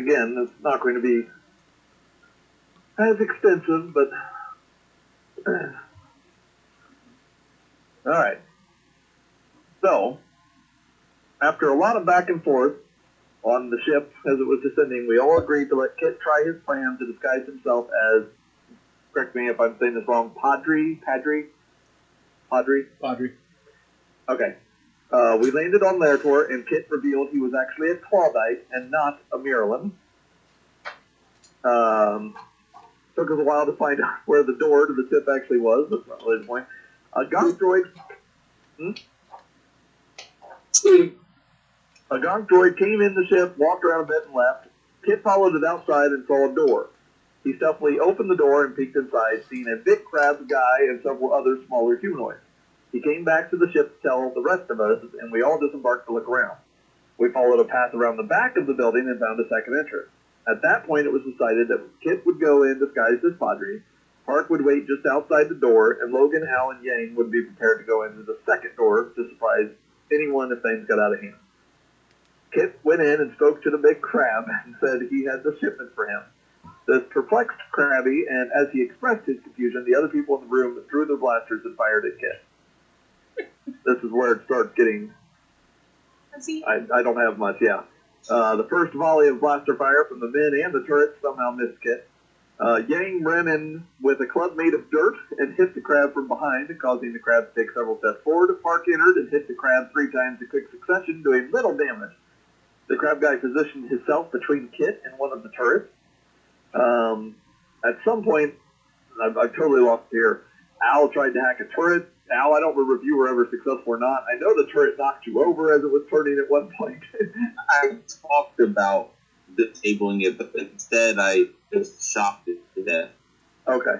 again, it's not going to be as extensive, but all right. So, after a lot of back and forth on the ship as it was descending, we all agreed to let Kit try his plan to disguise himself as, correct me if I'm saying this wrong, Padre? Okay. We landed on Laertor, and Kit revealed he was actually a Clawdite and not a Mirrolin. Took us a while to find out where the door to the ship actually was. That's not really the point. A gonk droid... A gonk droid came in the ship, walked around a bit, and left. Kit followed it outside and saw a door. He stealthily opened the door and peeked inside, seeing a big crab guy and several other smaller humanoids. He came back to the ship to tell the rest of us, and we all disembarked to look around. We followed a path around the back of the building and found a second entrance. At that point, it was decided that Kit would go in disguised as Padre, Park would wait just outside the door, and Logan, Al, and Yang would be prepared to go into the second door to surprise anyone if things got out of hand. Kit went in and spoke to the big crab and said he had the shipment for him. This perplexed Krabby, and as he expressed his confusion, the other people in the room drew their blasters and fired at Kit. This is where it starts getting... I don't have much, yeah. The first volley of blaster fire from the men and the turrets somehow missed Kit. Yang ran in with a club made of dirt and hit the crab from behind, causing the crab to take several steps forward. Park entered and hit the crab 3 times in quick succession, doing little damage. The crab guy positioned himself between Kit and one of the turrets. At some point, I've totally lost it here. Al tried to hack a turret. Al, I don't remember if you were ever successful or not. I know the turret knocked you over as it was turning at one point. I talked about disabling it, but instead I just shocked it to death. Okay.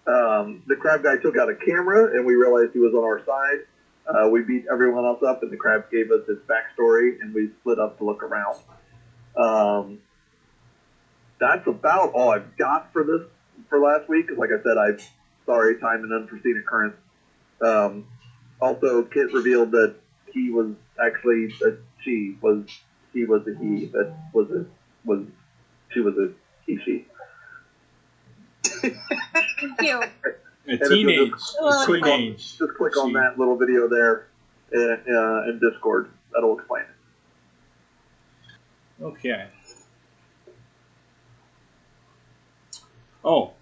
The crab guy took out a camera, and we realized he was on our side. We beat everyone else up, and the crab gave us his backstory, and we split up to look around. That's about all I've got for last week. Like I said, sorry, time and unforeseen occurrence. Also, Kit revealed that he was actually she was a he that she was a he. Thank you. A teenage. Just click on that little video there in Discord. That'll explain it. Okay. Oh,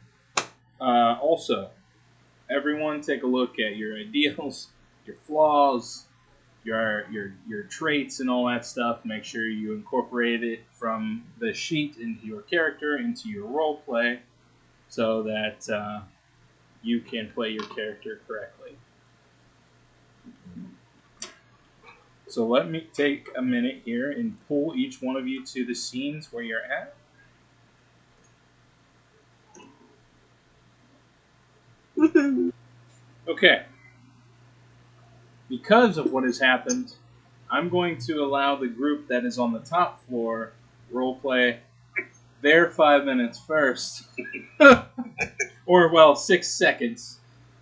also, everyone take a look at your ideals, your flaws, your traits and all that stuff. Make sure you incorporate it from the sheet into your character, into your role play, so that you can play your character correctly. So let me take a minute here and pull each one of you to the scenes where you're at. Okay. Because of what has happened, I'm going to allow the group that is on the top floor roleplay their 5 minutes first. Or, well, 6 seconds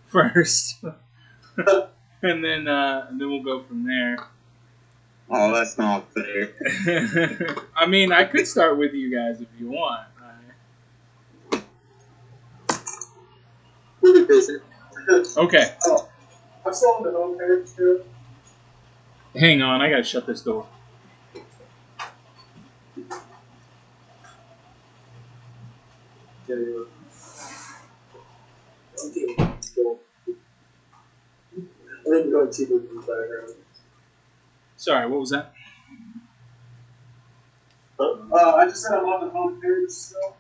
first. and then we'll go from there. Oh, that's not fair. I mean, I could start with you guys if you want. Okay. Oh, I saw the home page too. Hang on, I gotta shut this door. Okay, cool. I didn't go to TV in the background. Sorry, what was that? I just said I'm on the home page still.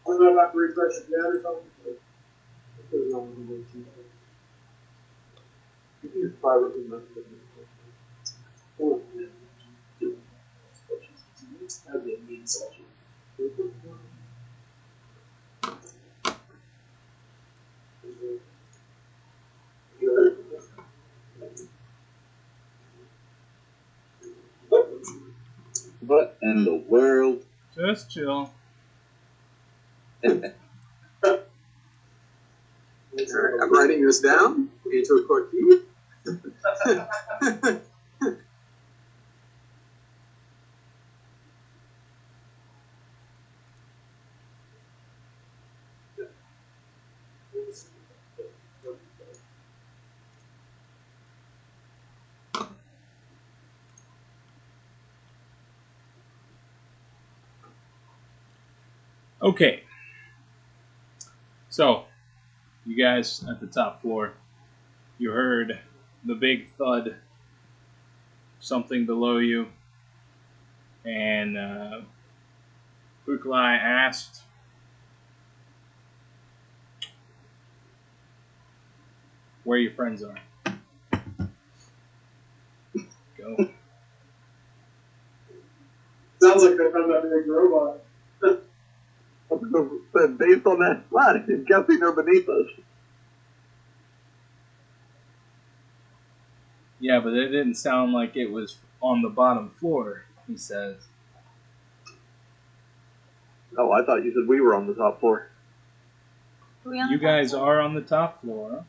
I don't know if I can refresh it yet or something. What in the world? Just chill. I'm writing this down into a quick key. Okay. So, you guys at the top floor, you heard the big thud, something below you, and Buklai asked, where your friends are. Go. Sounds like they found that big robot. But based on that spot, I'm guessing they're beneath us. Yeah, but it didn't sound like it was on the bottom floor, he says. Oh, I thought you said we were on the top floor. You guys are on the top floor.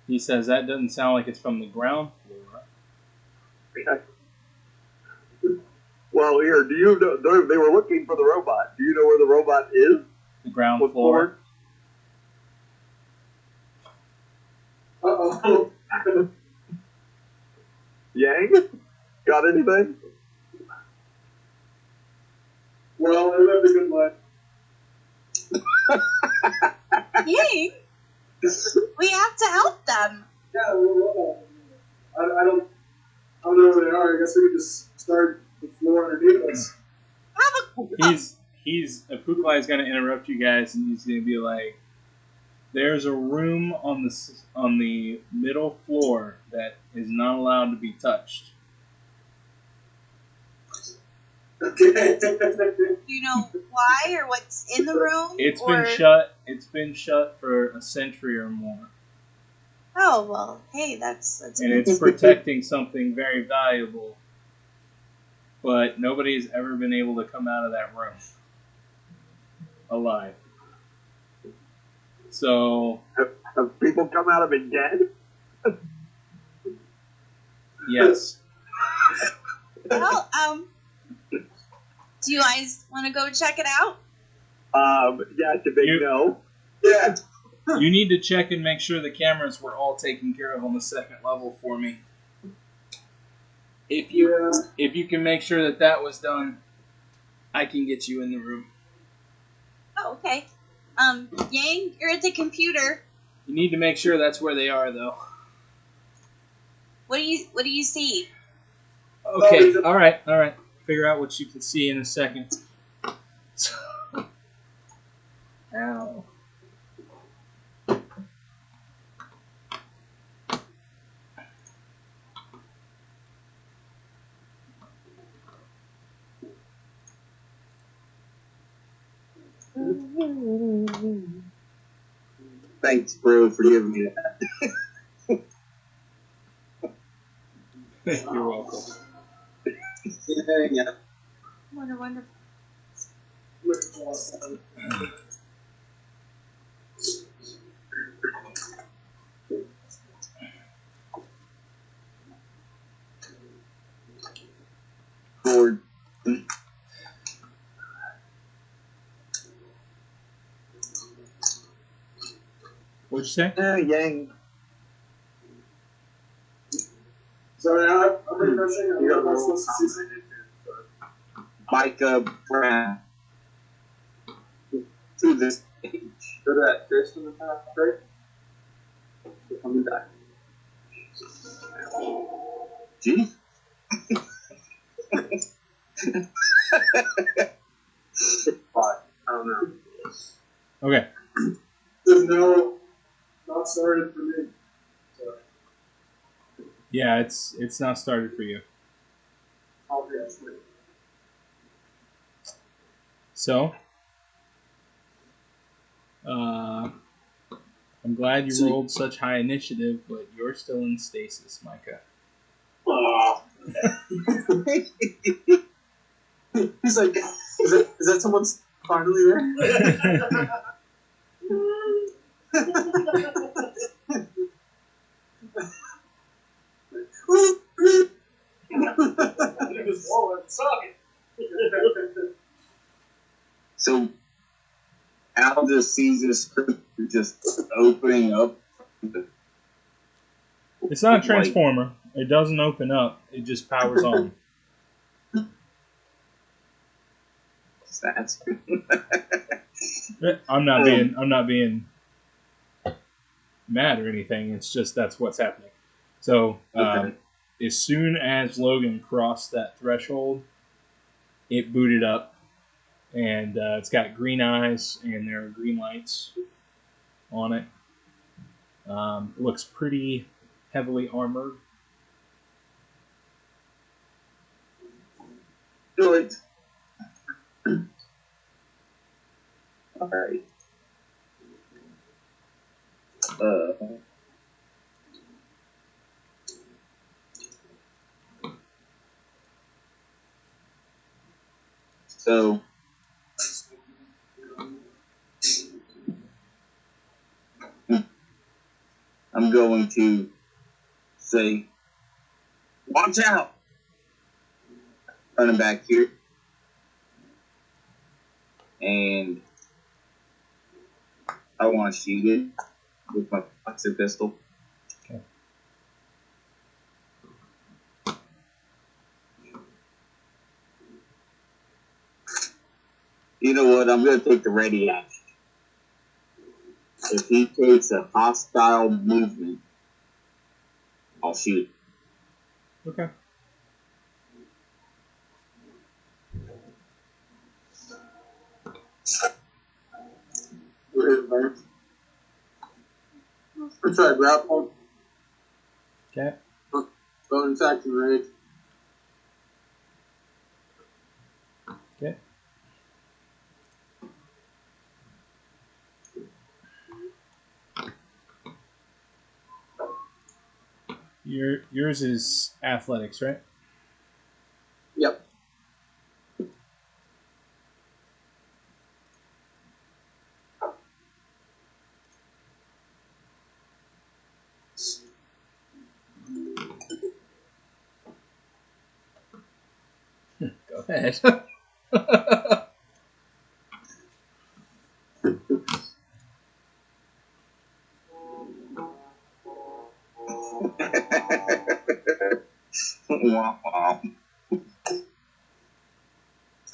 He says that doesn't sound like it's from the ground floor. Okay. Well, here, do you know, they were looking for the robot. Do you know where the robot is? The ground What floor. Uh-oh. Yang? Got anything? Well, they lived a good life. Yay! We have to help them. Yeah, well, I don't know where they are. I guess we could just start the floor underneath us. Puklai is going to interrupt you guys, and he's going to be like, there's a room on the middle floor that is not allowed to be touched. Okay. Do you know why or what's in the room? It's or... been shut. It's been shut for a century or more. Oh well, hey, that's and it's protecting something very valuable. But nobody's ever been able to come out of that room alive. So Have people come out of it dead? yes. Well, do you guys want to go check it out? Yeah, it's a big no. Yeah. You need to check and make sure the cameras were all taken care of on the second level for me. If you can make sure that was done, I can get you in the room. Oh, okay. Yang, you're at the computer. You need to make sure that's where they are, though. What do you see? Okay, all right. Figure out what you can see in a second. Ow. Thanks, bro, for giving me that. You're welcome. Yeah. Wonderful. Lord. What'd you say? Yang. Sorry, I'm refreshing. I'm not supposed to see Micah Brown. To this page. Go to that fist in the top, right? Coming back. Jeez. I don't know. Okay. No, not started for me. So, Yeah, it's not started for you. obviously. So, I'm glad you rolled such high initiative, but you're still in stasis, Micah. He's like, is that someone's finally there? So Al just sees this creature just opening up. It's not a transformer. It doesn't open up. It just powers on. That's I'm not being mad or anything. It's just that's what's happening. So Okay. as soon as Logan crossed that threshold, it booted up, and it's got green eyes, and there are green lights on it. It looks pretty heavily armored. Good. All right. So I'm going to say, watch out! Running back here. And I want to shoot it with my toxic pistol. Okay. You know what? I'm going to take the ready action. If he takes a hostile movement, I'll shoot. Okay. I'm trying grapple. Okay. Bonus action rage. Okay. Yours is athletics, right? Yep. Go ahead. Wow.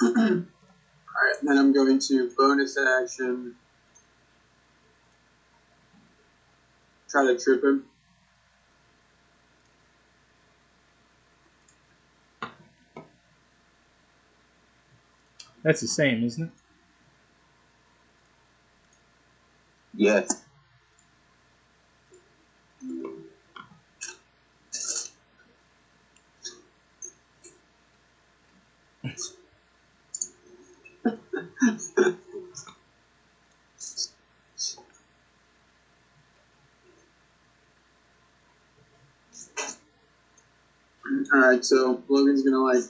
Alright, then I'm going to bonus action. Try to trip him. That's the same, isn't it? Yes. Alright, so Logan's gonna like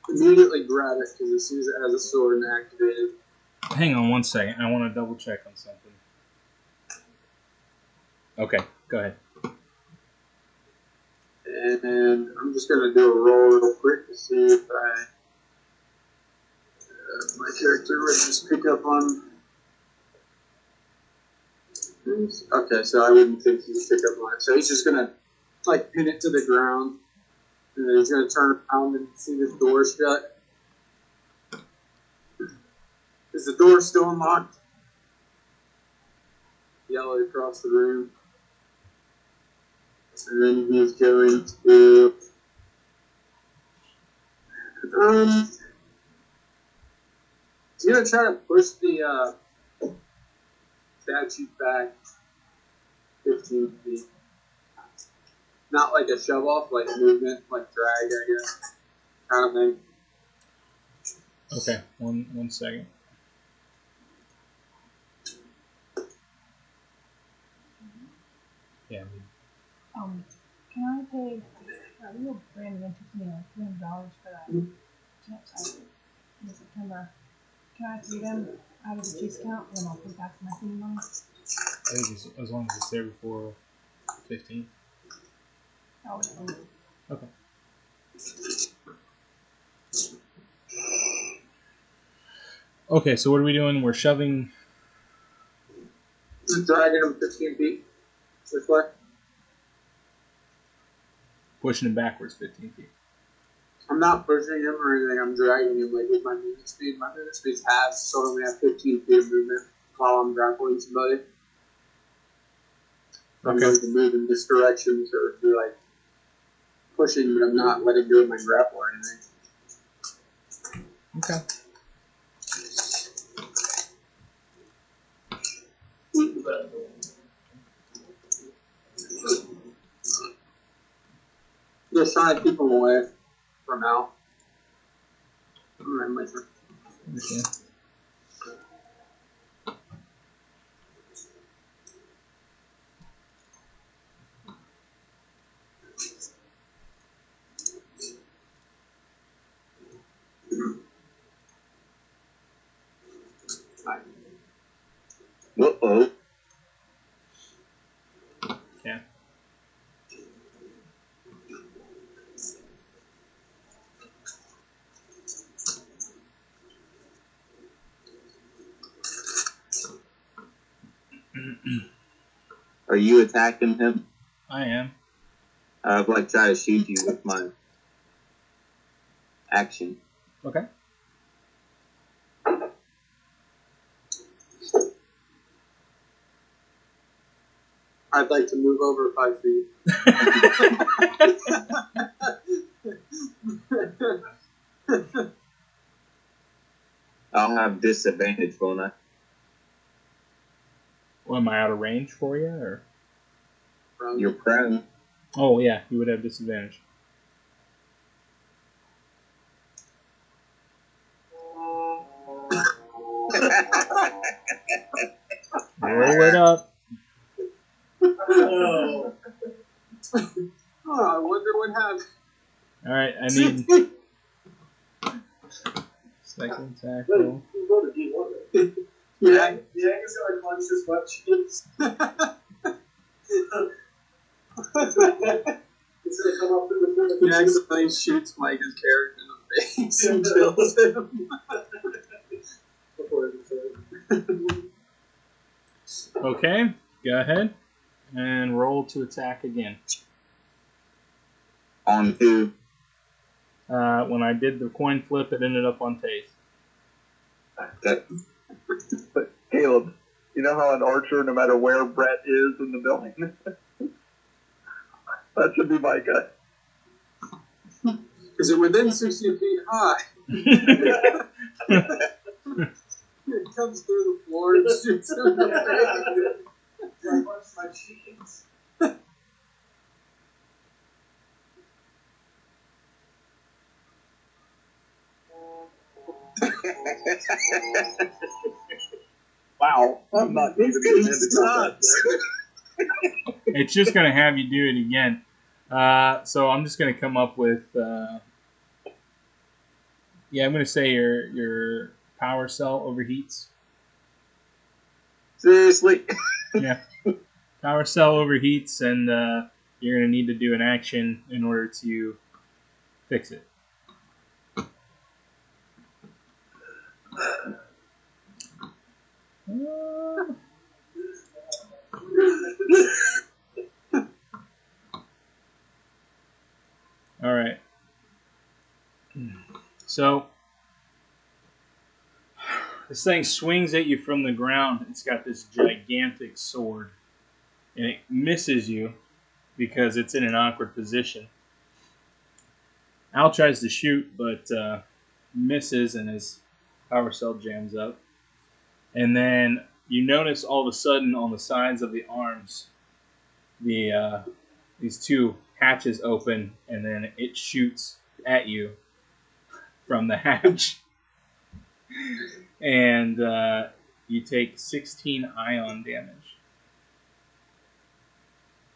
immediately grab it because as soon as it has a sword and activated. Hang on one second. I want to double check on something. Okay, go ahead. And I'm just gonna do a roll real quick to see if my character would just pick up on. Okay, so I wouldn't think he'd pick up on it. So he's just gonna like pin it to the ground, and then he's gonna turn around and see this door shut. Is the door still unlocked? Yell it across the room. And then he's going to he's gonna try to push the statue back 15 feet. Not like a shove off, like movement, like drag, I guess. Kind of thing. Okay, one second. Yeah. Can I pay? You ran into me like $300 for that campsite in September. Can I pay them out of the juice account and then I'll pay back my theme money? I think as long as it's there before 15. Oh, okay. Okay. Okay, so what are we doing? We're shoving. Just dragging him 15 feet this way. Pushing him backwards 15 feet. I'm not pushing him or anything. I'm dragging him like with my movement speed. My movement speed's half, so I only have 15 feet of movement while I'm grappling somebody. So I'm going to move in this direction or do like pushing, but I'm not letting go of my grapple or anything. Okay. Just trying to keep him away for now. Alright, my turn. Okay. Uh-oh. Okay. Are you attacking him? I am. I would like try to shoot you with my action. Okay. I'd like to move over 5 feet. I'll have disadvantage, won't I? Well, am I out of range for you, or? You're prone. Oh yeah, you would have disadvantage. Roll it up. Oh. Oh, I wonder what happened. All right, I need second tackle. You rolled a D1. Yeah. The Angus gonna clench his butt cheeks. It's gonna come up in the He accidentally shoots Micah's character in the face and kills him. before it's Okay, go ahead and roll to attack again. On two. When I did the coin flip, it ended up on Taze. Okay. But Caleb, you know how an archer, no matter where Brett is in the building, that should be Micah. Is it within 60 feet high? It comes through the floor and shoots him in the face. I punched my cheeks. Wow, I'm not even getting into combat. It's just going to have you do it again. So I'm just going to come up with... I'm going to say your power cell overheats. Seriously? Yeah. Power cell overheats, and you're going to need to do an action in order to fix it. All right. So this thing swings at you from the ground. It's got this gigantic sword, and it misses you because it's in an awkward position. Al tries to shoot, but misses, and his power cell jams up. And then you notice all of a sudden on the sides of the arms, these two hatches open, and then it shoots at you from the hatch. And you take 16 ion damage.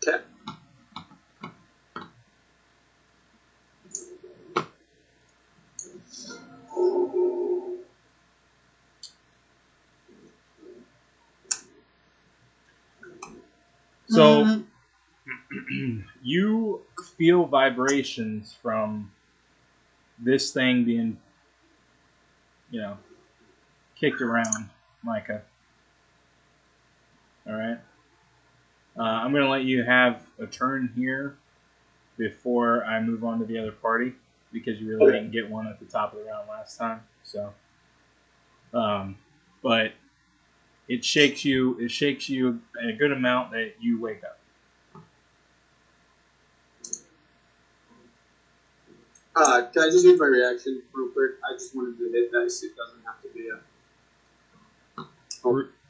Okay. So you feel vibrations from this thing being, kicked around, Micah. All right. I'm going to let you have a turn here before I move on to the other party. because you really didn't get one at the top of the round last time. So, but it shakes you. It shakes you a good amount that you wake up. Can I just use my reaction real quick? I just wanted to hit dice. It doesn't have to be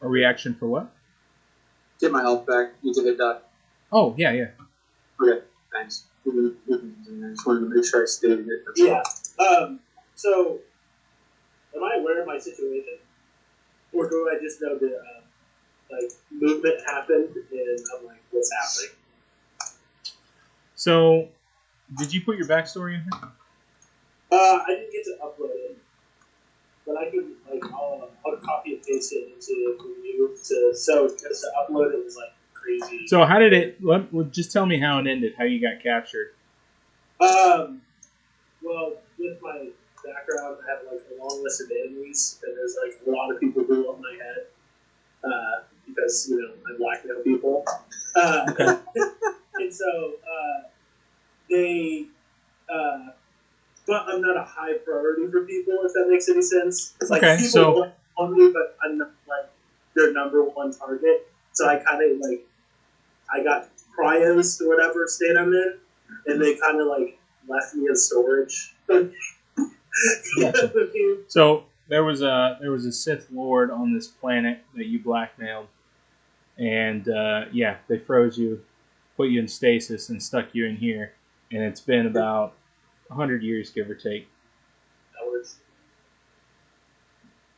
A reaction for what? get my health back. Use a hit die. Oh, yeah. Okay, thanks. I just wanted to make sure I stayed hit. Yeah. So, am I aware of my situation, or do I just know that like movement happened and I'm like, what's happening? So, did you put your backstory in here? I didn't get to upload it, but I could I'll copy and paste it into for you so because to upload it was like crazy. So, how did it? Just tell me how it ended. How you got captured? Well, with my background, I have like a long list of enemies, and there's like a lot of people who love my head because I blackmail people. And so they. But I'm not a high priority for people, if that makes any sense. It's like people want me, but I'm not like their number one target. So I kind of I got cryos or whatever state I'm in, and they kind of left me in storage. Gotcha. So there was a Sith Lord on this planet that you blackmailed, and they froze you, put you in stasis, and stuck you in here, and it's been about 100 years, give or take.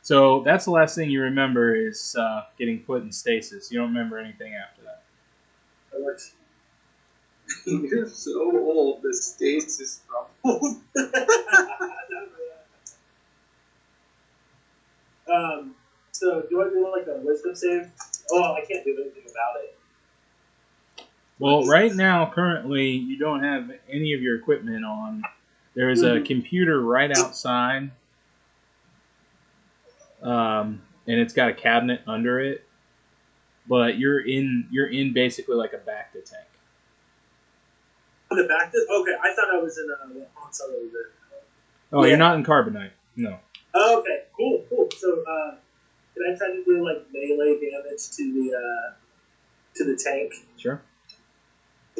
So that's the last thing you remember is getting put in stasis. You don't remember anything after that. You're so old. The stasis problem. So do I do a wisdom save? Oh, I can't do anything about it. Well, right now, currently, you don't have any of your equipment on. There is a computer right outside, and it's got a cabinet under it. But you're in basically like a Bacta tank. The Bacta? Okay, I thought I was in Han Solo. Oh, yeah. You're not in Carbonite. No. Oh, okay, cool. So, can I try to do melee damage to the tank? Sure. I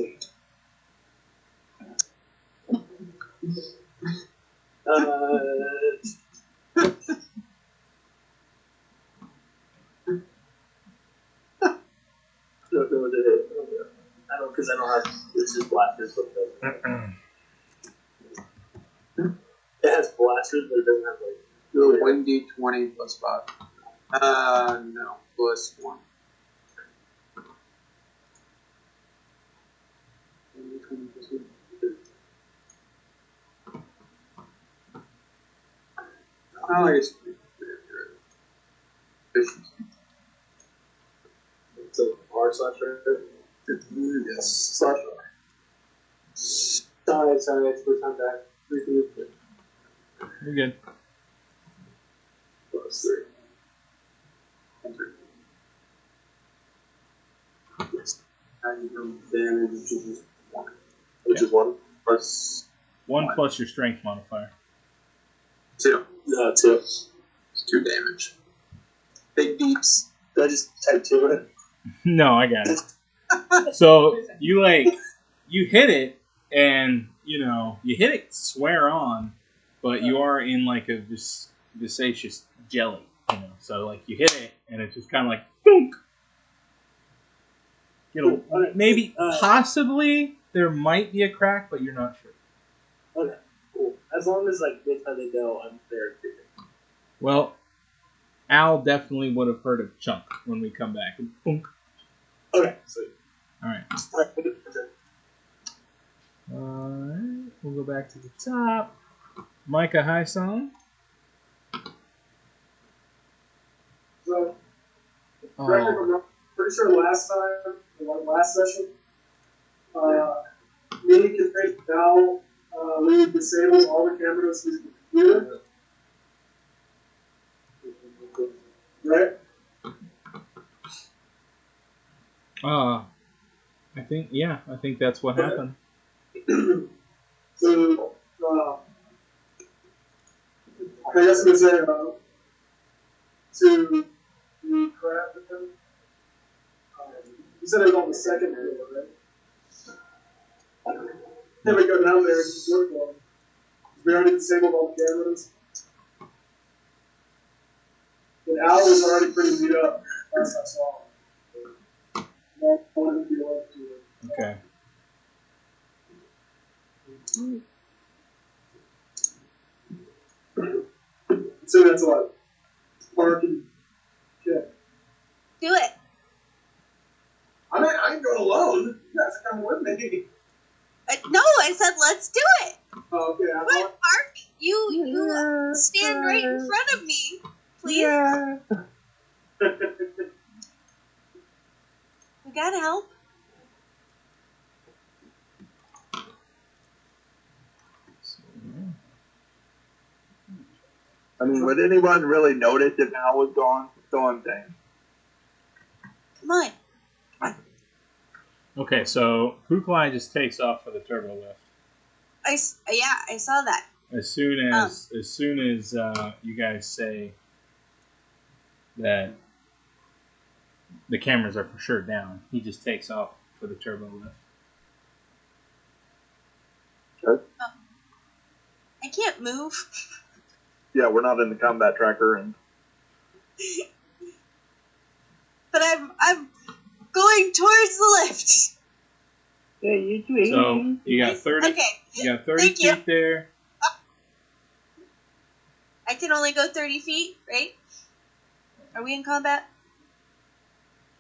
don't, because I don't have this is blasters. It has blasters, but it doesn't have Do a 1d20 plus 5. No, plus 1. I guess efficiency. It's a R/R. Yes. Sorry, it's first time back. You're good. Plus 3. Damage, which is 1. Which is 1 plus 1 plus your strength modifier. 2. 2. It's 2 damage. Big beeps. Did I just type 2 in? No, I got it. So you hit it, and you hit it square on, but you are in a viscaous jelly, So you hit it, and it's just kind of boom. Maybe possibly there might be a crack, but you're not sure. Okay, cool. As long as next time they go, I'm there. Well, Al definitely would have heard of chunk when we come back. And boom. Okay, sweet. All right. Alright, we'll go back to the top. Micah, hi, song. So, pretty sure last session, me and Val, we disabled all the cameras through the computer. Right? I think that's what happened. So, I guess I'm gonna say to the craft with them. You said it was on the second floor, right? Then we go down there and just work on. We already disabled all the cameras. And Al was already pretty beat up last I saw him. I wanted to be able to do it. Okay. So that's what? Park and kick. Do it. I ain't going alone. You guys are coming with me. No, I said let's do it. Oh, okay. What, Mark? You stand right in front of me, please. Yeah. We gotta help. I mean, would anyone really notice if Al was gone? So I'm saying. Come on. Okay, so Kuklai just takes off for the turbo lift. I saw that. As soon as you guys say that the cameras are for sure down, he just takes off for the turbo lift. Okay. I can't move. Yeah, we're not in the combat tracker, and But I'm going towards the lift. yeah, you too. So you got 30. Okay. You got 30 Thank feet you. there. I can only go 30 feet, right? Are we in combat?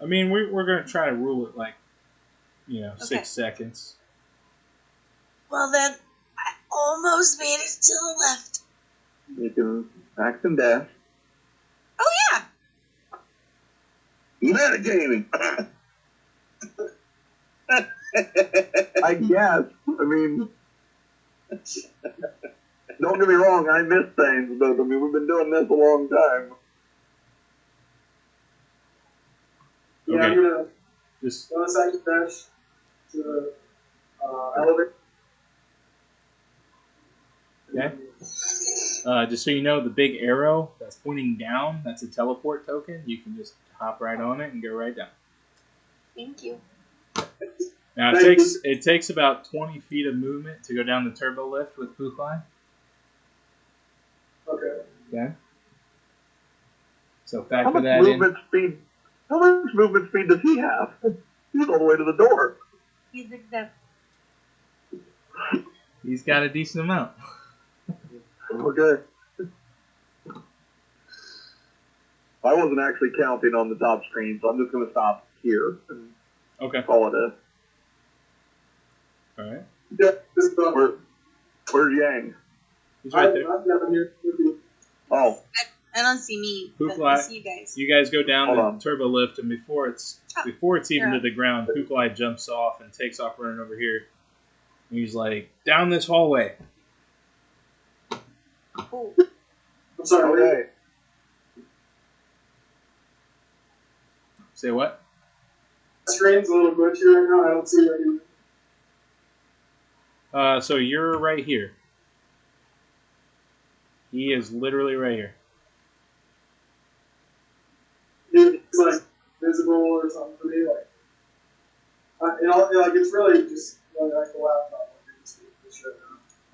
I mean, we're gonna try to rule it like, Okay. 6 seconds. Well then, I almost made it to the left. You can axe and dash. Oh yeah. Metagaming. I guess. I mean, don't get me wrong. I miss things, but I mean, we've been doing this a long time. Yeah, Okay. I'm gonna Just go inside the dash to the elevator. Okay. Just so you know, the big arrow that's pointing down, that's a teleport token. You can just hop right on it and go right down. Thank you. Now it takes about 20 feet of movement to go down the turbo lift with Kuklai. Okay. Okay. So How factor much that movement speed? How much movement speed does he have? He's all the way to the door. He's the in. He's got a decent amount. Okay. I wasn't actually counting on the top screen, so I'm just going to stop here and Okay. call it a. All right. Yeah, this is about. Where's Yang? He's right there. I'm down here with you. Oh, I don't see me, but Kuklai, I see you guys. You guys go down Hold the on. turbo lift, and before it's even you're to up. the ground, Kuklai jumps off and takes off running over here. And he's like, "Down this hallway." Oh, I'm sorry. okay. Say what? The screen's a little glitchy right now. I don't see anything. So you're right here. He is literally right here. It's like visible or something for me. Like it's really just like the laptop.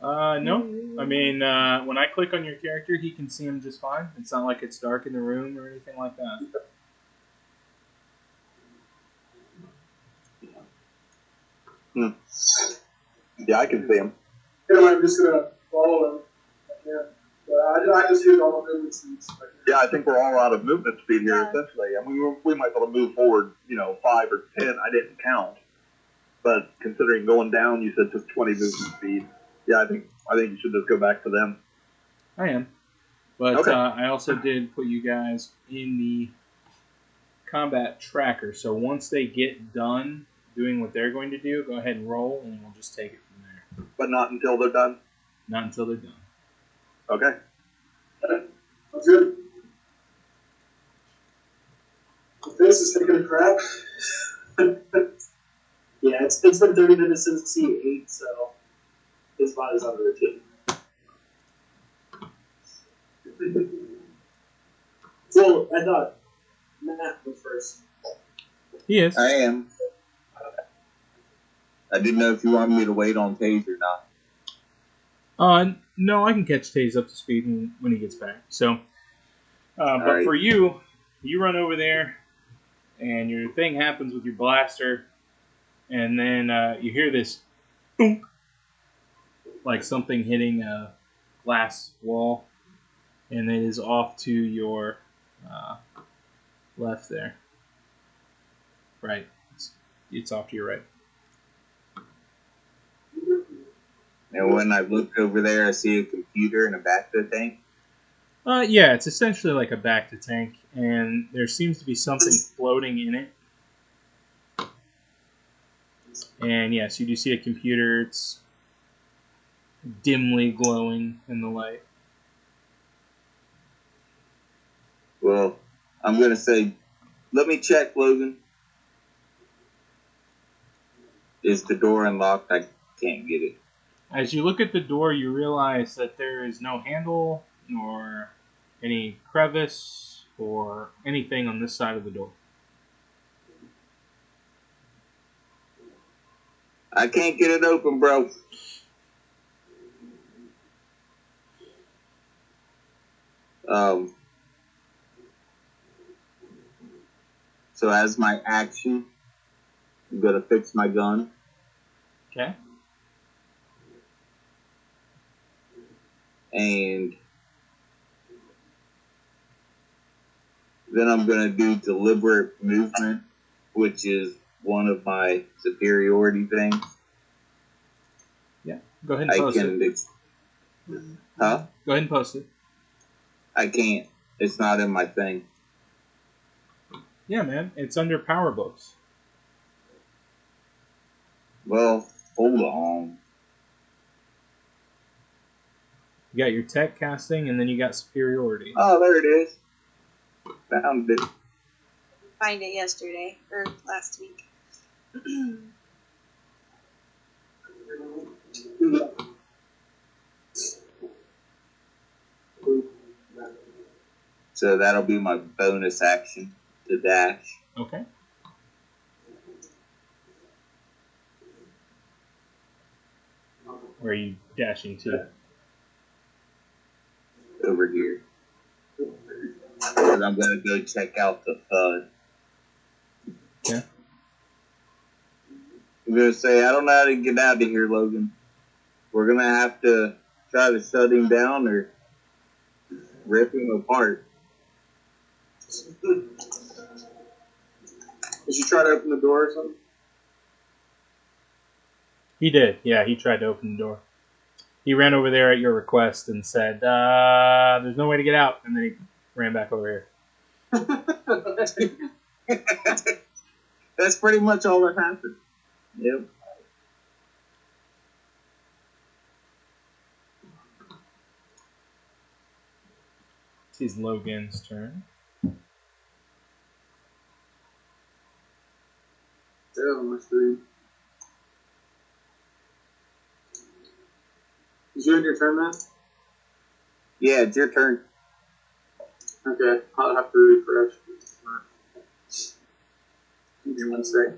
No. I mean, when I click on your character, he can see him just fine. It's not like it's dark in the room or anything like that. Yeah, I can see him. Yeah, I'm just gonna follow him. I just use all the movement speeds. Yeah, I think we're all out of movement speed here, Yeah. essentially. I mean, we might be able to move forward, 5 or 10. I didn't count. But considering going down, you said took 20 movement speed. Yeah, I think you should just go back to them. I am. But Okay. I also did put you guys in the combat tracker. So once they get done doing what they're going to do, go ahead and roll, and we'll just take it from there. But not until they're done. Not until they're done. Okay. That's good. This is taking a crap. Yeah, it's been 30 minutes since C8, so his body's on routine. Well, I thought Matt was first. He is. I am. I didn't know if you wanted me to wait on Taze or not. No, I can catch Taze up to speed when he gets back. So, but right. for you, you run over there, and your thing happens with your blaster, and then you hear this thunk, like something hitting a glass wall, and it is off to your left there. Right. It's off to your right. And when I look over there, I see a computer in a back of the tank. Yeah, it's essentially like a back to tank, and there seems to be something floating in it. And yes, you do see a computer. It's dimly glowing in the light. Well, I'm going to say, let me check, Logan. Is the door unlocked? I can't get it. As you look at the door, you realize that there is no handle nor any crevice or anything on this side of the door. I can't get it open, bro. So as my action, I'm going to fix my gun. Okay. And then I'm going to do deliberate movement, which is one of my superiority things. Yeah. Go ahead and post it. Huh? Go ahead and post it. I can't. It's not in my thing. Yeah, man. It's under power books. Well, hold on. You got your tech casting, and then you got superiority. Oh, there it is. Found it. Find it yesterday or last week. So that'll be my bonus action to dash. Okay. Where are you dashing to? Over here. Because I'm going to go check out the FUD. Yeah. I'm going to say, I don't know how to get out of here, Logan. We're going to have to try to shut him down or rip him apart. Did you try to open the door or something? He did. Yeah, he tried to open the door. He ran over there at your request and said, there's no way to get out. And then he ran back over here. That's pretty much all that happened. Yep. It's Logan's turn. Yeah, on my screen. Is you in your turn, Matt? Yeah, it's your turn. Okay, I'll have to refresh. Give me 1 sec.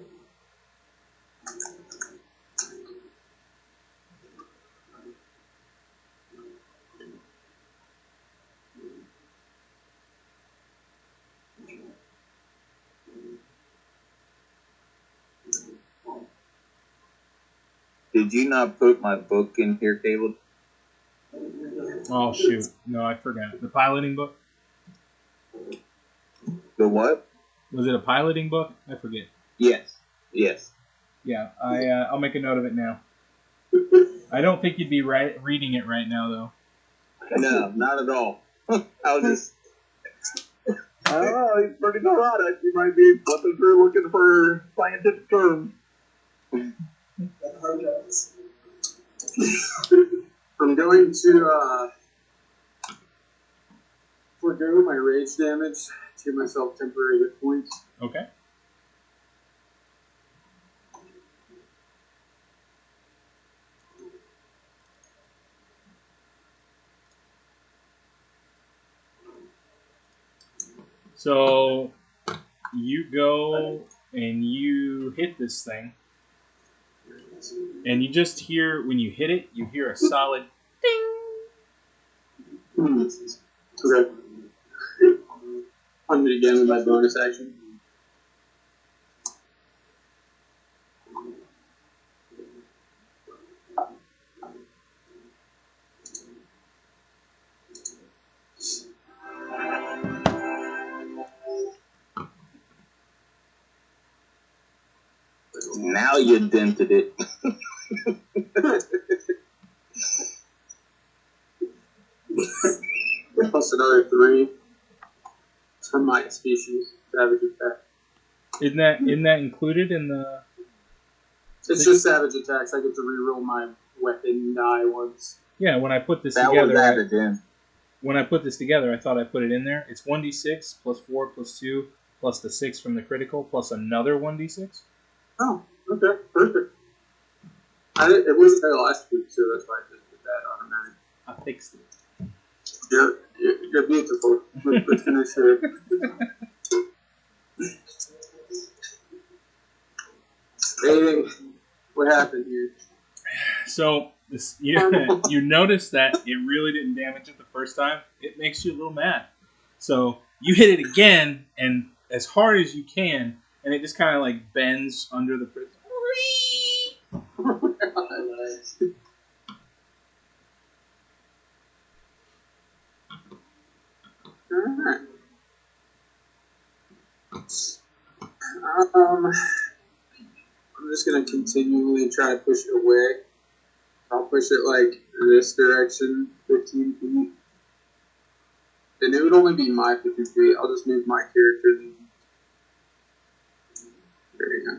Did you not put my book in here, Caleb? Oh, shoot. No, I forgot. The piloting book? The what? Was it a piloting book? I forget. Yes. Yes. Yeah, I'll make a note of it now. I don't think you'd be reading it right now, though. No, not at all. I was just... I don't know, he's pretty neurotic. He might be flipping through looking for scientific terms. I'm going to forgo my rage damage to myself temporary hit points. Okay. So you go and you hit this thing, and you just hear, when you hit it, you hear a solid Hmm. Okay. Hunt it again with my bonus action. Now you dented it. Plus another 3 from my species. Savage attack. Isn't that included in the? It's just savage attacks. I get to reroll my weapon die once. Yeah, when I put this That together, was added in. when I put this together, I thought I put it in there. It's 1d6 plus 4 plus 2 plus the 6 from the critical plus another 1d6. Oh, okay, perfect. It wasn't there last week, so that's why I just did that automatic. I fixed it. You're beautiful. Let's finish here. Anything? What happened here? So this, you notice that it really didn't damage it the first time. It makes you a little mad. So you hit it again, and as hard as you can, and it just kind of like bends under the prison. Alright. I'm just gonna continually try to push it away. I'll push it like this direction, 15 feet. And it would only be my 15 feet. I'll just move my character. There you go.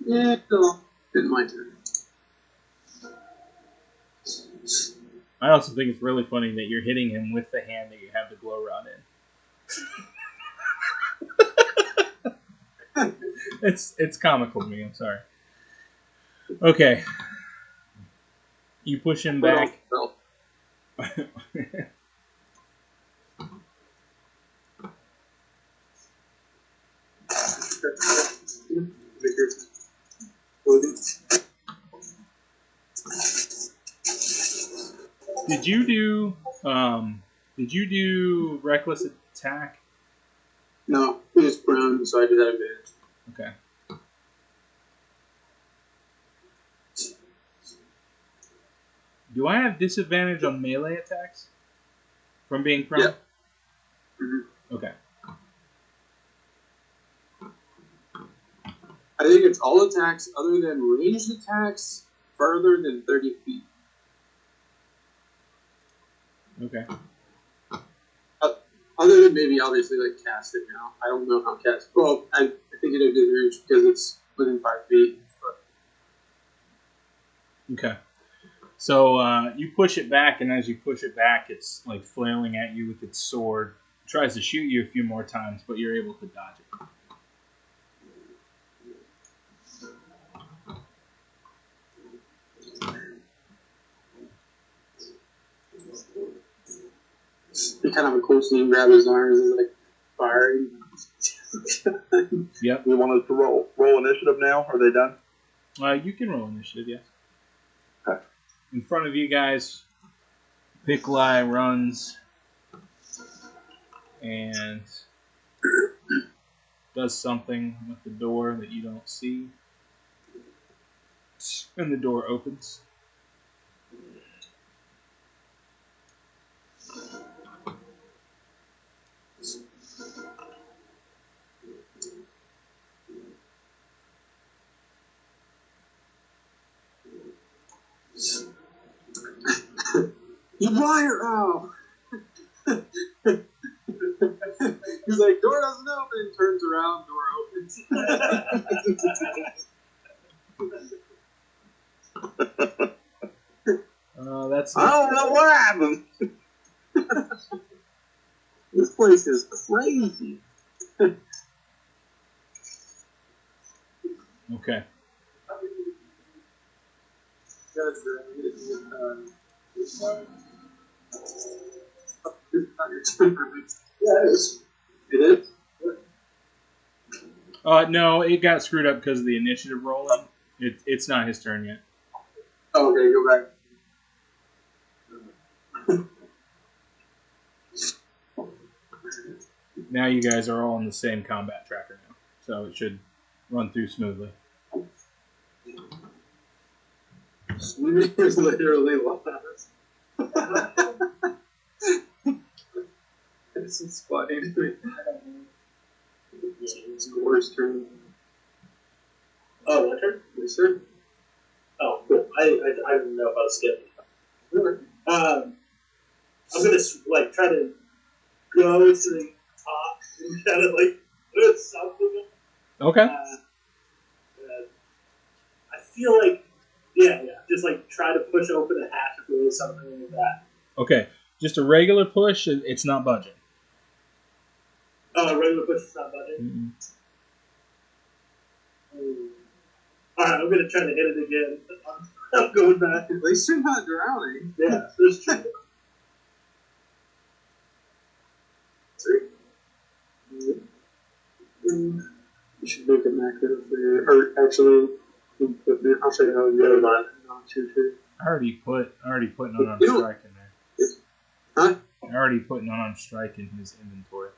Yeah, no. Didn't my turn. I also think it's really funny that you're hitting him with the hand that you have the glow rod in. It's comical to me. I'm sorry. Okay, you push him back. Did you do reckless attack? No, he was prone, so I did that advantage. Okay. Do I have disadvantage on melee attacks from being prone? Yeah. Mm-hmm. Okay. I think it's all attacks other than ranged attacks further than 30 feet. Okay. Other than maybe obviously like cast it now. I don't know how cast. Well, I think it is range because it's within 5 feet. But. Okay. So you push it back, and as you push it back, it's like flailing at you with its sword. It tries to shoot you a few more times, but you're able to dodge it. It's kind of a cool scene. Grab his arms and like firing. Yep. We want us to roll initiative now. Are they done? You can roll initiative, yes. Okay. In front of you guys, Piklai runs and does something with the door that you don't see. And the door opens. You liar! Oh! He's like, door doesn't open. Turns around, door opens. That's I don't know what happened. This place is crazy. okay. Yeah, it is. It is? No, it got screwed up because of the initiative rolling. It's not his turn yet. Oh, okay, go back. Now you guys are all on the same combat tracker now, so it should run through smoothly. Sweeter's literally lost. This is funny. Score's turn. Oh, my turn? Yes, sir. Oh, cool. I didn't know if I was skipping. I'm gonna try to go to the top and kind of do something. Okay. I feel like, yeah, just try to push open a hatch or something like that. Okay. Just a regular push. It's not budging. Oh, regular push is not budging. All right, I'm gonna try to hit it again. I'm going back. At least you're not drowning. Yeah, that's true. You should make a macro for your, or actually, I'll show you how to do it. No, two. I already put unarmed strike in there. Huh? I already put an unarmed strike in his inventory.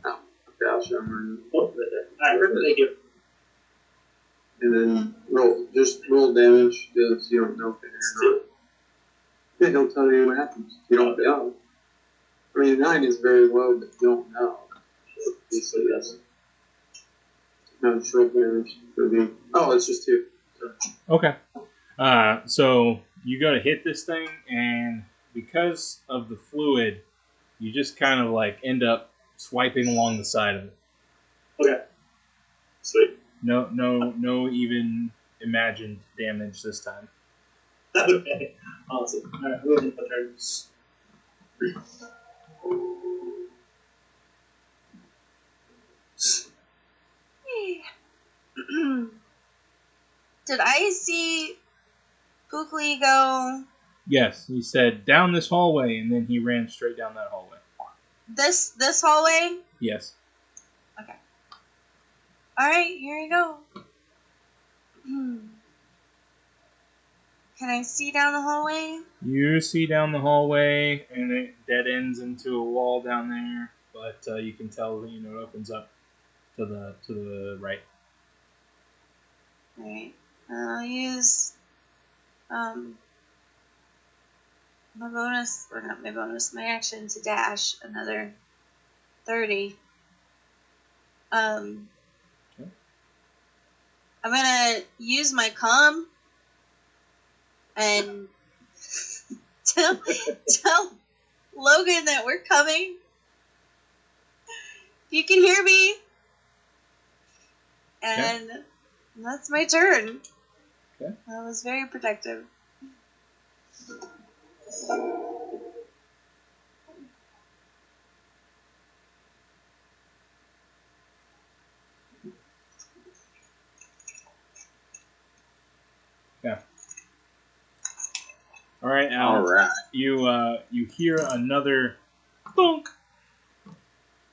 Oh, okay, I'll show him. Oh, right there. All right, thank you. And then roll damage because you don't know if it's or not. Yeah, he'll tell you what happens. You don't know. I mean, 9 is very low, but you don't know. So yes. No, it's roll damage for the. Oh, it's just 2. So. Okay. So you go to hit this thing, and because of the fluid, you just kind of end up swiping along the side of it. Okay. Sweet. No even imagined damage this time. Okay. Awesome. All right, we'll hit the turns. Did I see Bookly go Yes, he said down this hallway, and then he ran straight down that hallway. this hallway? Yes. Okay. All right, here you go. Can I see down the hallway? You see down the hallway, and it dead ends into a wall down there, but you can tell that it opens up to the right. All right. I'll use my action to dash another 30. Okay. I'm gonna use my comm and tell Logan that we're coming. If you can hear me. And that's my turn. Okay. That was very protective. Yeah. All right, Al. All right. You hear another bonk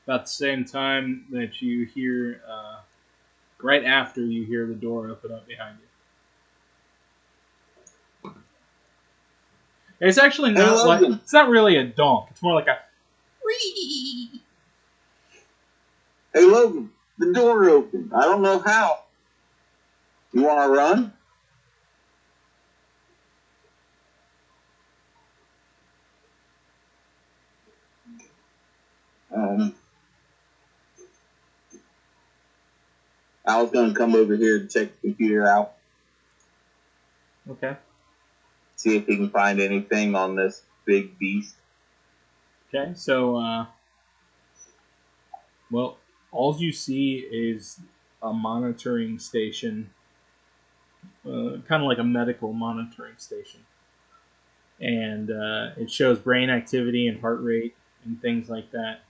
about the same time that you hear right after you hear the door open up behind you. It's actually not it's not really a donk. It's more like a wee. Hey, Logan, the door opened. I don't know how. You want to run? I was going to come over here to check the computer out. Okay. See if he can find anything on this big beast. Okay, so well, all you see is a monitoring station, kind of like a medical monitoring station, and it shows brain activity and heart rate and things like that.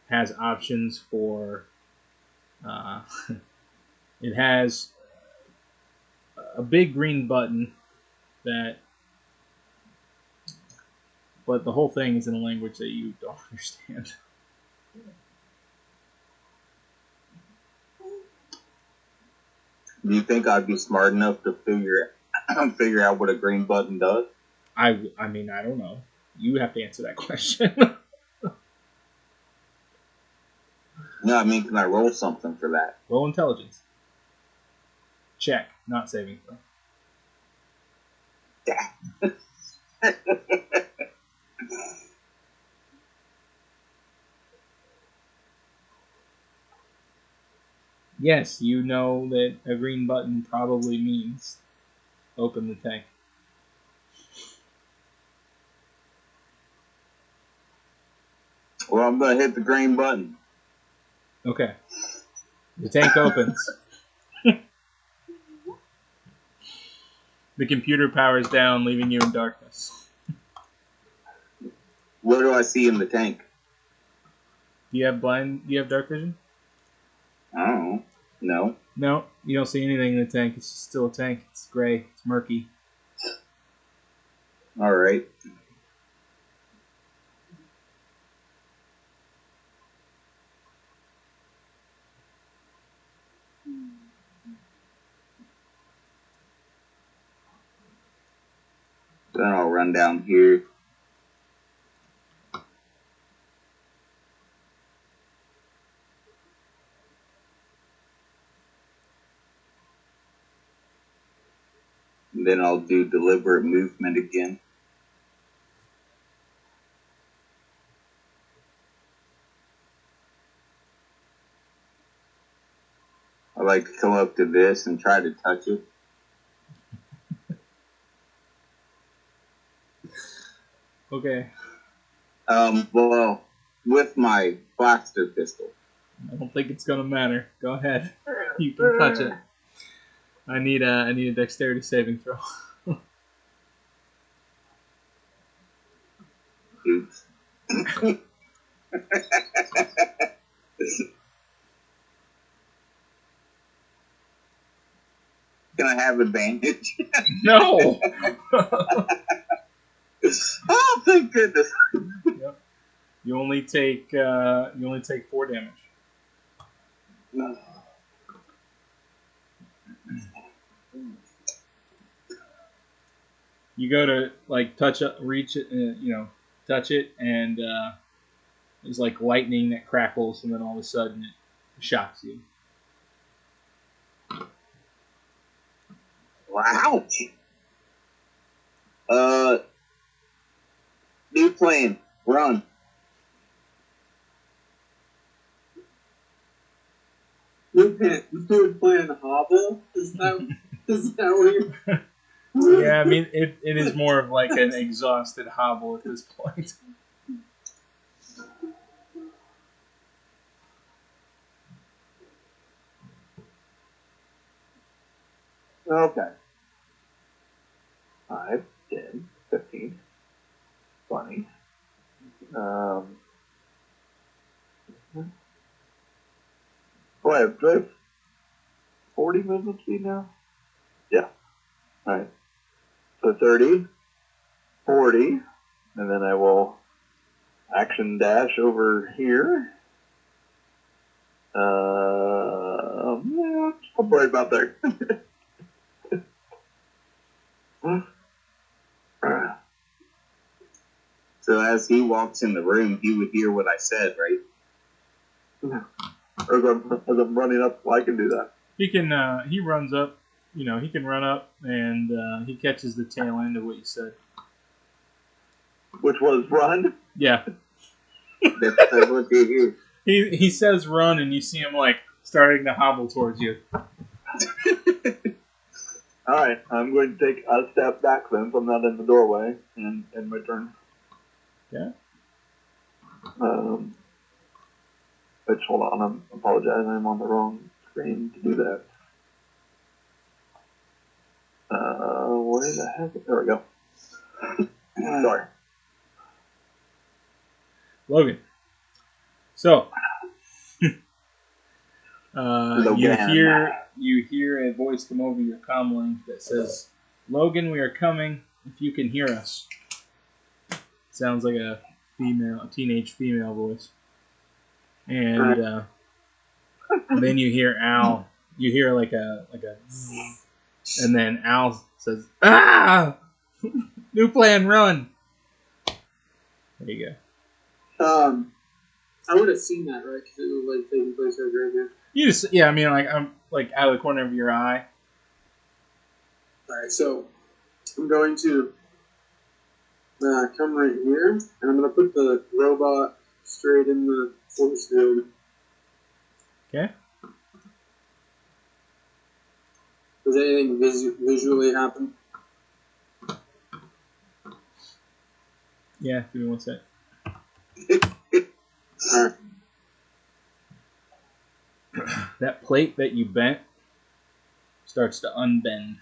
Has options for it has a big green button that but the whole thing is in a language that you don't understand. Do you think I'd be smart enough to figure out what a green button does? I mean, I don't know. You have to answer that question. No, I mean, can I roll something for that? Roll intelligence. Check. Not saving throw. Yes, you know that a green button probably means open the tank. Well, I'm going to hit the green button. Okay. The tank opens. The computer powers down, leaving you in darkness. What do I see in the tank? Do you have dark vision? I don't know. No. No, you don't see anything in the tank. It's still a tank. It's gray. It's murky. All right. Then I'll run down here. And then I'll do deliberate movement again. I like to come up to this and try to touch it. Okay. Well, with my blaster pistol. I don't think it's gonna matter. Go ahead. You can touch it. I need a dexterity saving throw. Oops. Can I have advantage? No. Oh, thank goodness. Yep. You only take 4 damage. No. You go to like touch it, reach it, touch it, and there's like lightning that crackles, and then all of a sudden it shocks you. Wow. New plane. Run. You're playing Hobble? Is that what you're... Yeah, I mean it is more of like an exhausted hobble at this point. Okay. 5, 10, 15, 20. Do I have 40 movement speed now? Yeah. Alright. So 30, 40, and then I will action dash over here. I'm worried about there. So as he walks in the room, he would hear what I said, right? As I'm running up, I can do that. He can. He runs up. He can run up, and he catches the tail end of what you said. Which was run? Yeah. That's what they hear. He says run, and you see him like starting to hobble towards you. Alright, I'm going to take a step back then, so I'm not in the doorway, and end my turn. Yeah. Which, hold on, I'm apologizing, I'm on the wrong screen to do that. Where the heck? There we go. Sorry. Logan. So, you hear a voice come over your comm link that says, "Logan, we are coming. If you can hear us." sounds like a teenage female voice. And then you hear Al. You hear like a zzz, and then Al says, "Ah, new plan, run." There you I would have seen that, right? Because it was like taking place over right here. You just, yeah, I mean, like, I'm like out of the corner of your eye. Alright, so I'm going to come right here, and I'm going to put the robot straight in the force field. Okay. Does anything visually happen? Yeah, give me one sec. Alright. That plate that you bent starts to unbend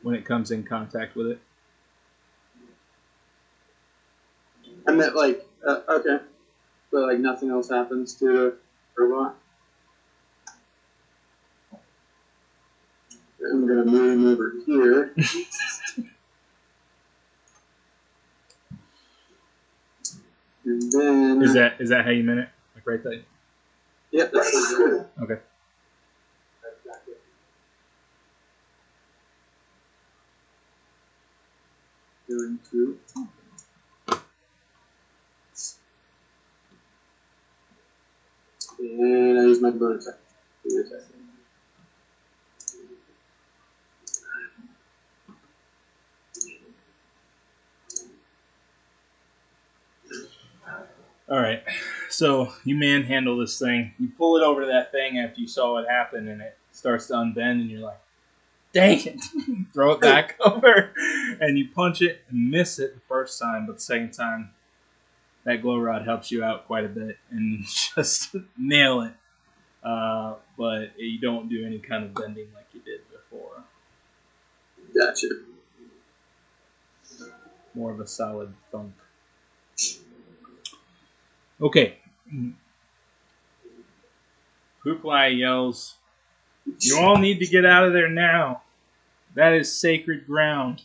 when it comes in contact with it. I meant like, okay. But like nothing else happens to the robot? I'm going to move him over here. And then... Is that how you meant it? Like right there? Yep, that's it. Okay. Going to... And I use my bonus attack. Alright. So you manhandle this thing. You pull it over to that thing after you saw what happened, and it starts to unbend, and you're like, dang it! Throw it back over. And you punch it and miss it the first time, but the second time, that glow rod helps you out quite a bit, and you just nail it. But you don't do any kind of bending like you did before. Gotcha. More of a solid thunk. Okay. Kuklai yells, "You all need to get out of there now. That is sacred ground."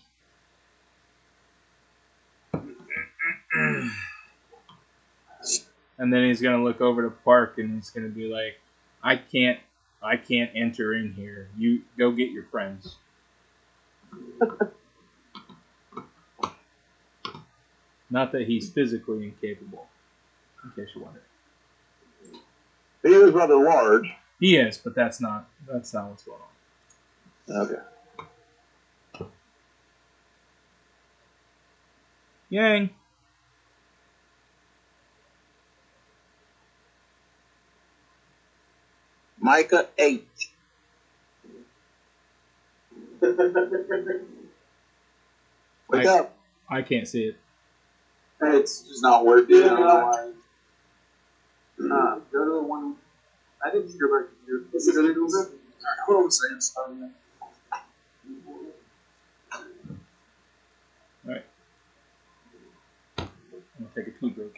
And then he's gonna look over to Park and he's gonna be like, I can't enter in here. You go get your friends. Not that he's physically incapable, in case you wonder. He is rather large. He is, but that's not what's going on. Okay. Yang. Micah 8. Wake up. I can't see it. It's just not working. I don't know why. Go to the one. I didn't go back to here. Is it a little bit? Alright, hold on a second. Alright. I'm gonna take a pee break.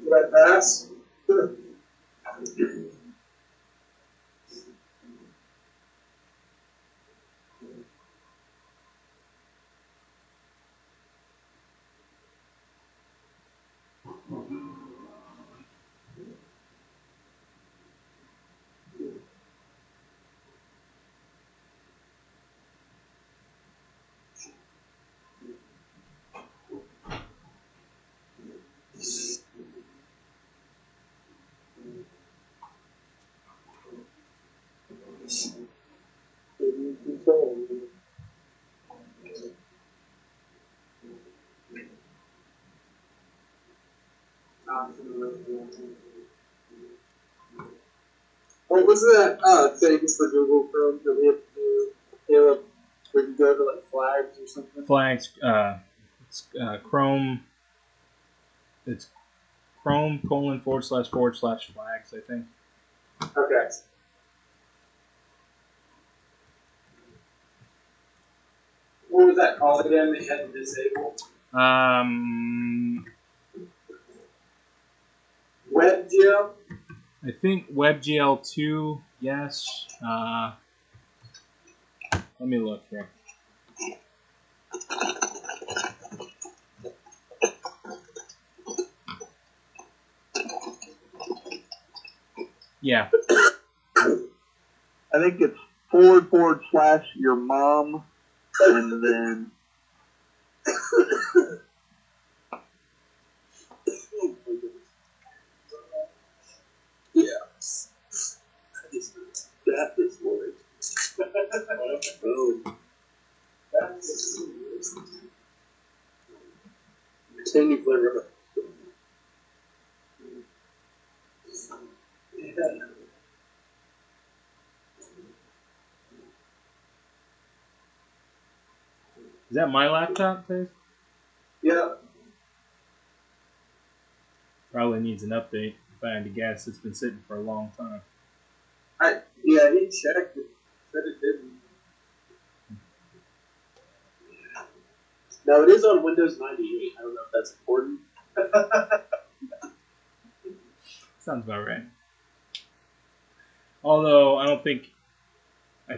Did I pass? What was that thing for Google Chrome that we have to do, Caleb? Where you go to like flags or something? Flags, it's Chrome. It's Chrome:// flags, I think. Okay. What was that called again that you had to disable? WebGL? I think WebGL2, yes. Let me look here. Yeah. I think it's / your mom, and then Yeah. That is worried. Continue flavor. Yeah. Is that my laptop, Dave? Yeah. Probably needs an update. If I had to guess, it's been sitting for a long time. Yeah, he checked it. Said it didn't. Now it is on Windows 98. I don't know if that's important. Sounds about right. Although I think I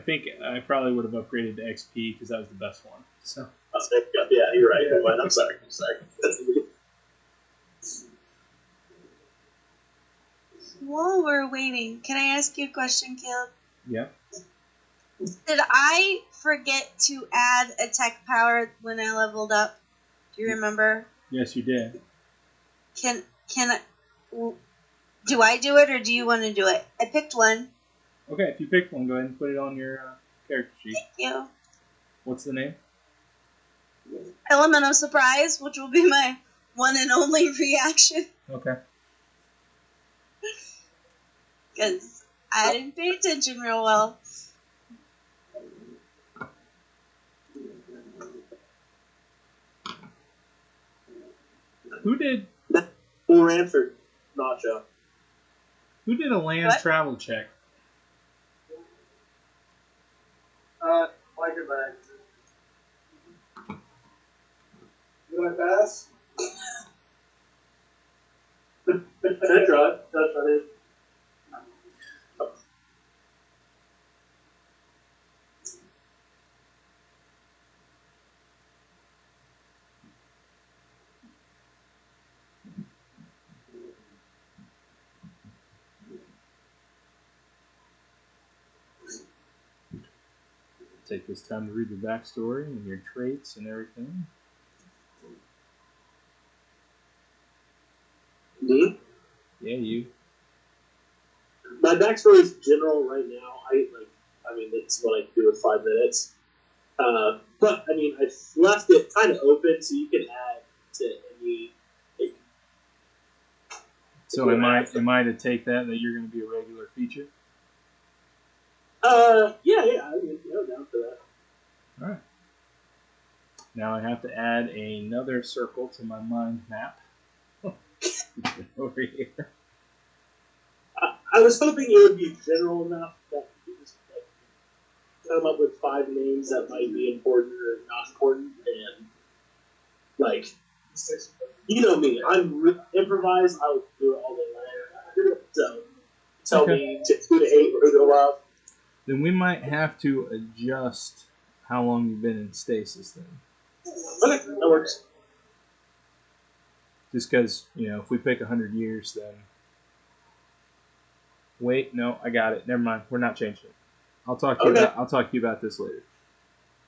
probably would have upgraded to XP because that was the best one. So. Yeah, you're right. I'm sorry. While we're waiting, can I ask you a question, Caleb? Yeah. Did I forget to add a tech power when I leveled up? Do you remember? Yes, you did. Can I, do I do it or do you want to do it? I picked one. Okay, if you picked one, go ahead and put it on your character sheet. Thank you. What's the name? Elemental Surprise, which will be my one and only reaction. Okay. Because I didn't pay attention real well. Who did Full answer, Nacho. Who did a land What? travel check? Like it back. Did I pass? That's right. That's right. Take this time to read the backstory and your traits and everything. Me? Yeah, you. My backstory is general right now. I mean, that's what I can do in 5 minutes. But I mean, I left it kind of open, so you can add to any. So am I to take that you're going to be a regular feature? Yeah, I mean, down for that. All right. Now I have to add another circle to my mind map. Over here. I was hoping it would be general enough that you just come up with 5 names that might be important or not important, and you know me, I'm improvised. I would do it all day long. So tell me who to hate or who to love. Then we might have to adjust how long you've been in stasis then. Okay, that works. Just because, if we pick 100 years, then... Wait, no, I got it. Never mind. We're not changing it. I'll talk to you about this later.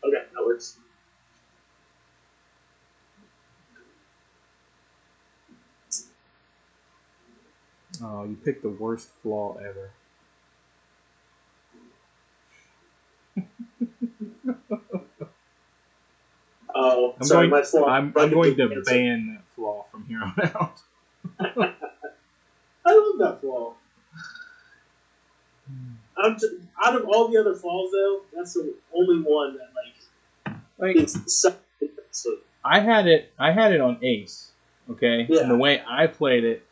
Okay, that works. Oh, you picked the worst flaw ever. Oh, sorry, my flaw. I'm going to ban that flaw from here on out. I love that flaw. Out of all the other flaws, though, that's the only one that it's so impressive. I had it on Ace, okay? Yeah. And the way I played it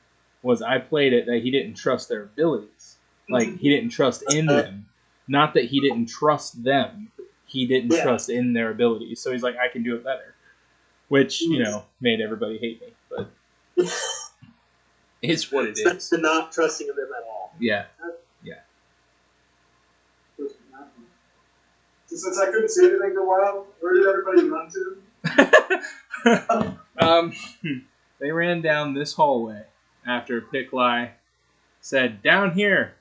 was that he didn't trust their abilities. Like, he didn't trust in them. Not that he didn't trust them. he didn't trust in their abilities. So he's like, I can do it better. Which, made everybody hate me. But it's what it is. To not trusting in them at all. Yeah. So since I couldn't see anything for a while, where did everybody run to? They ran down this hallway after Picklai said, down here.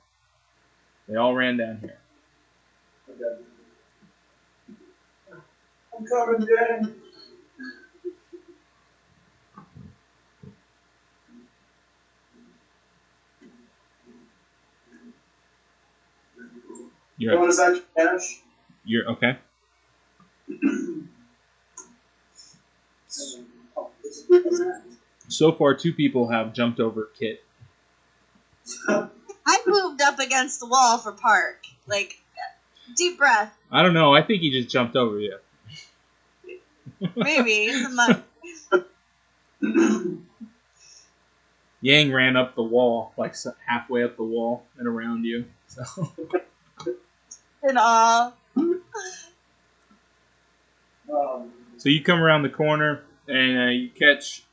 They all ran down here. Okay. I'm coming, Jen. Bonus action cash. You're okay. So far, 2 people have jumped over Kit. I moved up against the wall for Park. Like, deep breath. I don't know. I think he just jumped over you. Maybe. It's a mug. Yang ran up the wall, like halfway up the wall and around you. So. In awe. So you come around the corner and you catch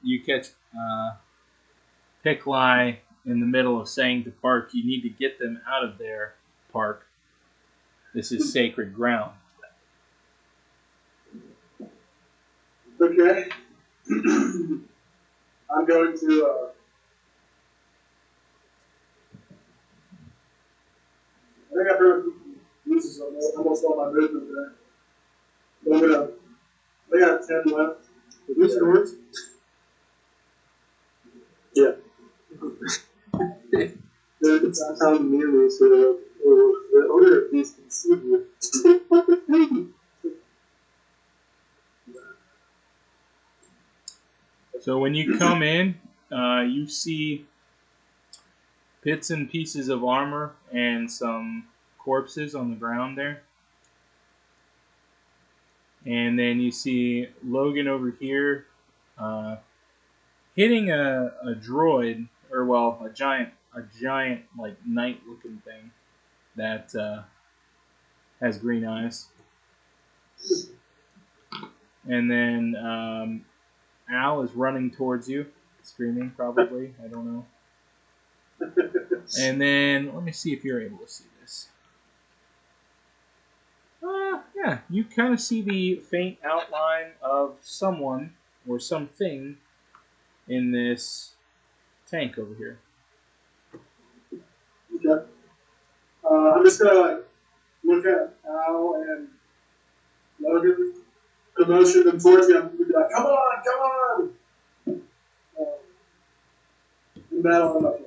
Picklai in the middle of saying to Park, "You need to get them out of there, Park. This is sacred ground." Okay. I'm going to. I think I've heard uses almost all my movement there. But I'm gonna. I got 10 left. Are these yours? Yeah. It's how near me, so the owner of these can see me. So when you come in, you see bits and pieces of armor and some corpses on the ground there. And then you see Logan over here hitting a droid, or well, a giant like knight-looking thing that has green eyes. And then Al is running towards you, screaming probably. I don't know. And then let me see if you're able to see this. Yeah, you kind of see the faint outline of someone or something in this tank over here. Okay. I'm just gonna look at Al and Logan, promotion them towards me. I'm gonna be like, come on, come on! And battle him up.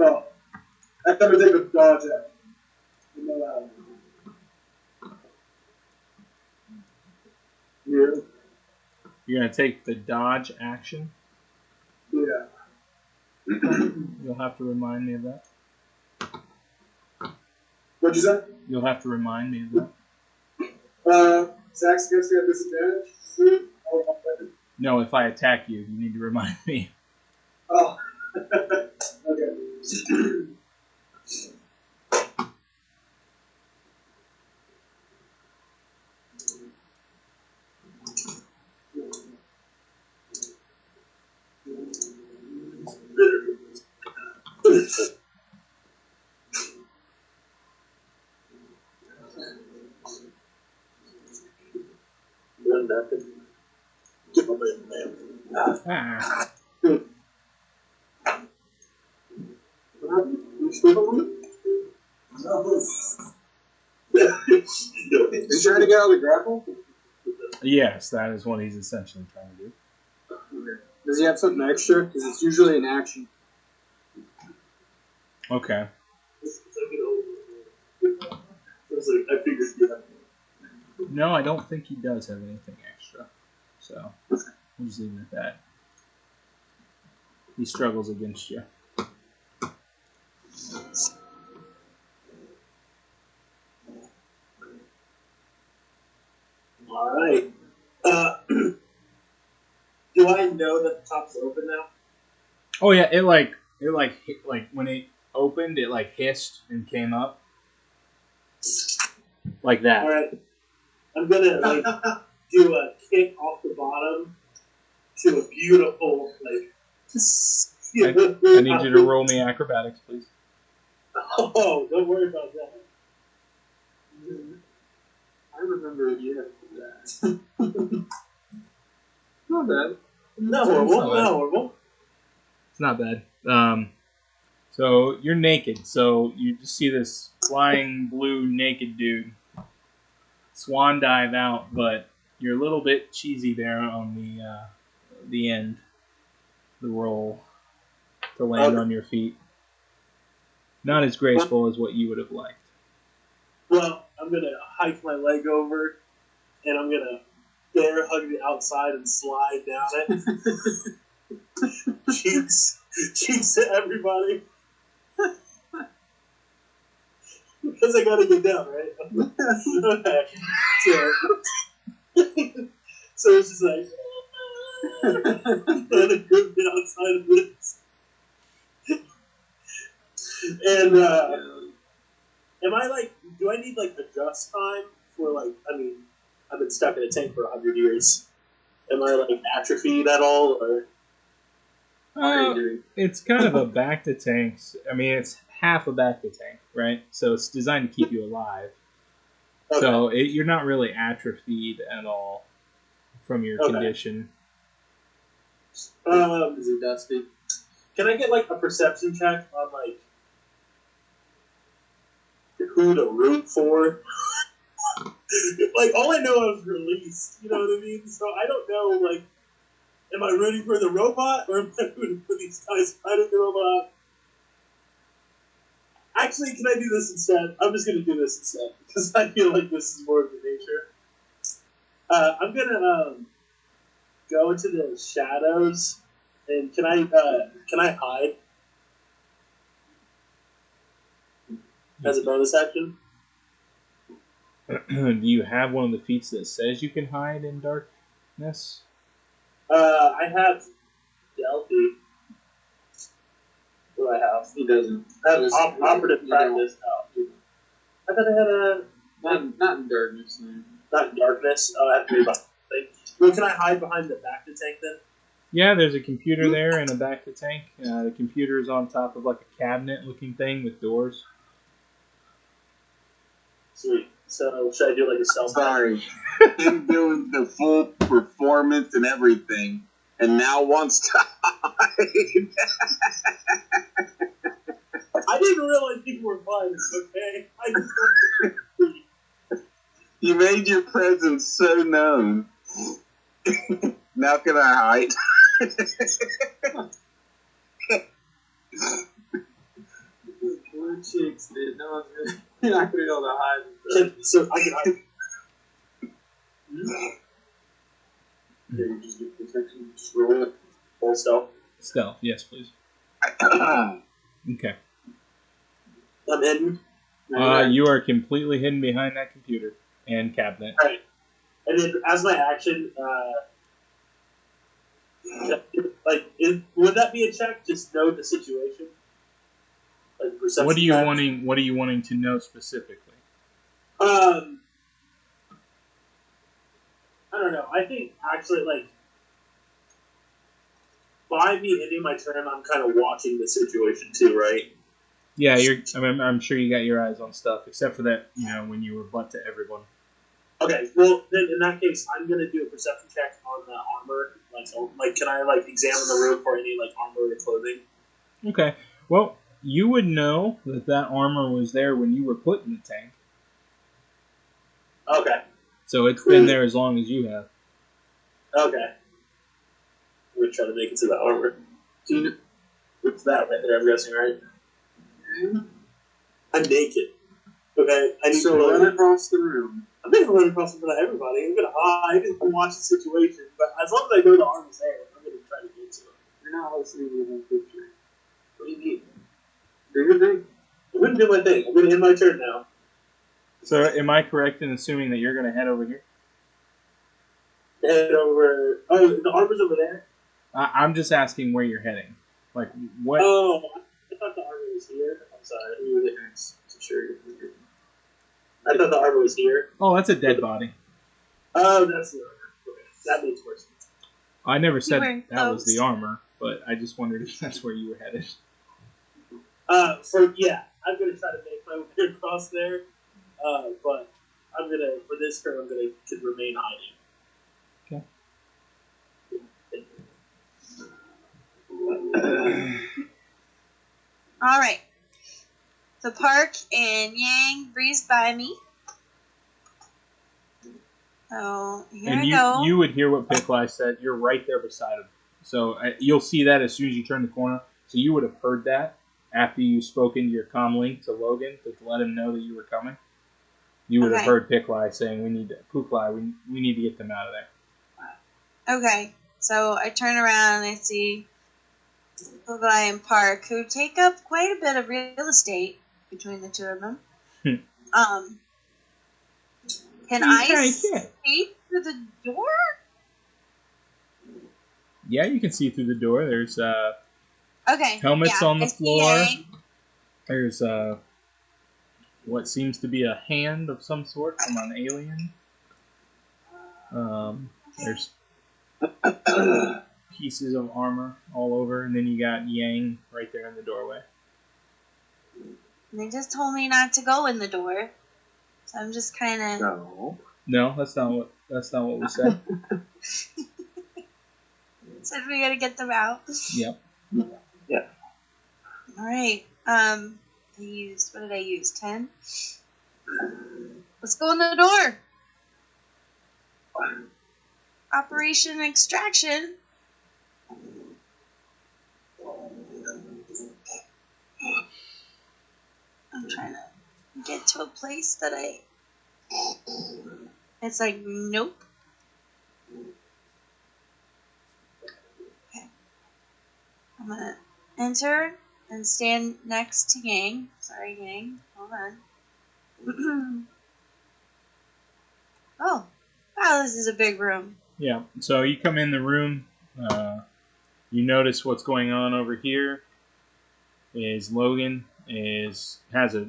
Oh, I have to take the dodge action. Yeah. You're going to take the dodge action? Yeah. You'll have to remind me of that. What'd you say? You'll have to remind me of that. Attacks against you at disadvantage? No, if I attack you, you need to remind me. Oh. Okay. Ah. Is he trying to get out of the grapple? Yes, that is what he's essentially trying to do. Does he have something extra? Because it's usually an action. Okay. No, I don't think he does have anything extra. So, we'll just leave it at that. He struggles against you. Alright. Do I know that the top's open now? Oh yeah, it like when it opened, it like hissed and came up like that. All right, I'm gonna like do a kick off the bottom to a beautiful like. I need you to roll me acrobatics, please. Oh, don't worry about that. I remember you had that. Not bad. Not horrible. Not bad. Not horrible. It's not bad. So you're naked. So you just see this flying blue naked dude swan dive out, but you're a little bit cheesy there on the end, the roll to land on your feet. Not as graceful as what you would have liked. Well, I'm gonna hike my leg over, and I'm gonna bear hug the outside and slide down it. cheeks to everybody. Because I gotta get down, right? Okay. So it's just like gotta grip the outside of this. And am I like? Do I need like adjust time for like? I mean, I've been stuck in a tank for 100 years. Am I like atrophied at all, or? It's kind of a back to tanks. I mean, it's half a back to tank, right? So it's designed to keep you alive. Okay. So you're not really atrophied at all from your condition. Is it dusty? Can I get like a perception check on like who to root for? Like all I know is released. You know what I mean? So I don't know like. Am I rooting for the robot, or am I rooting for these guys fighting the robot? Actually, can I do this instead? I'm just going to do this instead, because I feel like this is more of the nature. I'm going to go into the shadows, and can I hide? As a bonus action? Do you have one of the feats that says you can hide in darkness? I have Delphi. What do I have? He doesn't. I have operative practice. Oh. I thought I had a... Not in darkness. No. Not in darkness? Oh, I have to be behind the tank. Well, can I hide behind the back to tank then? Yeah, there's a computer there and a back to tank. The computer is on top of like a cabinet looking thing with doors. Sweet. So, should I do like a stealth? Sorry. Him doing the full performance and everything, and now wants to hide. I didn't realize people were fine, okay? You made your presence so known. Now can I hide? Blue cheeks, dude. No one's gonna. You're not gonna be able to hide. So I can hide. Yeah, you just do protection. Just roll it. Full stealth. Stealth, yes, please. Okay. I'm hidden. You are completely hidden behind that computer and cabinet. Right. And then, as my action, would that be a check? Just know the situation. Like perception. What are you wanting? What are you wanting to know specifically? I don't know. I think actually, like, by me ending my turn, I'm kind of watching the situation too, right? Yeah, I'm sure you got your eyes on stuff, except for that, when you were butt to everyone. Okay, well then in that case, I'm gonna do a perception check on the armor. Like, can I examine the room for any armor or clothing? Okay. Well, you would know that armor was there when you were put in the tank. Okay. So it's been there as long as you have. Okay. I'm gonna try to make it to the armor. It's that right there, I'm guessing, right? I'm naked. Okay, I need to run across the room. I'm not gonna run across in front of everybody. I'm gonna hide and watch the situation. But as long as I know the armor's there, I'm gonna try to get to it. You're not listening to the picture. What do you mean? Do your thing. I'm gonna do my thing. I'm gonna end my turn now. So, am I correct in assuming that you're gonna head over here? Head over. Oh, the armor's over there. I'm just asking where you're heading. Like, what? Oh, I thought the armor was here. I'm sorry. I thought the armor was here. Oh, that's a dead body. Oh, that's the armor. Okay. That makes more sense. I never said were that was close. the armor, but I just wondered if that's where you were headed. I'm gonna try to make my way across there. But for this turn, I'm gonna remain hiding. All right. The Park and Yang breezed by me. So here And I go. you would hear what Pickleye said. You're right there beside him. So you'll see that as soon as you turn the corner. So you would have heard that after you spoke into your comm link to Logan to let him know that you were coming. You would have heard Pickleye saying, we need to get them out of there. Okay. So I turn around and I see Pickleye and Park, who take up quite a bit of real estate between the two of them. Can I see through the door? Yeah, you can see through the door. There's Okay. helmets on the floor. Yang. There's what seems to be a hand of some sort from an alien. There's pieces of armor all over, and then you got Yang right there in the doorway. They just told me not to go in the door, so I'm just kind of. No, that's not what we said. Said we gotta get them out. Yep. Yeah. All right. What did I use? 10. Let's go in the door. Operation Extraction. I'm trying to get to a place that it's like, nope. Okay. I'm gonna enter and stand next to Yang. Sorry, Yang. Hold on. Oh. Wow, this is a big room. Yeah. So you come in the room. You notice what's going on over here. Is Logan has a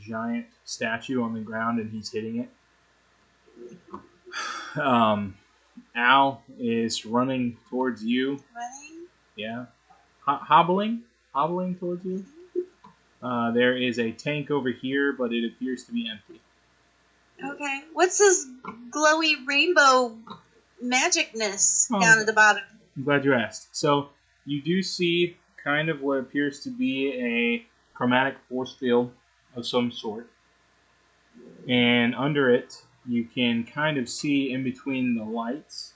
giant statue on the ground and he's hitting it. Al is running towards you. Running? Yeah. Hobbling towards you. There is a tank over here, but it appears to be empty. Okay. What's this glowy rainbow magicness down at the bottom? I'm glad you asked. So you do see kind of what appears to be a chromatic force field of some sort. And under it, you can kind of see in between the lights,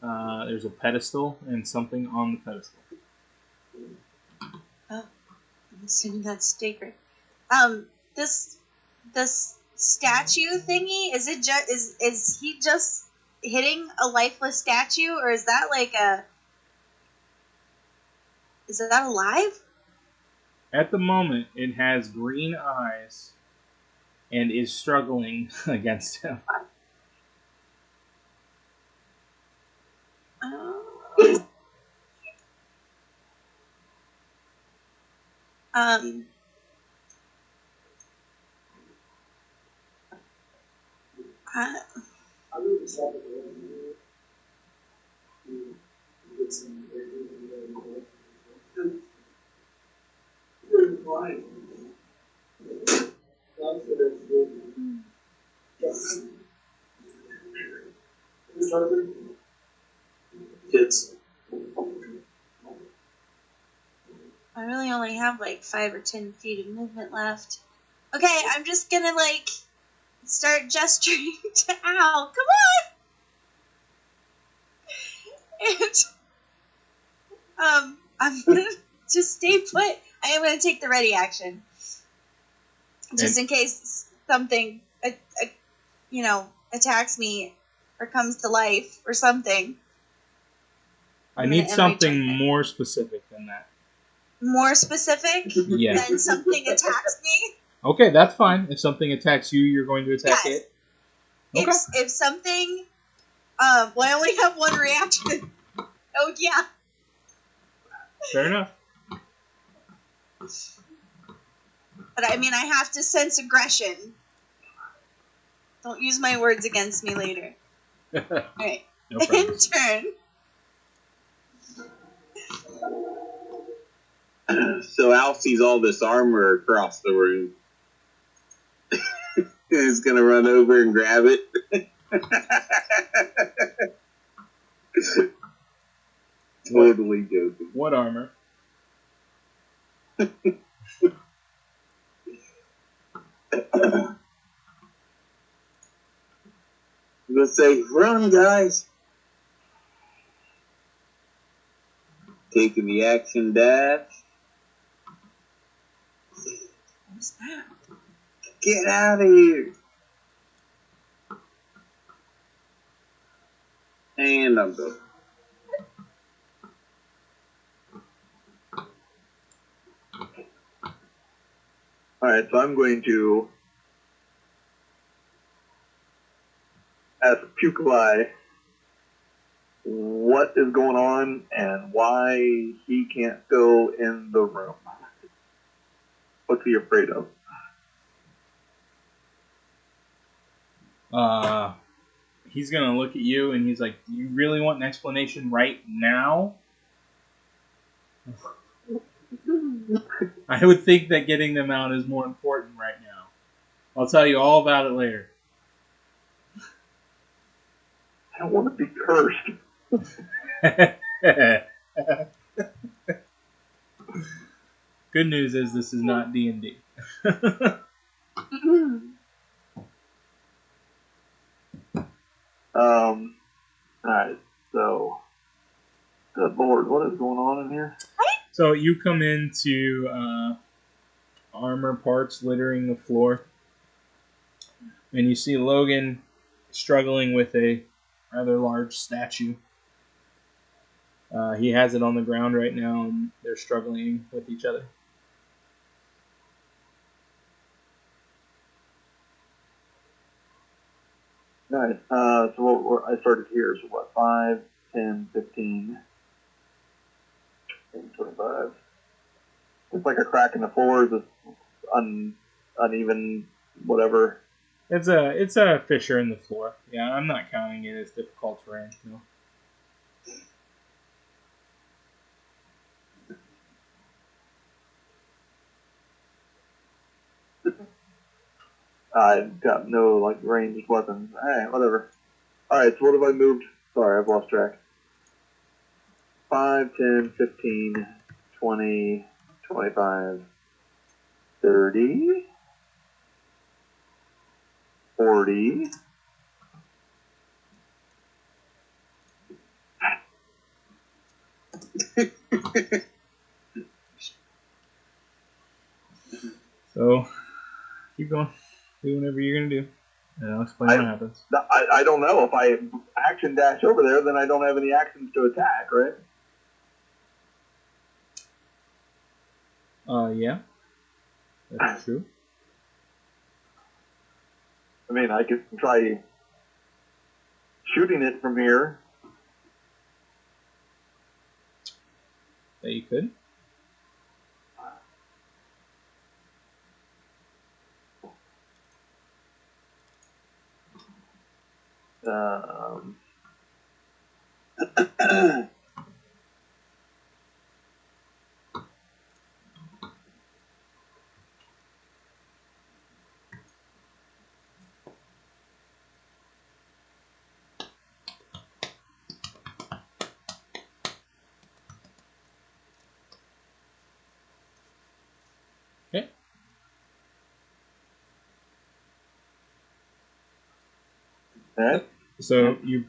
there's a pedestal and something on the pedestal. Oh, I'm assuming that's sacred. This statue thingy, is he just hitting a lifeless statue, or is that is that alive? At the moment, it has green eyes and is struggling against him. Kids. I really only have 5 or 10 feet of movement left. Okay, I'm just gonna start gesturing to Al. Come on! And I'm gonna just stay put. I am gonna take the ready action, just in case something, attacks me or comes to life or something. I need something more specific than that. More specific? Yeah. Than something attacks me? Okay, that's fine. If something attacks you, you're going to attack it. Okay. If something, I only have one reaction. Oh, yeah. Fair enough. But I mean, I have to sense aggression. Don't use my words against me later. Alright. No problem. In turn. So Al sees all this armor across the room. He's gonna run over and grab it. Totally joking. What armor? I'm gonna say, run, guys. Taking the action dash. What's that? Get out of here. And I'm going. Alright, so I'm going to ask Pukei what is going on and why he can't go in the room. What's he afraid of? He's gonna look at you and he's like, "Do you really want an explanation right now?" I would think that getting them out is more important right now. I'll tell you all about it later. I don't want to be cursed. Good news is this is not D&D. Alright, so good lord, what is going on in here? So you come into armor parts littering the floor, and you see Logan struggling with a rather large statue. He has it on the ground right now, and they're struggling with each other. Alright, so I started here, so what, 5, 10, 15, 25. It's like a crack in the floor, this uneven, whatever. It's a fissure in the floor. Yeah, I'm not counting it as difficult terrain. No. I've got no, like, ranged weapons. Alright, whatever. Alright, so what have I moved? Sorry, I've lost track. 5, 10, 15, 20, 25, 30, 40. So, keep going. Do whatever you're going to do. And I'll explain what happens. I don't know. If I action dash over there, then I don't have any actions to attack, right? Yeah. That's true. I mean, I could try shooting it from here. That you could. Okay. Alright. So you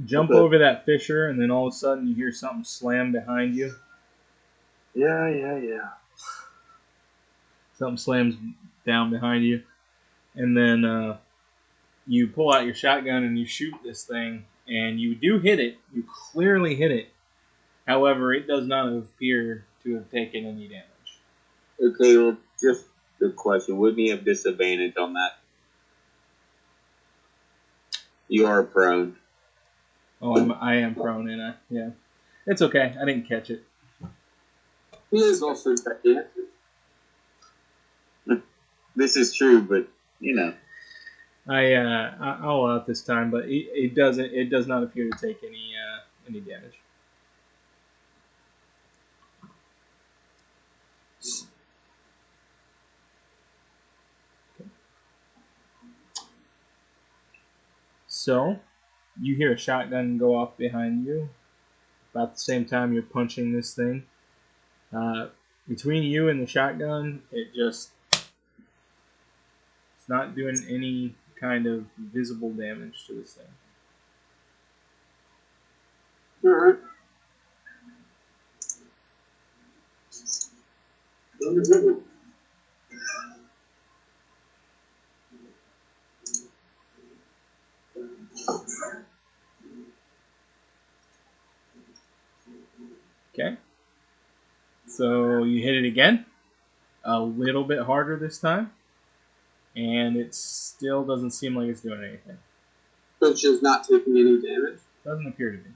jump over that fissure, and then all of a sudden you hear something slam behind you. Yeah. Something slams down behind you, and then you pull out your shotgun and you shoot this thing, and you do hit it. You clearly hit it. However, it does not appear to have taken any damage. Okay, well, just a question. Wouldn't he have disadvantage on that? You are prone. Oh, I am prone, and yeah, it's okay. I didn't catch it. He is also gigantic. This is true, but you know. I'll allow it this time, but it doesn't. It does not appear to take any damage. So, you hear a shotgun go off behind you. About the same time you're punching this thing. Between you and the shotgun, it's not doing any kind of visible damage to this thing. Alright. Okay. So you hit it again, a little bit harder this time, and it still doesn't seem like it's doing anything. So it's just not taking any damage? Doesn't appear to be.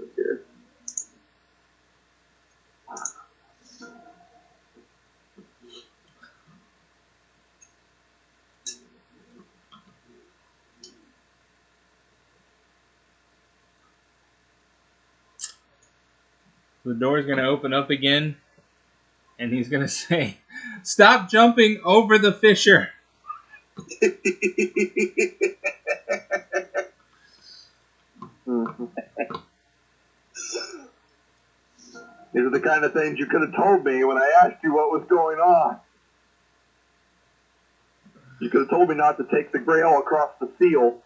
Okay. The door's going to open up again, and he's going to say, "Stop jumping over the fissure." These are the kind of things you could have told me when I asked you what was going on. You could have told me not to take the grail across the seal.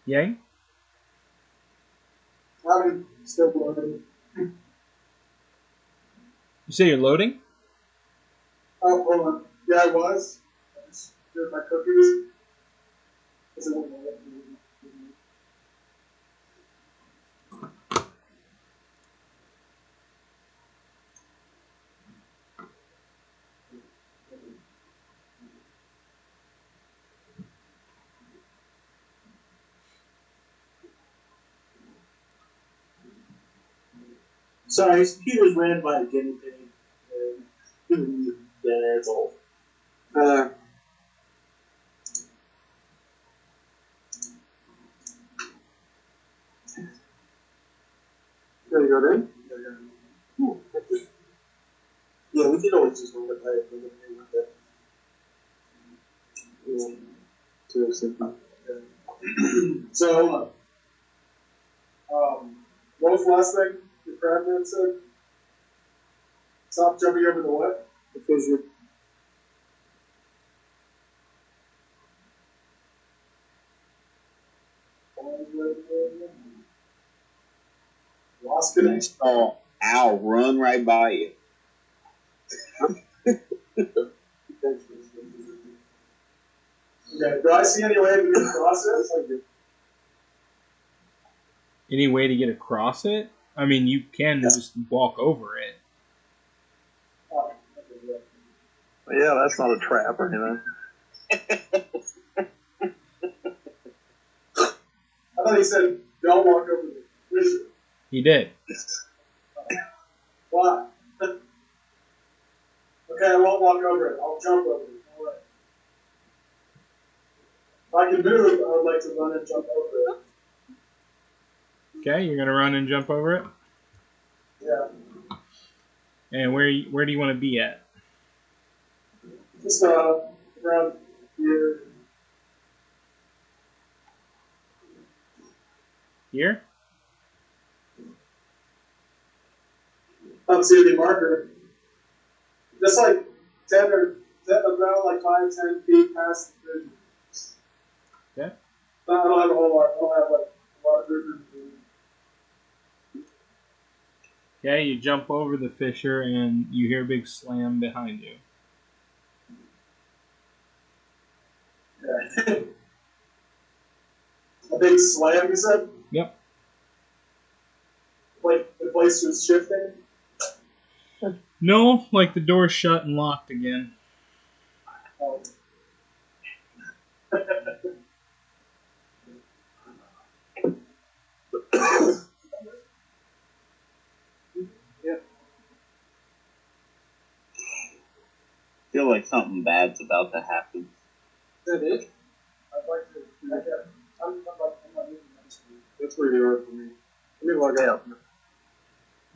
Yang? I'm still loading. You say you're loading? Oh, hold on. Yeah, I was. I just did my cookies. Is it one more? Sorry, he was ran by a guinea pig. Yeah, it's old. Uh, there you go, then. Yeah, we could always just run it by a guinea pig with that. Yeah. Too simple. So, what was the last thing the crabman said? Stop jumping over the what? The fissure. Lost connection. Oh, ow, run right by you. Okay, do I see any way to get across this? Any way to get across it? I mean, you can just walk over it. Oh, okay, yeah. Yeah, that's not a trap or anything. I thought he said, don't walk over the fissure. He did. Why? Okay, I won't walk over it. I'll jump over it. All right. If I can move, I would like to run and jump over it. Okay, you're gonna run and jump over it. Yeah. And where do you want to be at? Just around here. Here? I don't see any marker. Just like 10 or 10, around like 5, 10 feet past the vision. Okay. I don't have a whole lot. I don't have like a lot of vision. Okay, you jump over the fissure and you hear a big slam behind you. Yeah. A big slam, you said? Yep. place was shifting? No, like the door's shut and locked again. Oh. Yeah. I feel like something bad's about to happen. Is that it? I'd like to. I'm not using that. That's where you are for me. Let me log out.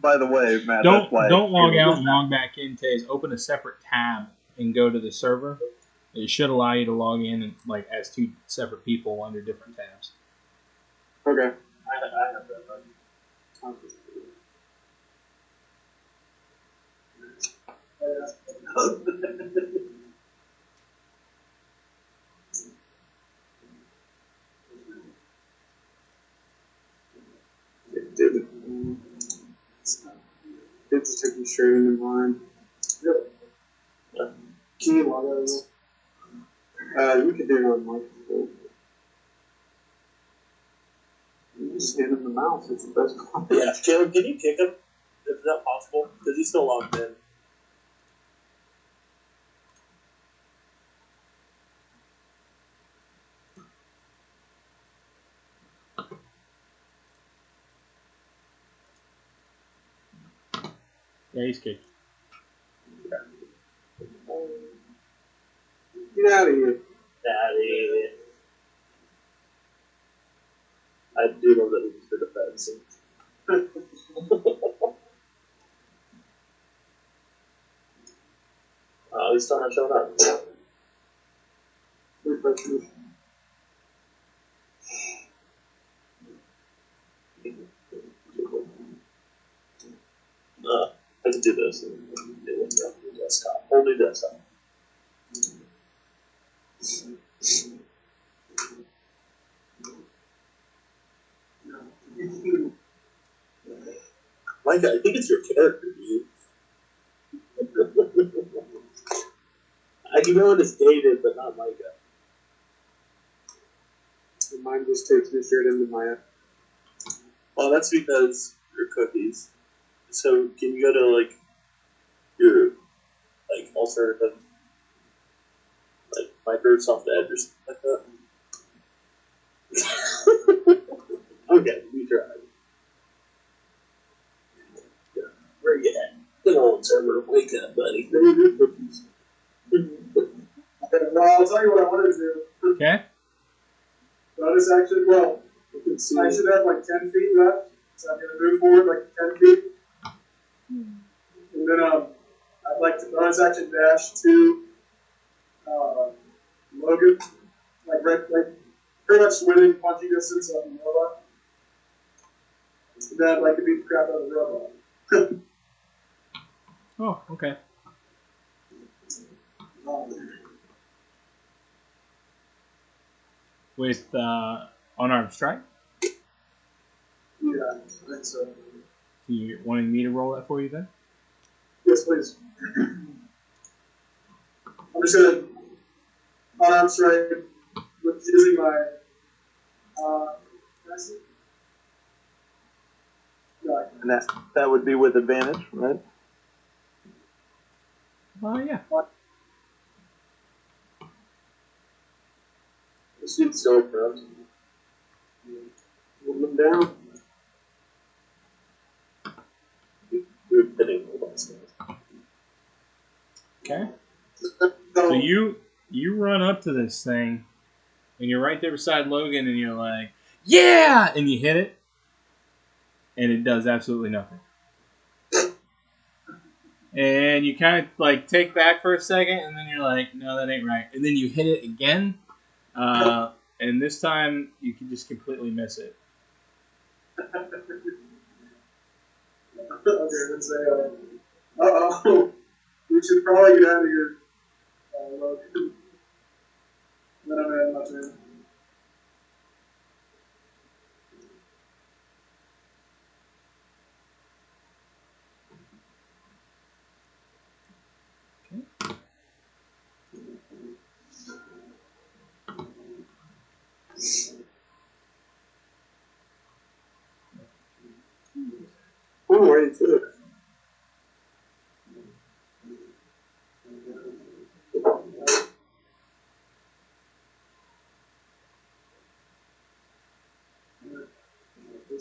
By the way, Matt, Don't that's why log out and log back in, Taze. Open a separate tab and go to the server. It should allow you to log in and, like, as two separate people under different tabs. Okay. I have that. It did. It just took me straight into mine. Can you log out? You can do it on my phone. You just hand him the mouse. It's the best part. Yeah, Caleb, can you kick him? Is that possible? Because he's still logged in. Yeah, he's kicked. Get out of here. Daddy. I do love that he's for defense. He's still not showing up. I can do this. Desktop. Whole new desktop. Micah, I think it's your character, dude. I can go in as David, but not Micah. And mine just takes me straight into my. Well, that's because your cookies. So can you go to like your like alternative, like Microsoft Edge or something like that? Okay, you try. Yeah, where you at? Good old server, wake up, buddy. Cookies. Well, I'll tell you what I wanted to do. Okay. Bonus action. Well, You can see. I should have like 10 feet left, so I'm gonna move forward like 10 feet, and then I'd like to bonus action dash to Logan, like pretty much within punching distance of the robot. And then I'd like to beat the crap out of the robot. Oh, okay. With unarmed strike? Yeah, that's You wanting me to roll that for you then? yes, please. I'm just gonna unarmed strike with using my can I see? No, I can't. And that would be with advantage, right? Yeah. This dude's so corrupt. Hold them down. You're hitting robots. Okay. So you run up to this thing, and you're right there beside Logan, and you're like, yeah! And you hit it, and it does absolutely nothing. And you kind of like take back for a second, and then you're like, no, that ain't right. And then you hit it again, and this time you can just completely miss it. Okay, let's say, uh-oh, we should probably get out of here. Logan. Then I'm gonna end my turn. One way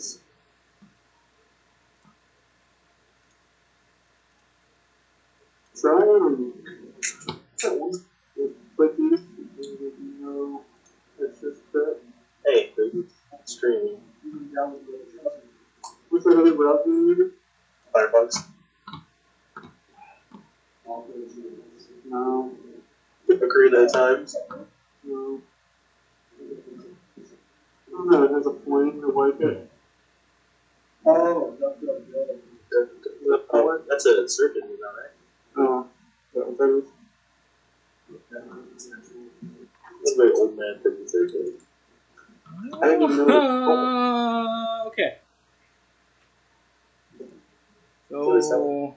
please. Try them. With quickies. No extra step. Hey, streaming. What's that other route you Firefox. No. Agree that time. No. I don't know, it has a flame to wipe it. Oh, that's a circuit, you know, right? Oh, that was That's a very old man thinking circuit. I didn't even know. Okay. So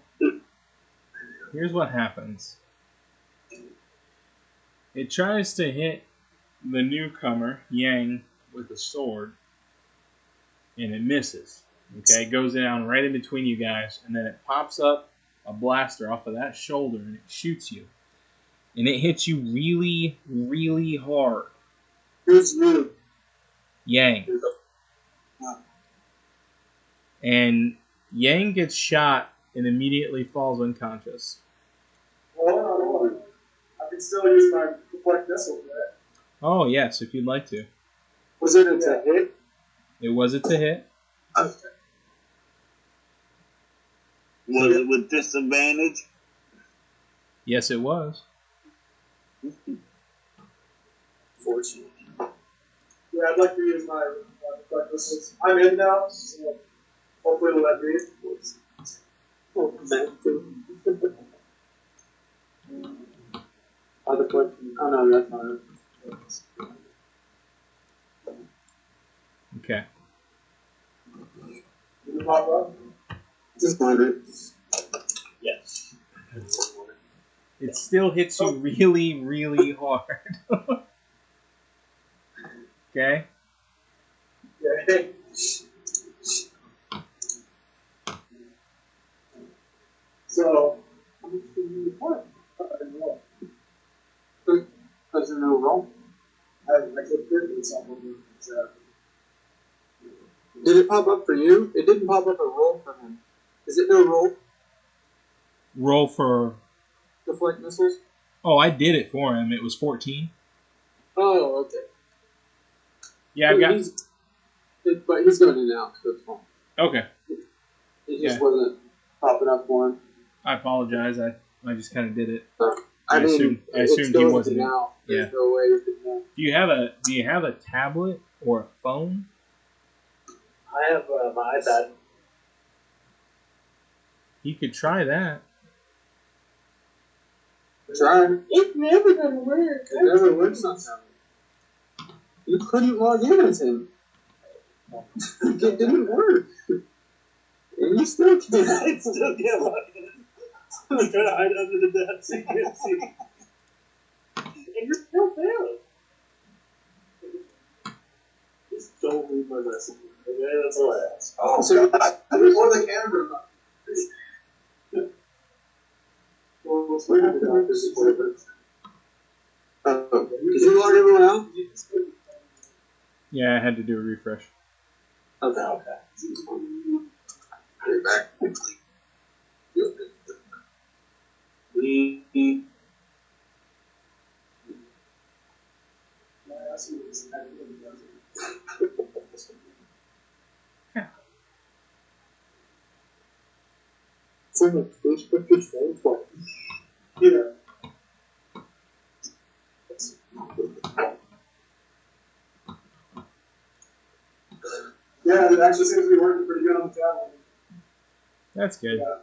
here's what happens. It tries to hit the newcomer, Yang, with a sword, and it misses. Okay, it goes down right in between you guys, and then it pops up a blaster off of that shoulder, and it shoots you. And it hits you really, really hard. Who's you? Yang. And Yang gets shot and immediately falls unconscious. Hold on. I can still use my deflect missile for that. Oh, yes, if you'd like to. Was it a hit? It was it to hit. Was it with disadvantage? Yes, it was. 14. Yeah, I'd like to use my deflect missiles. I'm in now, so hopefully it'll let me. Other question. Oh no, that's not it. Okay. Did it pop up? Just wondered. Yes. It still hits you really, really hard. Okay? Okay. So, what? Does it no roll? I clicked it and something. Did it pop up for you? It didn't pop up a roll for him. Is it no roll? Roll for... Deflect missiles? Oh, I did it for him. It was 14. Oh, okay. Yeah, I got... But he's going in and out, so it's fine. Okay. It just wasn't popping up for him. I apologize. I just kind of did it. I assumed he wasn't. Now. Yeah. There's no way you could know. Do you have a tablet or a phone? I have my iPad. You could try that. Try. It's never gonna work. It never works on time. You couldn't log in as him. It didn't work. And you still can't. I still can't log in. I'm trying to hide under the desk so you can't see. And you're still failing. Just don't read my message. Okay, that's all I ask. Oh, so before the camera. Well, what's the matter? This is whatever. Did you log everyone out? Yeah, I had to do a refresh. Okay. Get back quickly. So much Facebook is so fun. Yeah. Yeah, it actually seems to be working pretty good on the tablet. That's good. Yeah.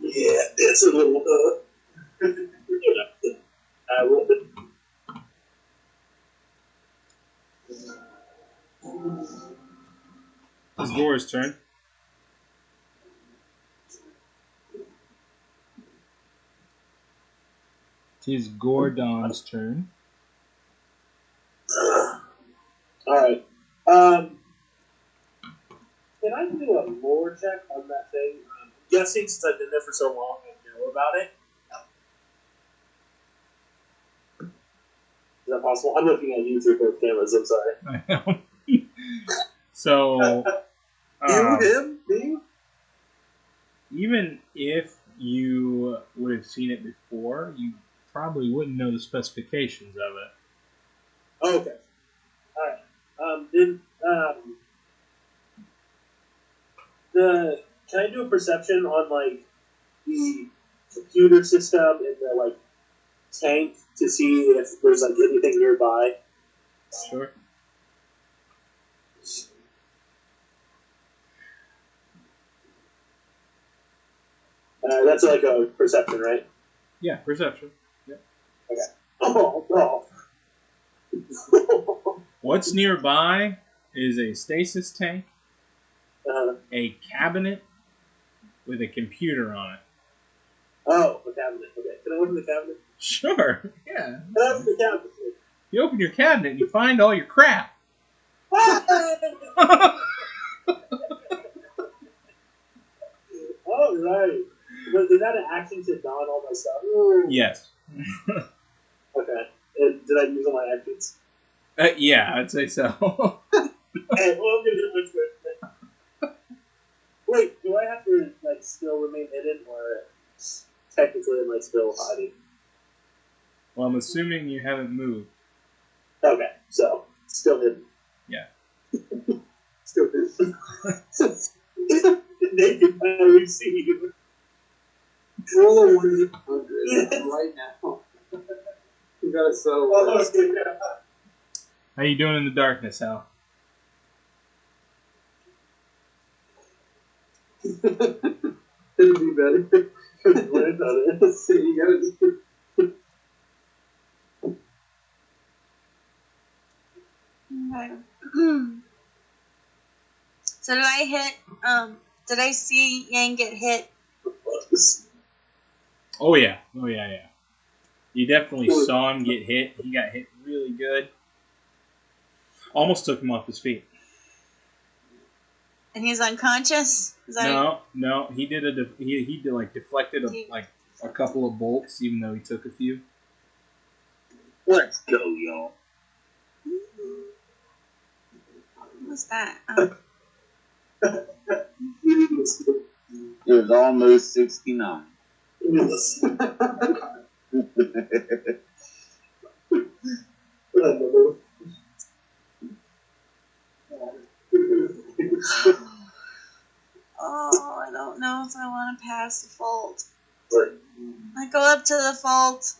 Yeah, it's a little, I will. It's Gore's turn. Tis Gordon's turn. Alright. Can I do a lore check on that thing? I'm guessing since I've been there for so long, I know about it. Is that possible? I'm looking at you through both cameras, I'm sorry. I know. So, You, him, me? even if you would have seen it before, you probably wouldn't know the specifications of it. Okay. Alright. Can I do a perception on, like, the computer system in the, like, tank to see if there's, like, anything nearby? Sure. That's like a perception, right? Yeah, perception. Okay. Oh, no. What's nearby is a stasis tank, a cabinet with a computer on it. Oh, the cabinet. Okay. Can I open the cabinet? Sure. Yeah. Can I open the cabinet? You open your cabinet and you find all your crap. All right. But is that an action to don all my stuff? Yes. Okay. And did I use all my actions? Yeah, I'd say so. Hey, well, I'm gonna do much better. Wait, do I have to like still remain hidden, or technically am I still hiding? Well, I'm assuming you haven't moved. Okay, so still hidden. Yeah. Still hidden. Naked, I only see you. Roll a 100 right now. You gotta settle this. How you doing in the darkness, Hal? It'd be better. You gotta just. Okay. So did I hit? Did I see Yang get hit? Oh yeah. You definitely saw him get hit. He got hit really good. Almost took him off his feet. And he's unconscious? No. He did deflected a couple of bolts, even though he took a few. Let's go, y'all. What was that? It was almost 69. Oh, I don't know if I want to pass the fault. I go up to the fault.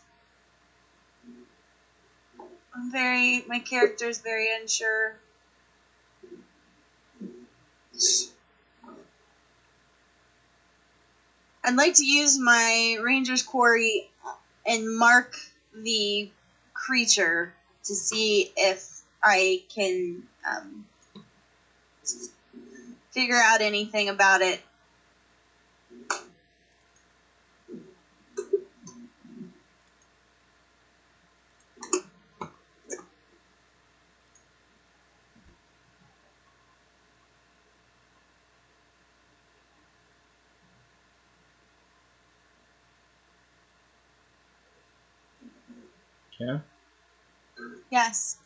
My character's very unsure. I'd like to use my Ranger's Quarry and mark the creature to see if I can figure out anything about it. Yeah. Yes.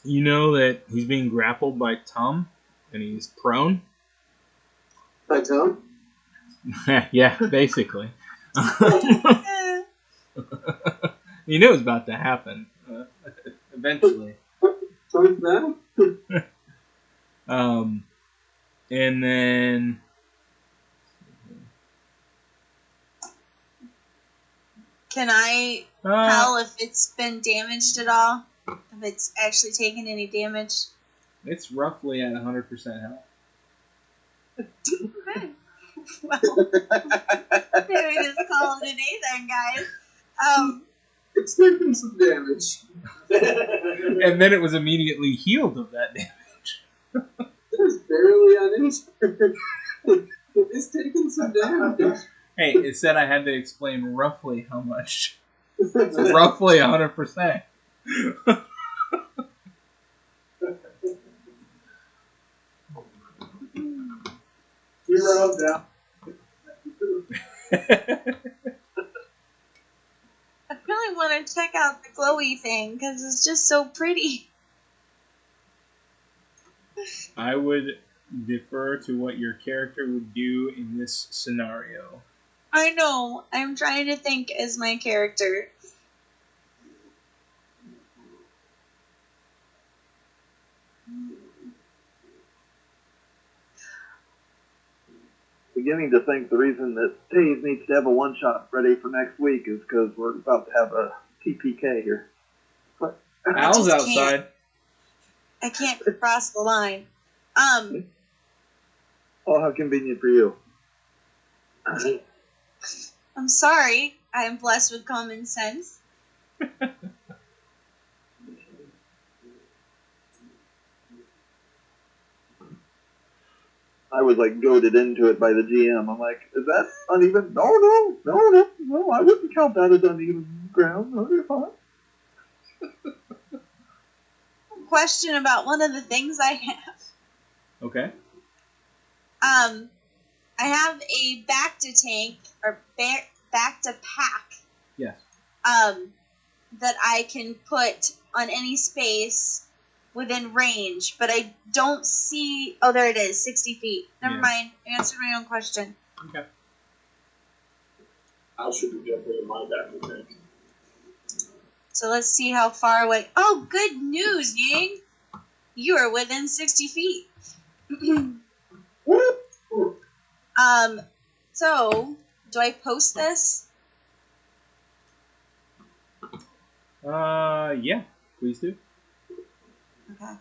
You know that he's being grappled by Tom, and he's prone. By Tom? Yeah, basically. You knew it was about to happen. Eventually. Tom's back? And then Can I tell if it's been damaged at all? If it's actually taken any damage? it's roughly at 100% health. Okay. Well, maybe we just call it a day then, guys. It's taking some damage. And then it was immediately healed of that damage. It's barely uninjured. It's taking some damage. Hey, it said I had to explain roughly how much. So roughly 100%. You round down. I really want to check out the glowy thing because it's just so pretty. I would defer to what your character would do in this scenario. I know. I'm trying to think as my character. Beginning to think the reason that Taze needs to have a one-shot ready for next week is because we're about to have a TPK here. But Al's just outside. I can't cross the line. oh, how convenient for you. I'm sorry. I am blessed with common sense. I was like goaded into it by the GM. I'm like, is that uneven? No, I wouldn't count that as uneven ground. No, you're fine. Question about one of the things I have. Okay. I have a back to tank or back to pack. Yes. That I can put on any space within range, but I don't see. Oh, there it is, 60 feet. Never mind. I answered my own question. Okay. I should be jumping in my back to tank. So let's see how far away. Oh, good news, Ying. You are within 60 feet. So do I post this? Yeah. Please do. Okay.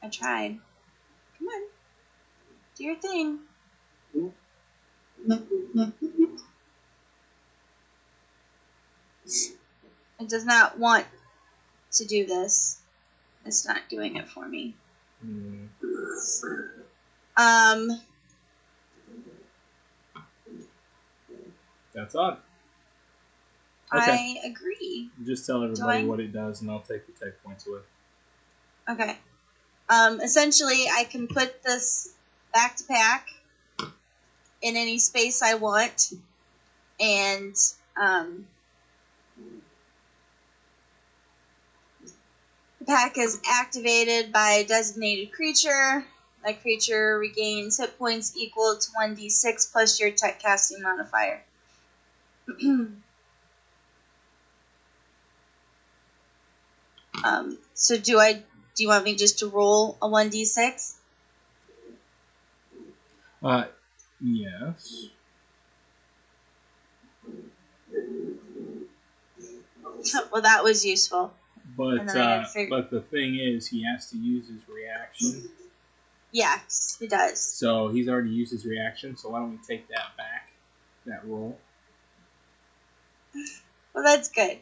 I tried. Come on. Do your thing. It does not want to do this. It's not doing it for me. That's odd. Okay. I agree. Just tell everybody what it does, and I'll take the tech points away. Okay. Essentially, I can put this back to pack in any space I want, and the pack is activated by a designated creature. That creature regains hit points equal to 1d6 plus your tech casting modifier. So do you want me just to roll a 1d6? Yes. Well, that was useful. But the thing is, he has to use his reaction. Yes, he does. So he's already used his reaction, so why don't we take that back, that roll? Well, that's good.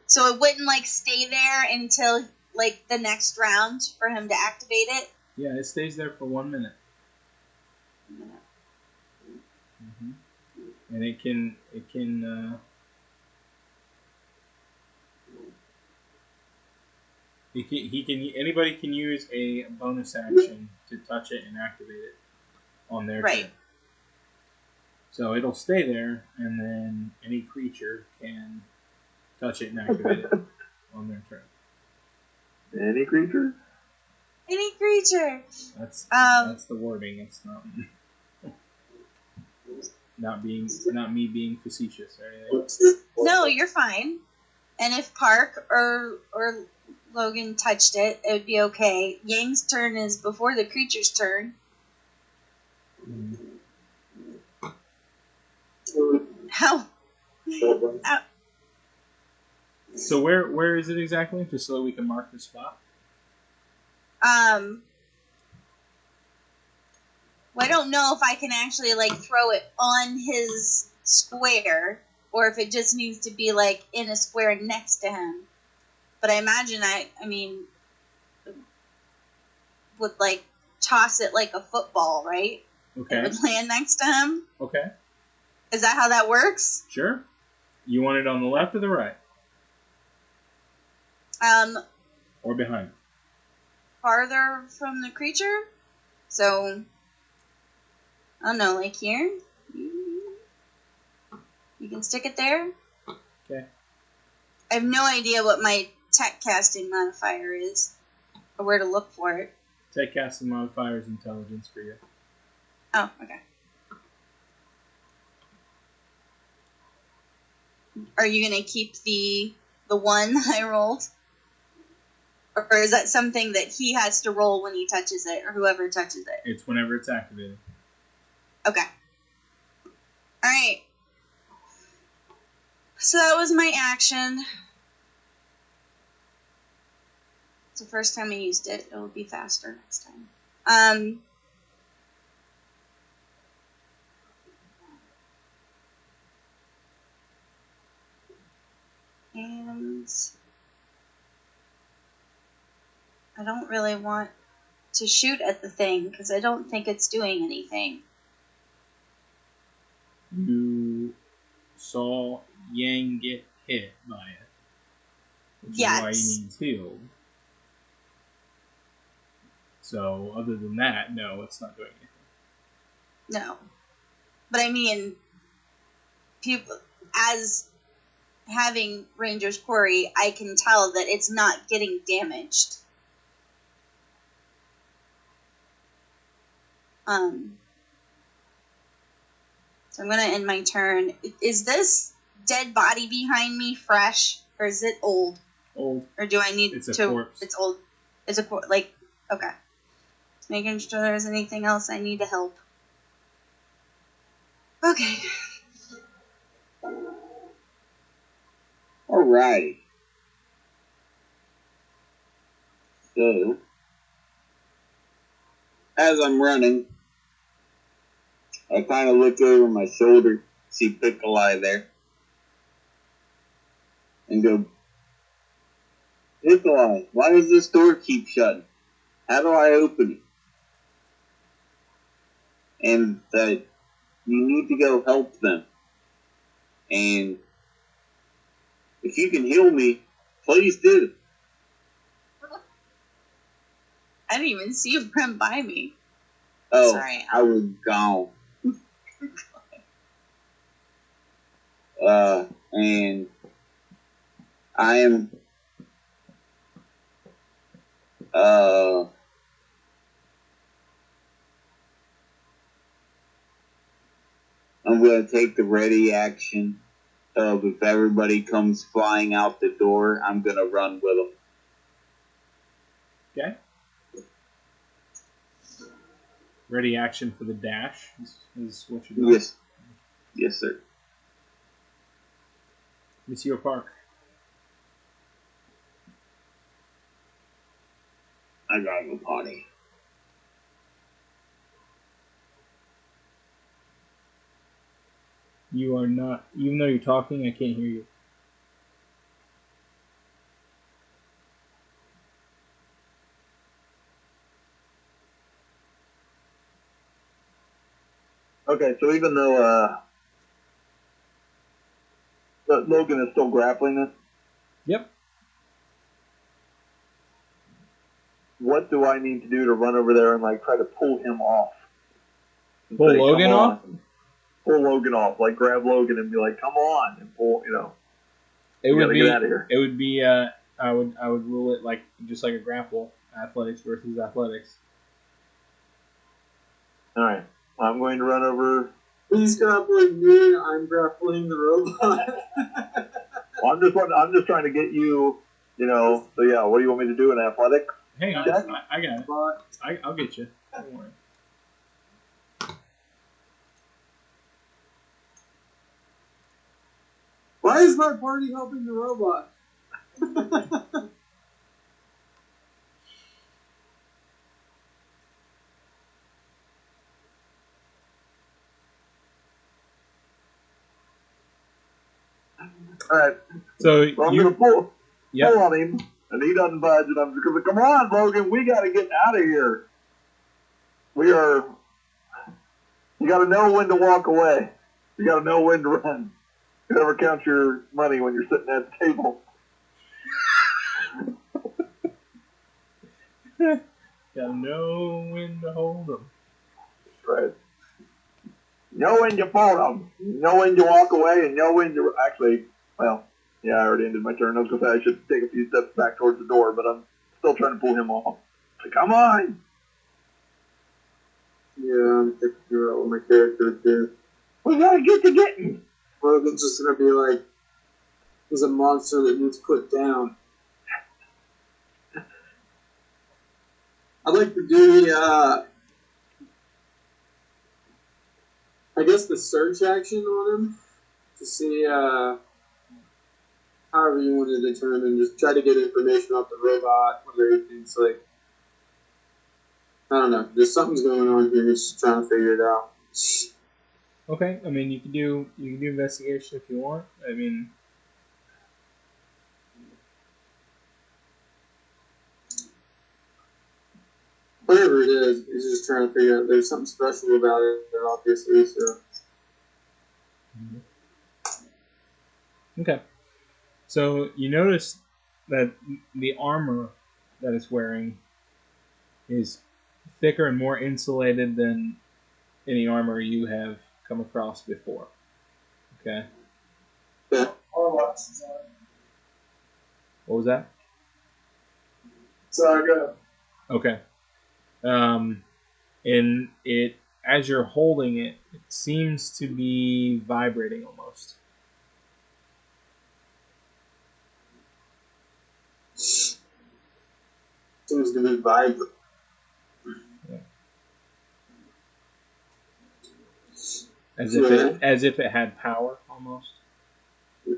So it wouldn't, stay there until, the next round for him to activate it? Yeah, it stays there for 1 minute. Mm-hmm. And anybody can use a bonus action to touch it and activate it on their turn. So it'll stay there, and then any creature can touch it and activate it on their turn. Any creature? Any creature. That's the wording. It's not me being facetious or anything. No, you're fine. And if Park or Logan touched it, it would be okay. Yang's turn is before the creature's turn. How? So where is it exactly? Just so that we can mark the spot. Well, I don't know if I can actually throw it on his square, or if it just needs to be in a square next to him. But I imagine would toss it like a football, right? Okay. It would land next to him. Okay. Is that how that works? Sure. You want it on the left or the right? Or behind? Farther from the creature. So Oh no, like here? You can stick it there? Okay. I have no idea what my tech casting modifier is, or where to look for it. Tech casting modifier is intelligence for you. Oh, okay. Are you gonna keep the one I rolled? Or is that something that he has to roll when he touches it, or whoever touches it? It's whenever it's activated. Okay. Alright. So that was my action. It's the first time I used it. It'll be faster next time. And I don't really want to shoot at the thing because I don't think it's doing anything. You saw Yang get hit by it, which Yes. is why he needs healed. So, other than that, no, it's not doing anything. No. But I mean, people, as having Ranger's Quarry, I can tell that it's not getting damaged. So I'm going to end my turn. Is this dead body behind me fresh, or is it old? Old. Or do I need It's a to... corpse. It's old. It's a corpse. Like, okay. Just making sure there's anything else I need to help. Okay. Alrighty. So, as I'm running, I kind of look over my shoulder, see Piccoli there, and go, Piccoli, why does this door keep shutting? How do I open it? And that you need to go help them. And if you can heal me, please do. I didn't even see you run by me. Oh, Sorry. I was gone. And I am, I'm going to take the ready action of if everybody comes flying out the door, I'm going to run with them. Okay. Ready action for the dash is what you're doing. Yes. Yes, sir. Monsieur Park. I gotta go potty. You are not, even though you're talking, I can't hear you. Okay, so even though Logan is still grappling this, Yep. what do I need to do to run over there and like try to pull him off? And Pull say, Logan "Come off? on." Pull Logan off, like grab Logan and be like, "Come on!" and pull. You know, It we would gotta be. get out of here. It would be. I would rule it like just like a grapple. Athletics versus athletics. All right, I'm going to run over. He's grappling me, I'm grappling the robot. Well, I'm just trying to get you. You know. So yeah, what do you want me to do in athletics? Hang on, Jack? I got it. I'll get you. Don't worry. Why is my party helping the robot? All right. So Well, I'm gonna pull Yep. on him, and he doesn't budge, and I'm just gonna come on, Logan, we gotta get out of here. We are. You gotta know when to walk away. You gotta know when to run. You never count your money when you're sitting at the table. Gotta know when to hold them. Right. know when to pull them, know when to walk away, and know when to actually. Well, yeah, I already ended my turn. I was gonna say I should take a few steps back towards the door, but I'm still trying to pull him off. So, come on! Yeah, I'm trying to figure out what my character would do. We gotta get to getting. Logan's just gonna be like, he's a monster that needs put down. I'd like to do the, I guess the search action on him to see, however you want to determine, just try to get information off the robot, whether he thinks like, I don't know, there's something's going on here, just trying to figure it out. Okay, I mean you can do investigation if you want. I mean, whatever it is, he's just trying to figure out. There's something special about it, obviously. So. okay. So you notice that the armor that it's wearing is thicker and more insulated than any armor you have come across before. Okay. Yeah. What was that? Sorry, go ahead. Okay. And it, as you're holding it, it seems to be vibrating almost. Seems to be vibrant. Yeah. As if it had power almost.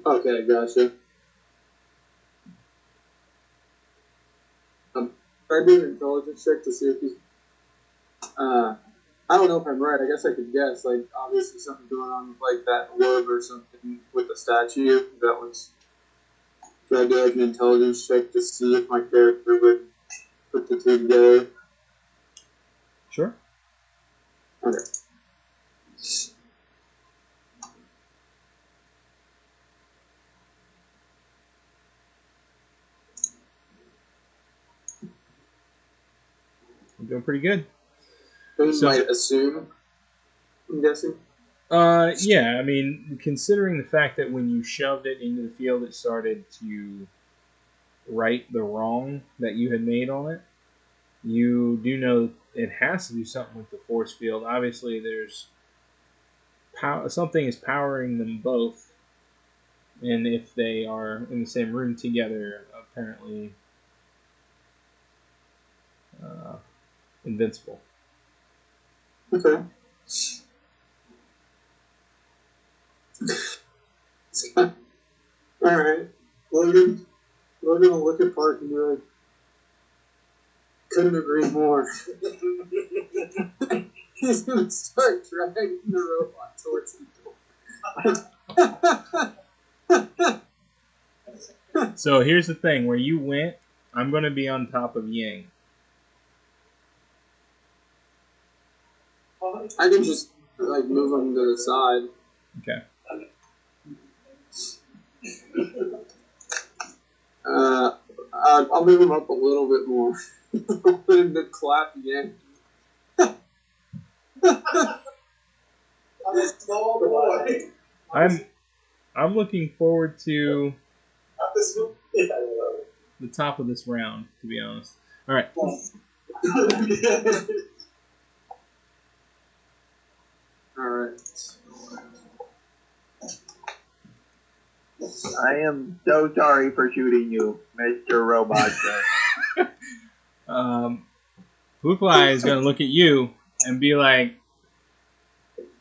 Okay, gotcha. I do an intelligence check to see if he's. I don't know if I'm right. I guess I could guess. Like, obviously, something going on with like that orb or something with the statue. That was. Should I do like an intelligence check to see if my character would put the two together? Sure. Okay. I'm doing pretty good. So, might assume. I'm guessing. Yeah, I mean, considering the fact that when you shoved it into the field, it started to right the wrong that you had made on it, you do know it has to do something with the force field. Obviously, there's something is powering them both, and if they are in the same room together, apparently invincible. Okay. Alright. Logan will look at Park and be like, couldn't agree more. He's gonna start dragging the robot towards the door. So here's the thing, where you went, I'm going to be on top of Yang. I can just like move him to the side. Okay. I'll move him up a little bit more. Put him to clap again. I'm looking forward to the top of this round, to be honest. All right. All right. I am so sorry for shooting you, Mr. Robot. Bookly is going to look at you and be like,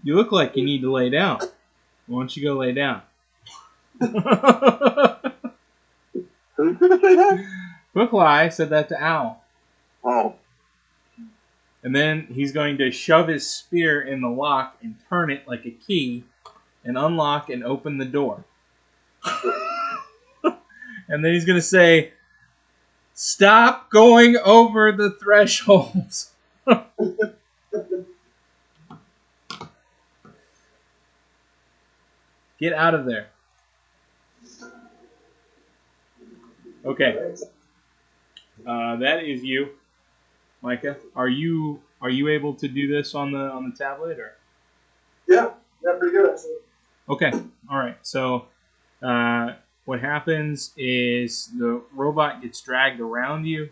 you look like you need to lay down. Why don't you go lay down? Who's going to say that? Bookly said that to Owl. Oh. And then he's going to shove his spear in the lock and turn it like a key and unlock and open the door. And then he's going to say, stop going over the thresholds. Get out of there. Okay. That is you, Micah. Are you able to do this on the tablet or? Yeah, pretty good actually. Okay, all right. So, what happens is the robot gets dragged around you,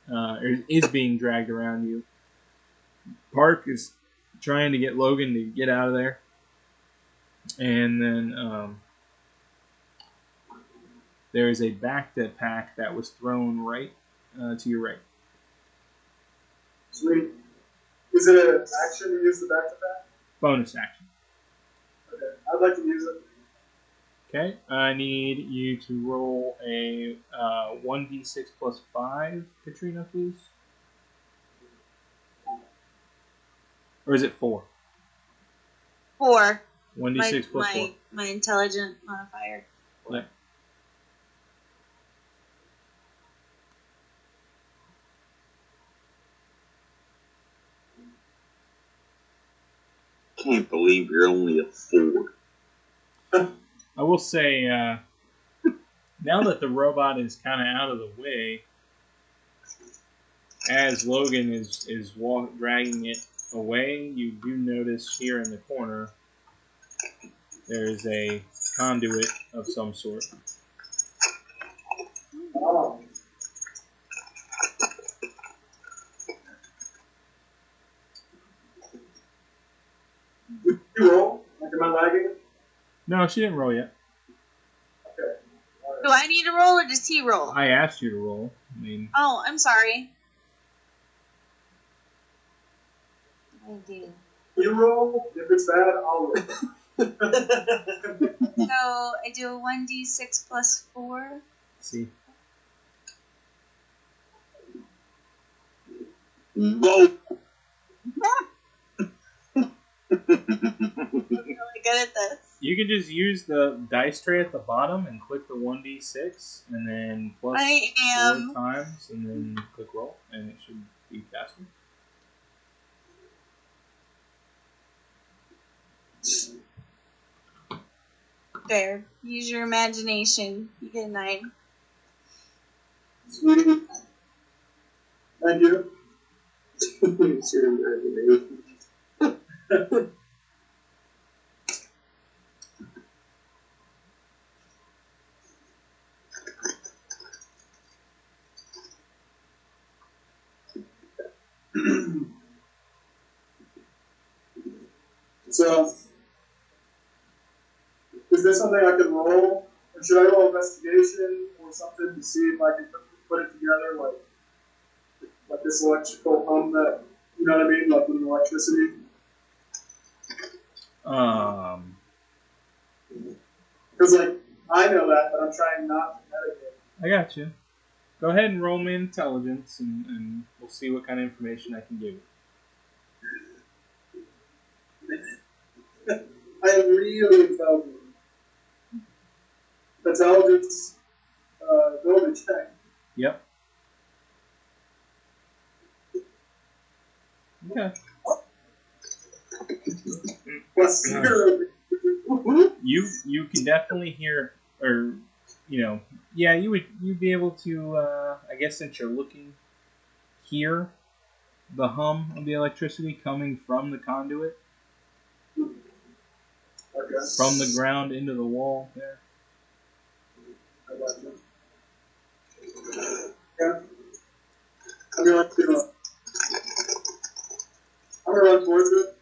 or is being dragged around you. Park is trying to get Logan to get out of there, and then there is a backpack that was thrown right to your right. Sweet. Is it an action to use the back-to-back? Bonus action. Okay, I'd like to use it. Okay, I need you to roll a 1d6 plus 5, Katrina, please. Or is it 4? 4. 1d6 plus 4. My intelligent modifier. Yep. Can't believe you're only a 4. I will say, now that the robot is kind of out of the way, as Logan is dragging it away, you do notice here in the corner there is a conduit of some sort. Oh. Did you roll? Like, am I lagging? No, she didn't roll yet. Okay. Right. Do I need to roll or does he roll? I asked you to roll. I mean, Oh, I'm sorry. I do. You roll. If it's bad, I'll roll. So I do a 1d6 plus 4. see. Whoa! I'm really good at this. You can just use the dice tray at the bottom and click the 1d6 and then plus I 4 am. times and then click roll and it should be faster. There. Use your imagination. You get a 9. Sweet. Thank you. It's your imagination. So, is there something I can roll? Or should I roll investigation or something to see if I can put it together, like this electrical hum that, you know what I mean, like with electricity? Because, like, I know that, but I'm trying not to medicate. I got you. Go ahead and roll me intelligence and we'll see what kind of information I can give you. I am really intelligent. Intelligence, ability check. Yep. Okay. Plus 0. You can definitely hear, or yeah, you'd be able to. I guess since you're looking, hear the hum of the electricity coming from the conduit, Okay. from the ground into the wall there. I got you. Yeah. I'm gonna run towards it.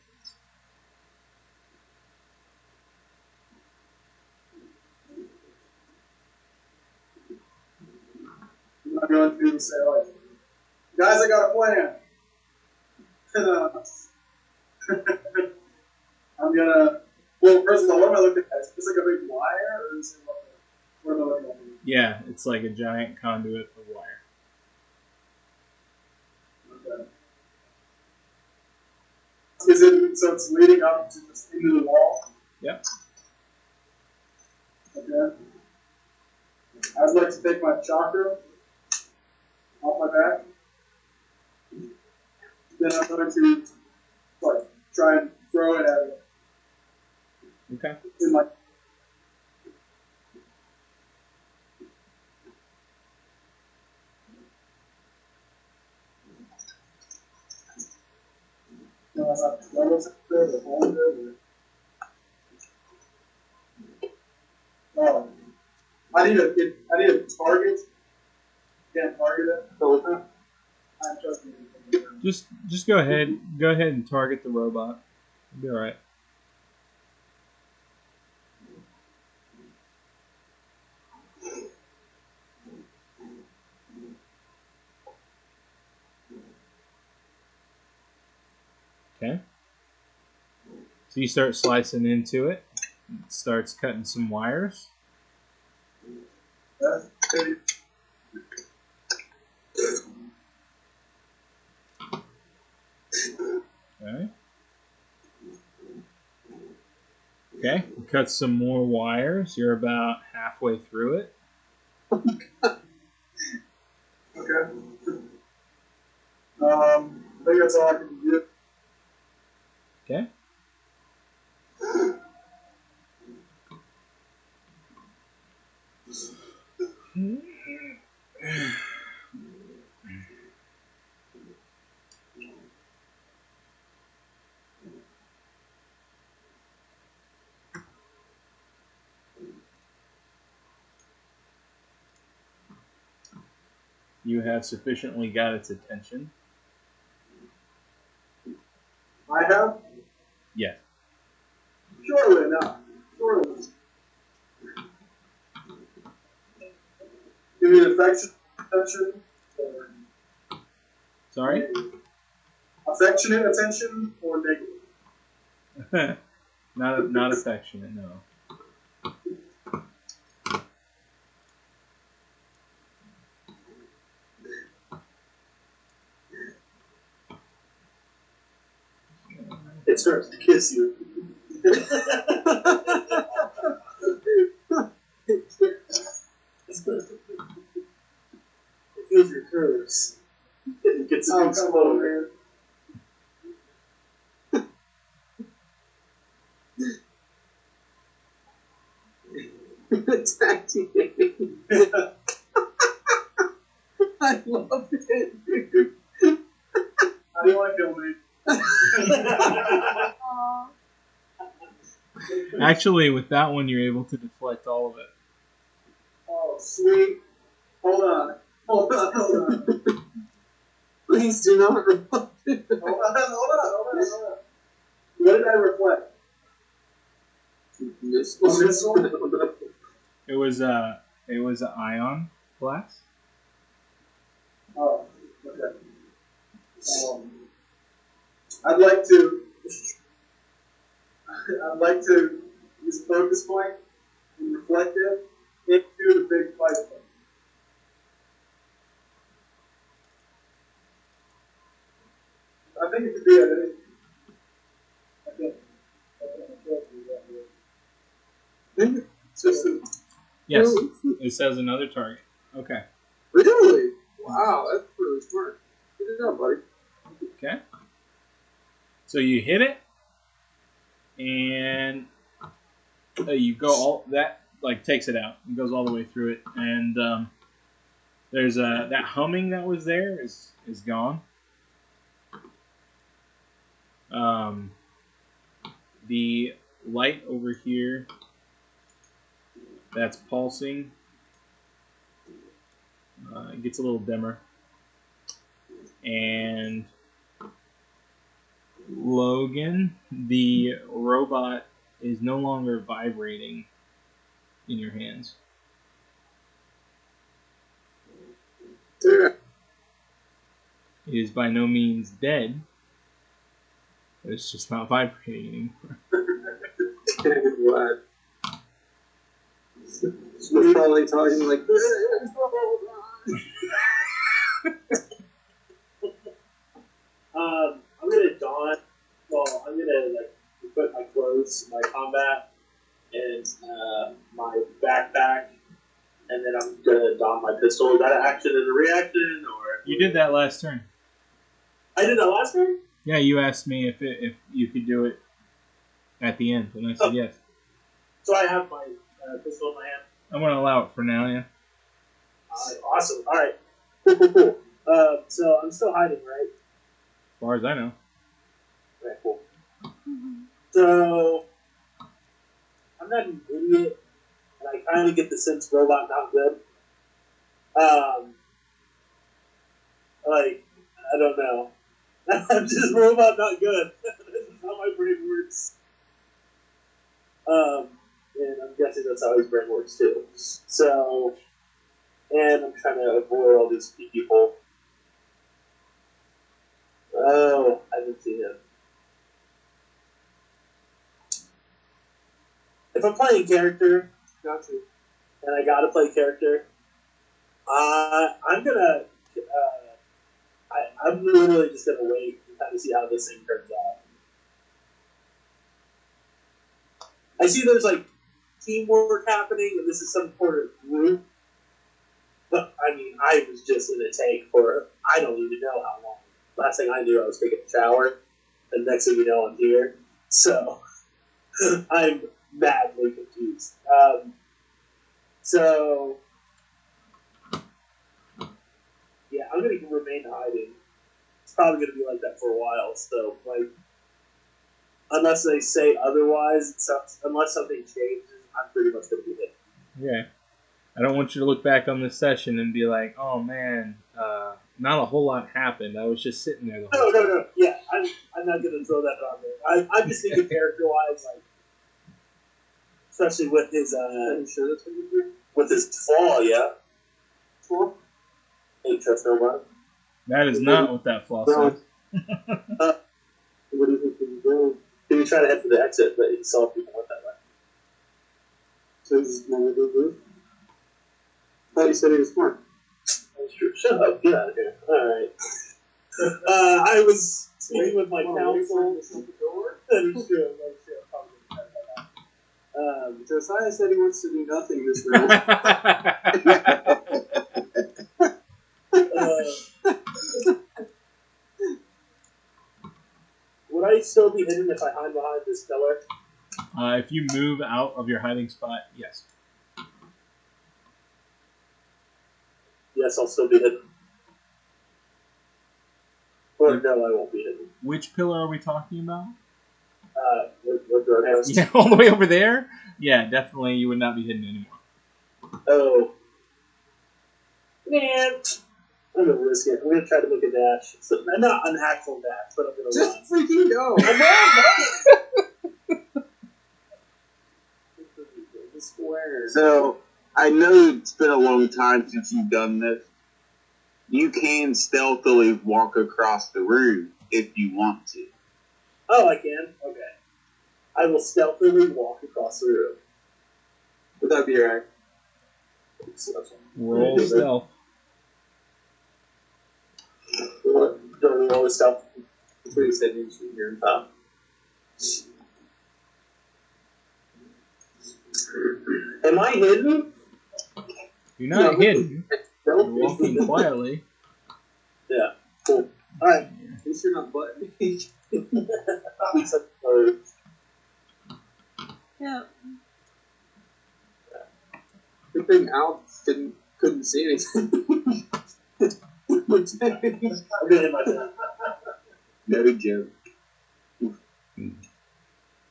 I'm going to say, like, guys, I got a plan. And, I'm gonna. Well, first of all, what am I looking at? Is this like a big wire, or is it what am I looking at? Yeah, it's like a giant conduit of wire. Okay. Is it so it's leading up to just into the wall? Yep. Okay. I'd like to take my chakra off my back. Then I'm going to like try and throw it at it. Okay. In my I need a target. Can't target it. So I'm trusting you. Just go ahead. Go ahead and target the robot. It'll be all right. Okay. So you start slicing into it. It starts cutting some wires. Okay. Okay. Cut some more wires. You're about halfway through it. Okay. I think that's all I can do. Okay. You have sufficiently got its attention. I have? Yes. Surely not. Surely. Give me an attention. Sorry? Affectionate attention or negative? Not affectionate, no. It starts to kiss you. It feels your curves. It gets a big slow. Attacking. I love it, dude. How do you want to kill me? Aw. Actually, with that one, you're able to deflect all of it. Oh, sweet. Hold on. Please do not reflect it. Hold on. What did I reflect? Missile. It was an ion blast. Oh, okay. I'd like to use a focus point and reflect it into the big fight point. I think it could be at any. Yes, it says another target. Okay. Really? Wow, that's really smart. Good job, buddy. Okay. So you hit it, and you go all that takes it out. It goes all the way through it, and there's that humming that was there is gone. The light over here that's pulsing it gets a little dimmer, and Logan, the robot, is no longer vibrating in your hands. Yeah. It is by no means dead, but it's just not vibrating anymore. What? We're probably talking like I'm gonna don. Well, I'm gonna put my clothes, my combat, and my backpack, and then I'm gonna don my pistol. Is that an action and a reaction, or You did that last turn. I did that last turn? Yeah, you asked me if you could do it at the end, and I said yes. So I have my pistol in my hand. I'm gonna allow it for now. Yeah. Awesome. All right. Cool. So I'm still hiding, right? As far as I know. Okay, cool. So I'm not an idiot. and I kind of get the sense robot not good. Like, I don't know. I'm just robot not good. This is how my brain works. And I'm guessing that's how his brain works too. So, and I'm trying to avoid all these people. Oh, I didn't see him. If I'm playing character, Got you. and I gotta play character, I'm gonna. I'm literally just gonna wait and kind of see how this thing turns out. I see there's like teamwork happening, and this is some sort of group. But I mean, I was just in a tank for I don't even know how long. Last thing I knew, I was taking a shower, and next thing you know, I'm here. So I'm madly confused. So yeah, I'm gonna remain hiding. It's probably gonna be like that for a while. So like, unless they say otherwise, unless something changes, I'm pretty much gonna be hidden. Okay. I don't want you to look back on this session and be like, oh man, not a whole lot happened. I was just sitting there the whole time. No. Yeah, I'm not gonna throw that on there. I'm just thinking character-wise, like, especially with his sure that's what you with his flaw, yeah. Flaw? Ain't trust nobody. That is not what that flaw says. What do you think he was doing? He was trying to head for the exit, but he saw people went that way. So he's just never did this? I thought you said he was smart. That's true. Shut up. Get out of here. Alright. I was speaking with my counsel. That is true. Josiah said he wants to do nothing this round. Would I still be hidden if I hide behind this pillar? If you move out of your hiding spot, yes. Yes, I'll still be hidden. Or no, I won't be hidden. Which pillar are we talking about? With Roadhouse. Yeah, all the way over there? Yeah, definitely you would not be hidden anymore. Oh. Man. I'm gonna risk it. I'm gonna try to make a dash. So, not an actual dash, but I'm gonna Just run. freaking go. The square. So, I know it's been a long time since you've done this. You can stealthily walk across the room if you want to. Oh, I can? Okay. I will stealthily walk across the room. Would that be alright? Roll stealth. Don't we roll the stealth? That's what he said he was here. Am I hidden? You're not hidden. You're No. walking quietly. Yeah. Cool. Alright. At least you're not button. Yeah. Good thing Al couldn't see anything. I'm gonna hit my turn. No joke.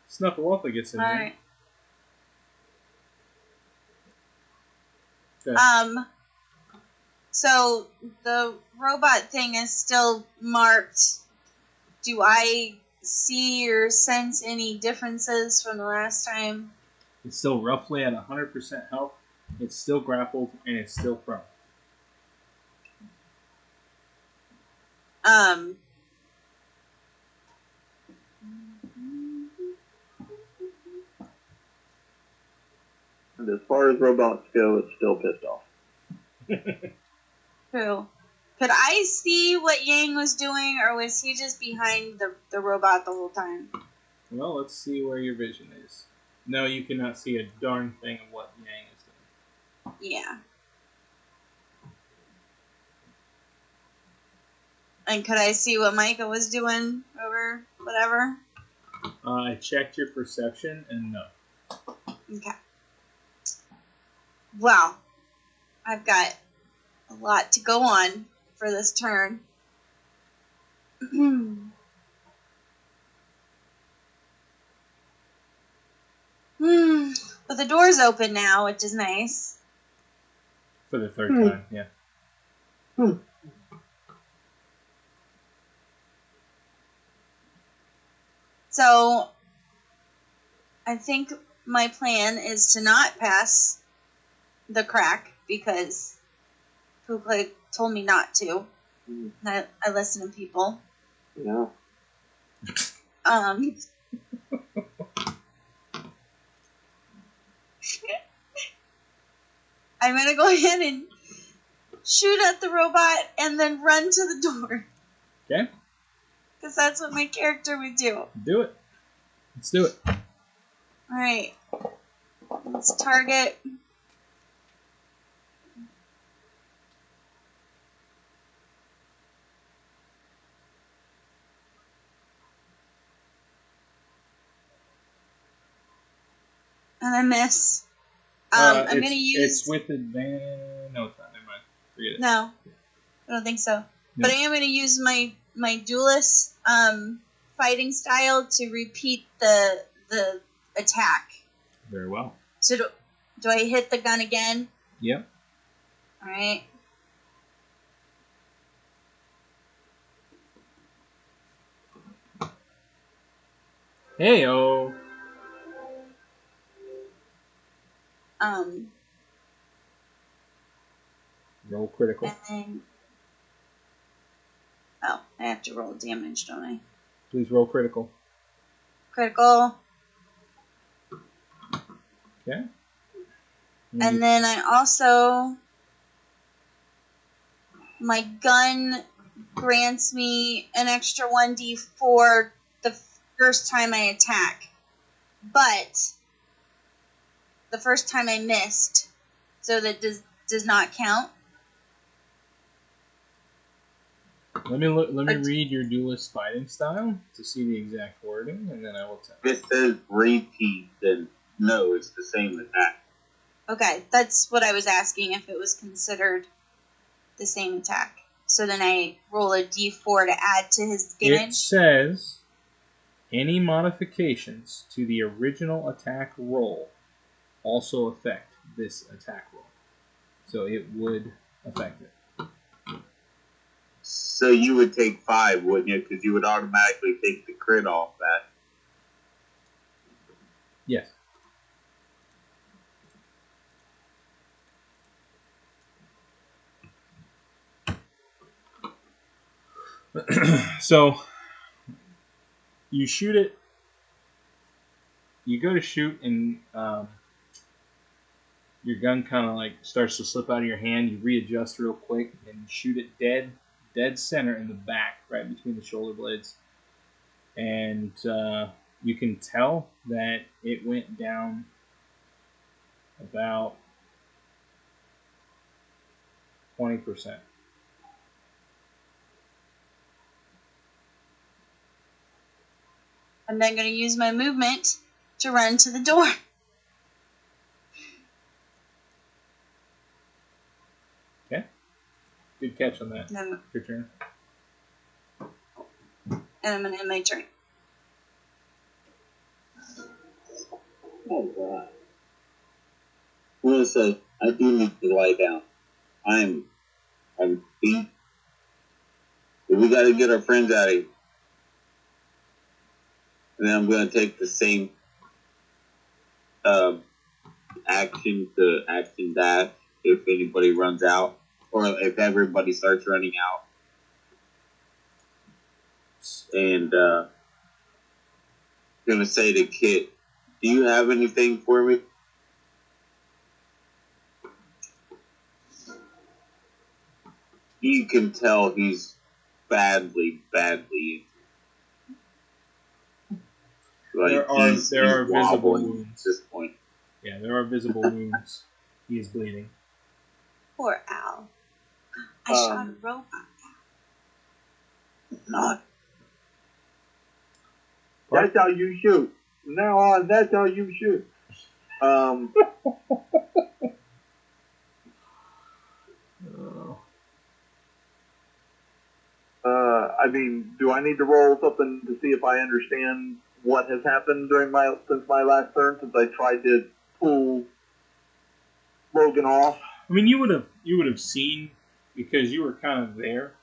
Snuffleupagus gets in there. Alright. Okay. So the robot thing is still marked. Do I see or sense any differences from the last time? It's still roughly at 100% health. It's still grappled and it's still prone. And as far as robots go, it's still pissed off. True. Could I see what Yang was doing, or was he just behind the robot the whole time? Well, let's see where your vision is. No, you cannot see a darn thing of what Yang is doing. Yeah. And could I see what Micah was doing over whatever? I checked your perception, and no. Okay. Well, I've got a lot to go on for this turn. But the door's open now, which is nice. For the third time, yeah. So, I think my plan is to not pass the crack because Poopa told me not to. I listen to people. Yeah. I'm gonna go ahead and shoot at the robot and then run to the door. Okay. Because that's what my character would do. Do it. Let's do it. Alright. Let's target. And I miss. I'm going to use... It's with advantage... No, it's not. Never mind. Forget it. No. I don't think so. Nope. But I am going to use my duelist fighting style to repeat the attack. Very well. So do I hit the gun again? Yep. Alright. Hey-o. Roll critical. And then... Oh, I have to roll damage, don't I? Please roll critical. Critical. Okay. And then I also... My gun grants me an extra 1d4 the first time I attack. But the first time I missed, so that does not count. Let me read your duelist fighting style to see the exact wording, and then I will tell you. If it says repeat, then no, it's the same attack. Okay, that's what I was asking, if it was considered the same attack. So then I roll a d4 to add to his damage. It says any modifications to the original attack roll also affect this attack roll. So it would affect it. So you would take 5, wouldn't you? Because you would automatically take the crit off that. Yes. So you shoot it. You go to shoot, and your gun kind of like starts to slip out of your hand. You readjust real quick and shoot it dead center in the back, right between the shoulder blades. And you can tell that it went down about 20%. I'm then going to use my movement to run to the door. Okay. Good catch on that. Then, Your turn. and I'm going to end my turn. Oh, God. Melissa, I do need to lie down. I'm beat. We got to get our friends out of here. And then I'm going to take the same action to action dash if anybody runs out, or if everybody starts running out. And going to say to Kit, do you have anything for me? You can tell he's badly injured. Like there are visible wounds at this point. Yeah, there are visible wounds. He is bleeding. Poor Al. I shot a robot. Not. That's how you shoot. From now on, that's how you shoot. I mean, do I need to roll something to see if I understand what has happened since my last turn, since I tried to pull Logan off. I mean, you would have seen, because you were kind of there.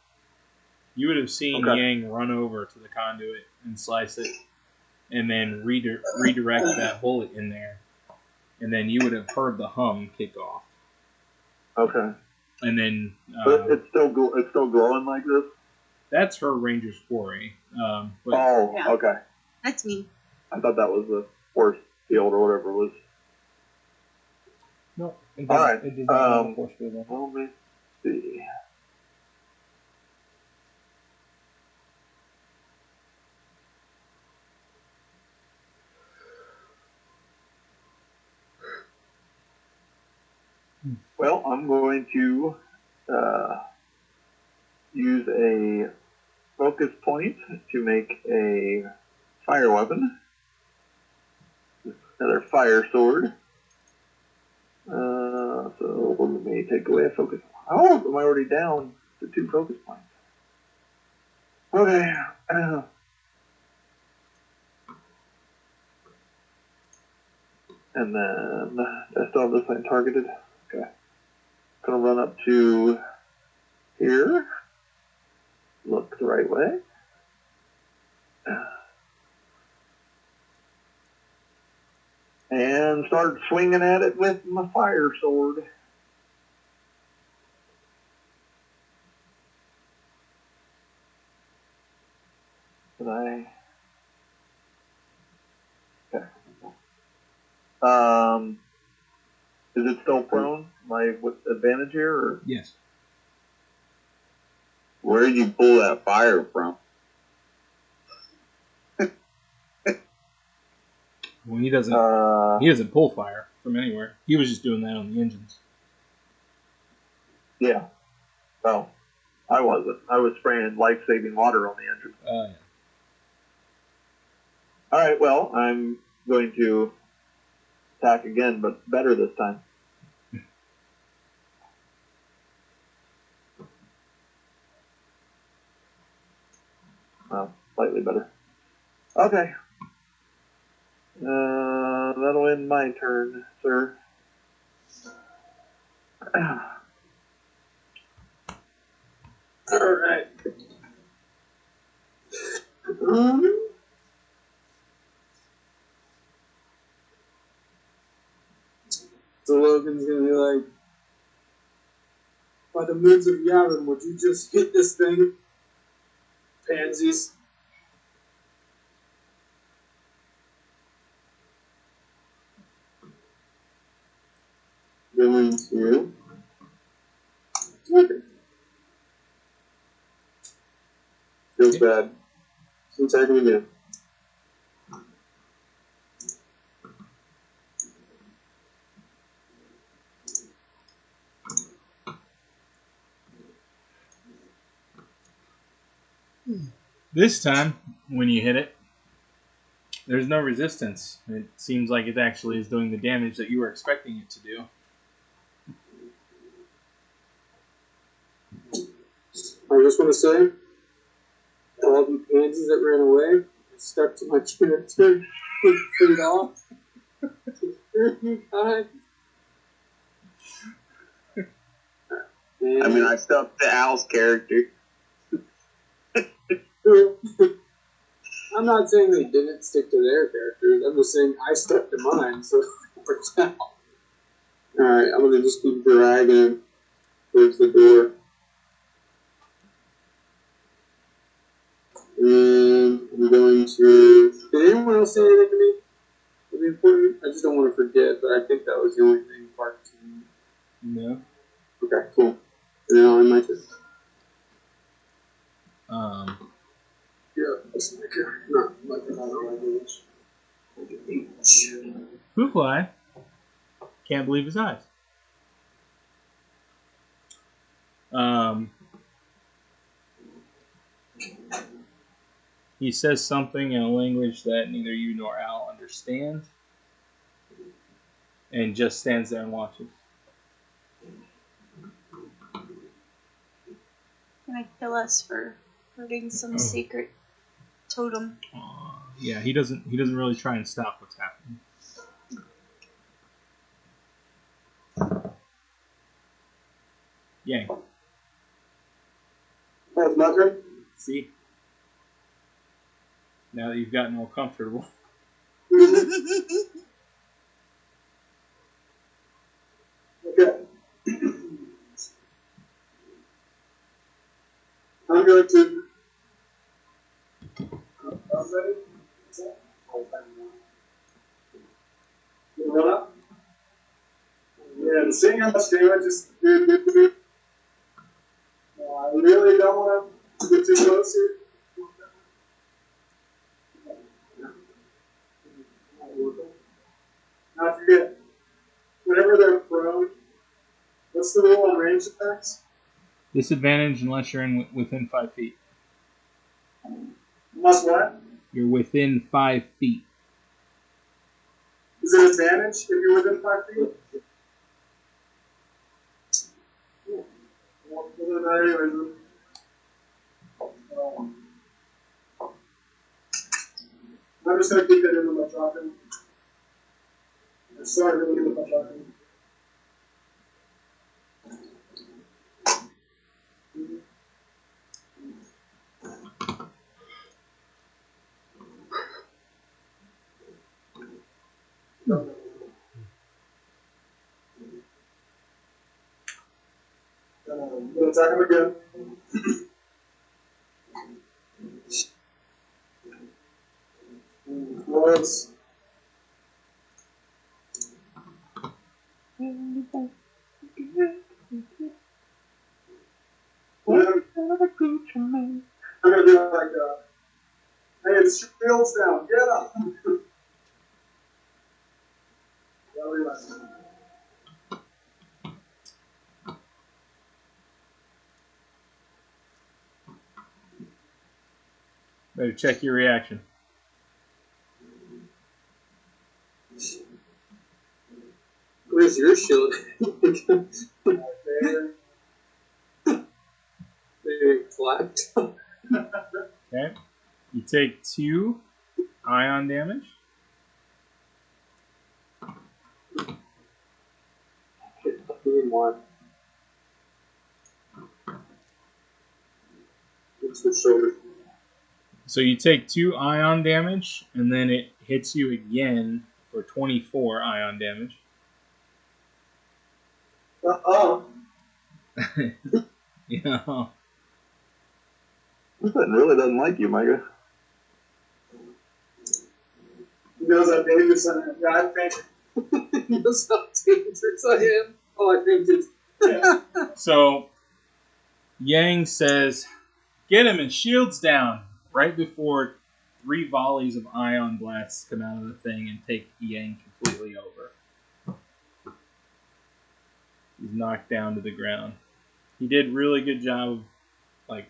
You would have seen Yang run over to the conduit and slice it, and then redirect that bullet in there, and then you would have heard the hum kick off. Okay. And then. But it's still glowing like this. That's her Ranger's quarry. Okay. That's me. I thought that was the force field or whatever it was. No. All right. It does not have a force field. Let me see. Well, I'm going to use a focus point to make a fire weapon. Another fire sword. So let me take away a focus. Oh, am I already down to 2 focus points? Okay. And then I still have this thing targeted. Okay. Gonna run up to here. Look the right way. And start swinging at it with my fire sword. Did I? Okay. Is it still prone? My advantage here? Or? Yes. Where did you pull that fire from? Well, he doesn't pull fire from anywhere. He was just doing that on the engines. Yeah. Oh, I wasn't. I was spraying life-saving water on the engine. Yeah. All right. Well, I'm going to attack again, but better this time. Well, slightly better. Okay. That'll end my turn, sir. Alright. So Logan's gonna be like, by the moods of Yavin, would you just hit this thing? Pansies. Going to. Feels bad. So attack him again. This time, when you hit it, there's no resistance. It seems like it actually is doing the damage that you were expecting it to do. I just want to say, all the pansies that ran away stuck to my character, feet off. I mean, I stuck to Al's character. I'm not saying they didn't stick to their characters. I'm just saying I stuck to mine, so it works out. Alright, I'm gonna just keep dragging him towards the door. And I'm going to... Did anyone else say anything to me? That'd be important? I just don't want to forget, but I think that was the only thing part 2. No. Okay, cool. And then I'll end my turn. Yeah, that's my character. Not like another language. Like an H. Hoofly can't believe his eyes. He says something in a language that neither you nor Al understand, and just stands there and watches. Can I kill us for hurting some secret totem? Yeah, he doesn't really try and stop what's happening. Yang. That's my turn. See? Now that you've gotten all comfortable. Okay. I'm going to. I'm ready. Run up. And seeing how much damage is. I really don't want to get too close here. Not forget, whenever they're prone, what's the rule on range attacks? Disadvantage unless you're within 5 feet. Must what? You're within 5 feet. Is it advantage if you're within 5 feet? I'm just going to keep it in my shotgun. I'm sorry to leave it with my shotgun. I'm going to attack him again. Was I'm gonna do it like hey, it's shields down, get up. Better check your reaction. Where's your shield? They clapped. Okay. You take 2 ion damage. One. It's the shoulder. So you take 2 ion damage, and then it hits you again for 24 ion damage. Yeah. This thing really doesn't like you, Micah. He knows how dangerous I am. Yeah, I fainted. He knows how dangerous I am. Oh, I fainted. Yeah. So Yang says, "Get him and shields down!" Right before 3 volleys of ion blasts come out of the thing and take Yang completely over. He's knocked down to the ground. He did really good job of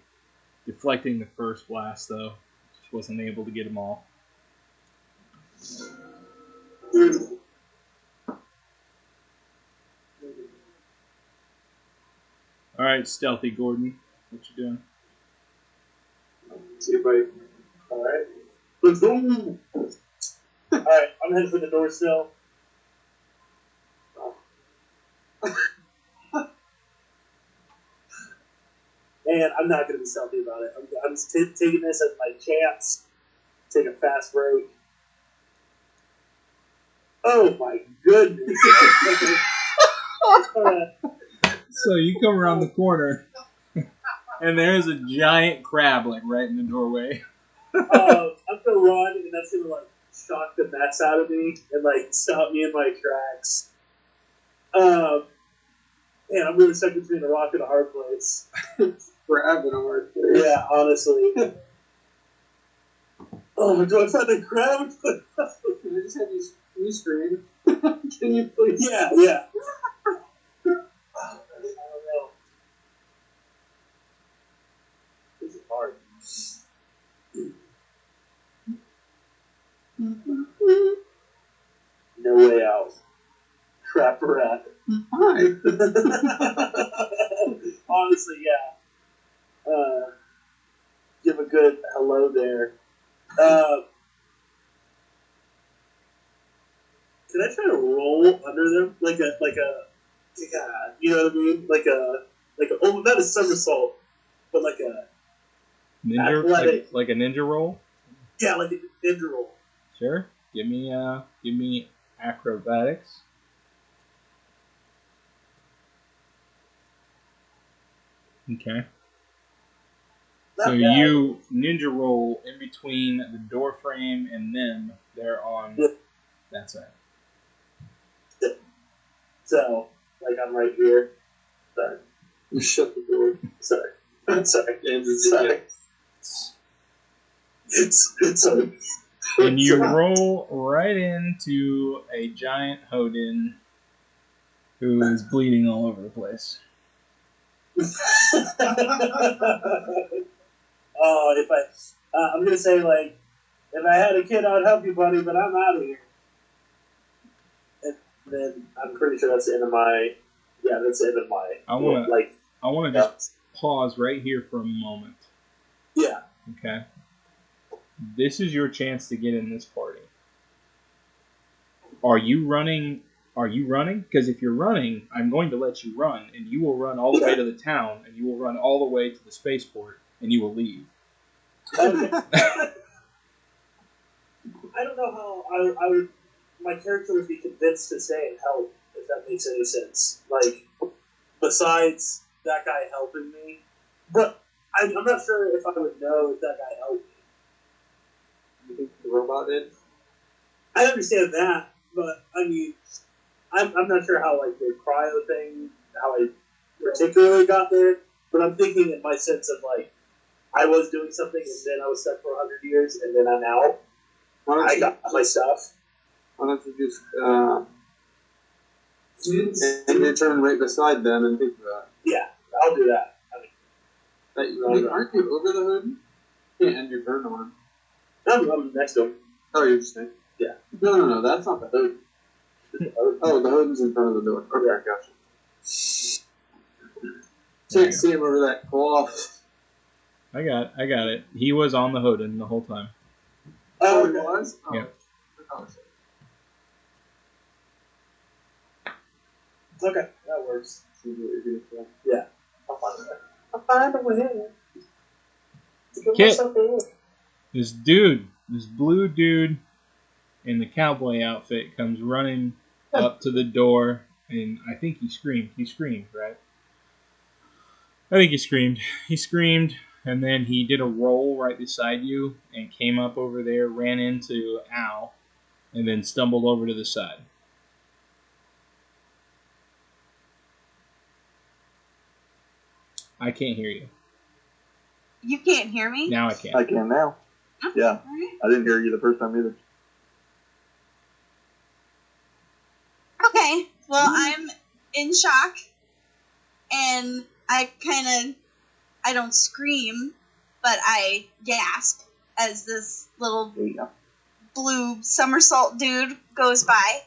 deflecting the first blast, though. Just wasn't able to get them all. All right, Stealthy Gordon, what you doing? See if I. Alright. Alright, I'm heading for the door still. And I'm not going to be stealthy about it. I'm just taking this as my chance. Take a fast break. Oh my goodness. So you come around the corner, and there's a giant crab right in the doorway. I'm going to run, and that's going to shock the mess out of me and stop me in my tracks. Man, I'm really stuck between a rock and a hard place. Grab in a hard place. Yeah, honestly. Oh, do I find the crowd? Can I just have you scream? Can you please? Yeah. I don't know. This is hard. No way out. Trap rat. Hi. Honestly, yeah. Give a good hello there. Can I try to roll under them like a you know what I mean? Like not a somersault, but like a ninja, athletic. like a ninja roll. Yeah, like a ninja roll. Sure. Give me acrobatics. Okay. So you ninja roll in between the door frame and them. They're on that side. So, like I'm right here. Sorry. You shut the door. Sorry. I'm sorry. Sorry. Sorry. And you roll right into a giant Hodin who is bleeding all over the place. Oh, I'm gonna say like, if I had a kid, I'd help you, buddy, but I'm out of here. And then I'm pretty sure that's the end of my. Yeah, that's the end of my. I want to just pause right here for a moment. Yeah. Okay. This is your chance to get in this party. Are you running? Because if you're running, I'm going to let you run, and you will run all the way to the town, and you will run all the way to the spaceport, and you will leave. Okay. I don't know how I would. My character would be convinced to stay and help, if that makes any sense. Like, besides that guy helping me, but I'm not sure if I would know if that guy helped me. You think the robot did? I understand that, but I mean, I'm not sure how like the cryo thing, how I particularly got there. But I'm thinking in my sense of like, I was doing something and then I was stuck for 100 years and then I'm out. I got my stuff. Why don't you just end your turn right beside them and think about it? Yeah, I'll do that. Aren't you over the hood? You can't end your turn on. I'm next to him. Oh, you're just saying? Yeah. No, that's not the hood. Oh, the hood's in front of the door. Okay, gotcha. Can't see him over that cloth. I got it. He was on the Hodin the whole time. Oh, he was? Oh. Yeah. Okay, that works. Yeah. I'll find a way. Kit, this blue dude in the cowboy outfit comes running up to the door, and I think he screamed. He screamed, right? I think he screamed. He screamed, and then he did a roll right beside you and came up over there, ran into Al, and then stumbled over to the side. I can't hear you. You can't hear me? Now I can. I can now. Oh, Yeah. right. I didn't hear you the first time either. Okay, well, I'm in shock, and I don't scream, but I gasp as this little blue somersault dude goes by.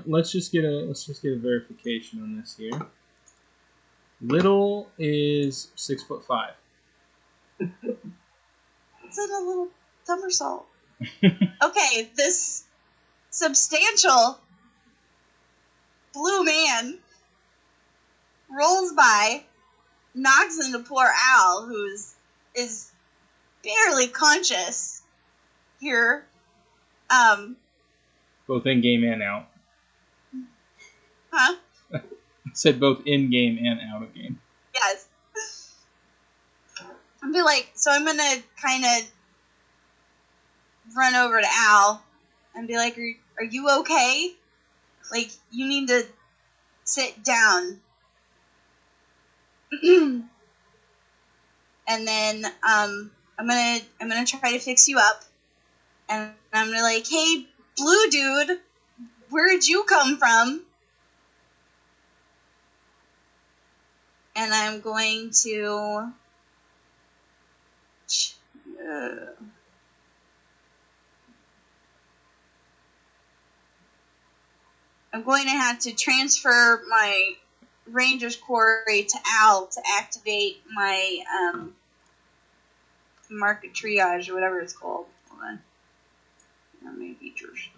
Let's just get a verification on this here. Little is 6'5". It's in a little somersault. Okay, this substantial blue man rolls by, knocks into poor Al, who is barely conscious here. Both in game and out. Huh? Said both in game and out of game. Yes. I'd be like, so I'm gonna kind of run over to Al and be like, are you okay? Like, you need to sit down. And then I'm gonna try to fix you up. And I'm gonna like, hey, blue dude, where'd you come from? And I'm going to have to transfer my Ranger's Quarry to Al to activate my market triage or whatever it's called. Hold on. How many features?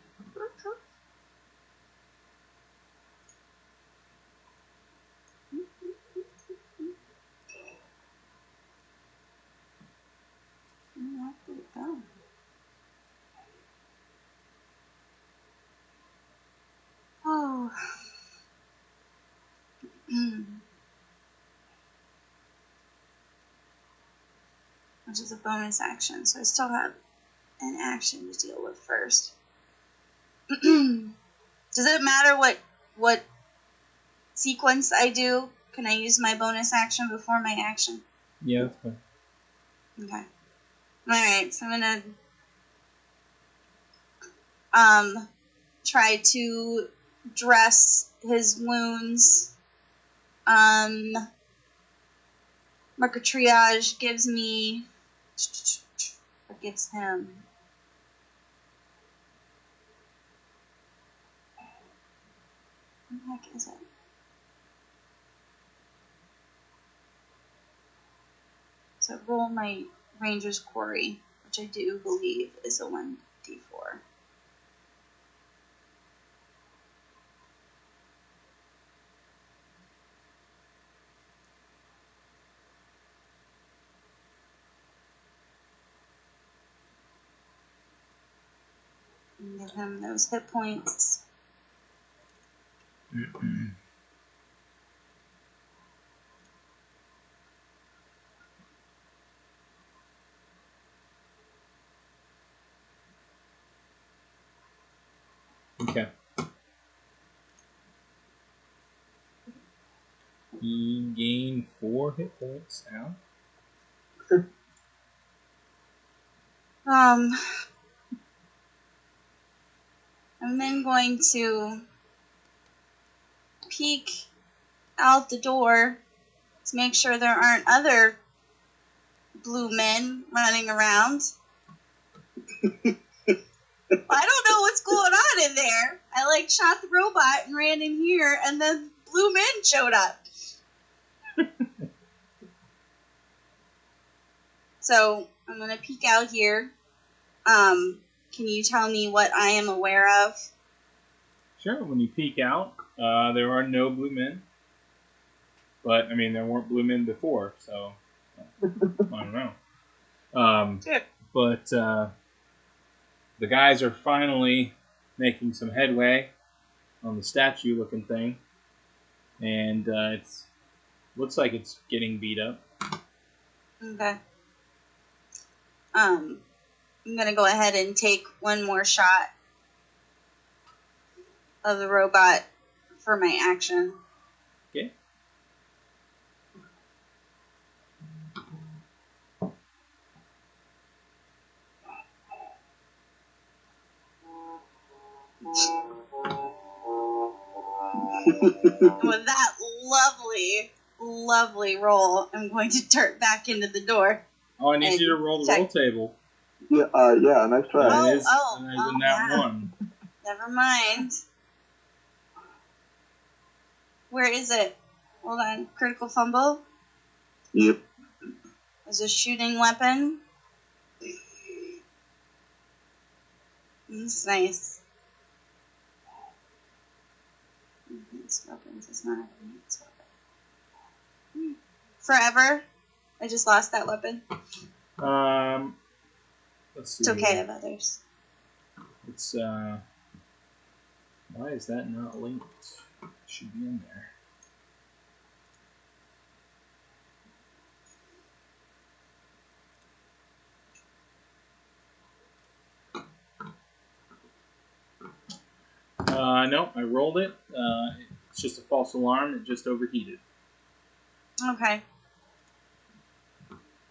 which is a bonus action, so I still have an action to deal with first. Does it matter what sequence I do? Can I use my bonus action before my action? Yeah, that's fine. Okay. Alright, so I'm gonna try to dress his wounds. Marker triage gives me what gives him. What the heck is it? So roll my Ranger's Quarry, which I do believe is a 1d4. And give him those hit points. Okay. You gain 4 hit points now. I'm then going to peek out the door to make sure there aren't other blue men running around. I don't know what's going on in there. I shot the robot and ran in here, and then blue men showed up. So I'm gonna peek out here. Can you tell me what I am aware of? Sure. When you peek out, there are no blue men. But I mean, there weren't blue men before, so I don't know. But the guys are finally making some headway on the statue-looking thing, and it's looks like it's getting beat up. Okay. I'm gonna go ahead and take one more shot of the robot for my action. Okay. With that lovely roll, I'm going to turn back into the door. Oh, I need you to roll the roll table. Yeah, nice try. That is in that yeah. one. Never mind. Where is it? Hold on. Critical fumble? Yep. Is a shooting weapon? That's nice. Enhanced weapons. It's not an enhanced weapon. Forever? I just lost that weapon. Let's see. It's okay, I have others. It's why is that not linked? It should be in there. No, I rolled it. It's just a false alarm. It just overheated. Okay.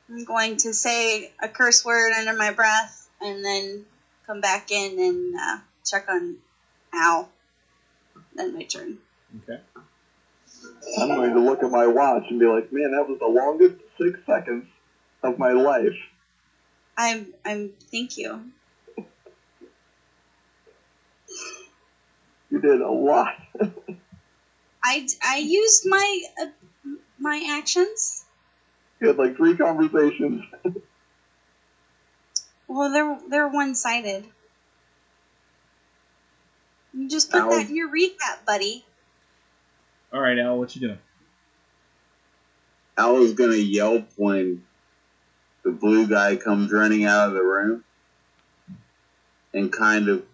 I'm going to say a curse word under my breath and then come back in and check on Al. Then my turn. Okay. I'm going to look at my watch and be like, man, that was the longest 6 seconds of my life. I'm thank you. You did a lot. I used my actions. You had like 3 conversations. Well, they're one-sided. You just put that in your recap, buddy. All right, Al, what you doing? I was gonna yelp when the blue guy comes running out of the room and kind of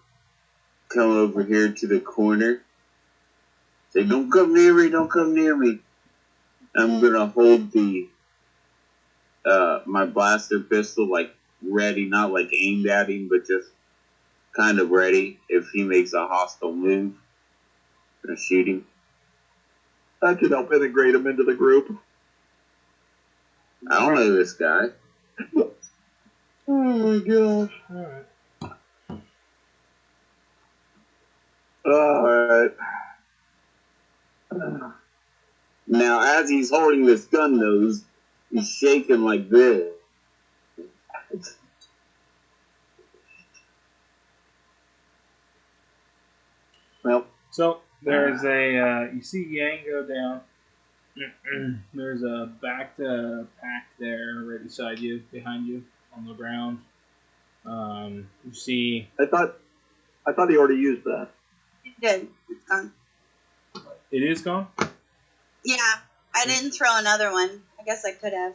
come over here to the corner. Say, don't come near me, don't come near me. I'm gonna hold the my blaster pistol, like, ready, not like aimed at him, but just kind of ready if he makes a hostile move. Gonna shoot him. That could help integrate him into the group. I don't know this guy. Oh my gosh. Alright. Now, as he's holding this gun nose, he's shaking like this. Well, So there's a you see Yang go down. There's a backed pack there right beside you, behind you, on the ground. You see. I thought he already used that. Good. It's gone. It is gone? Yeah. I didn't throw another one. I guess I could have.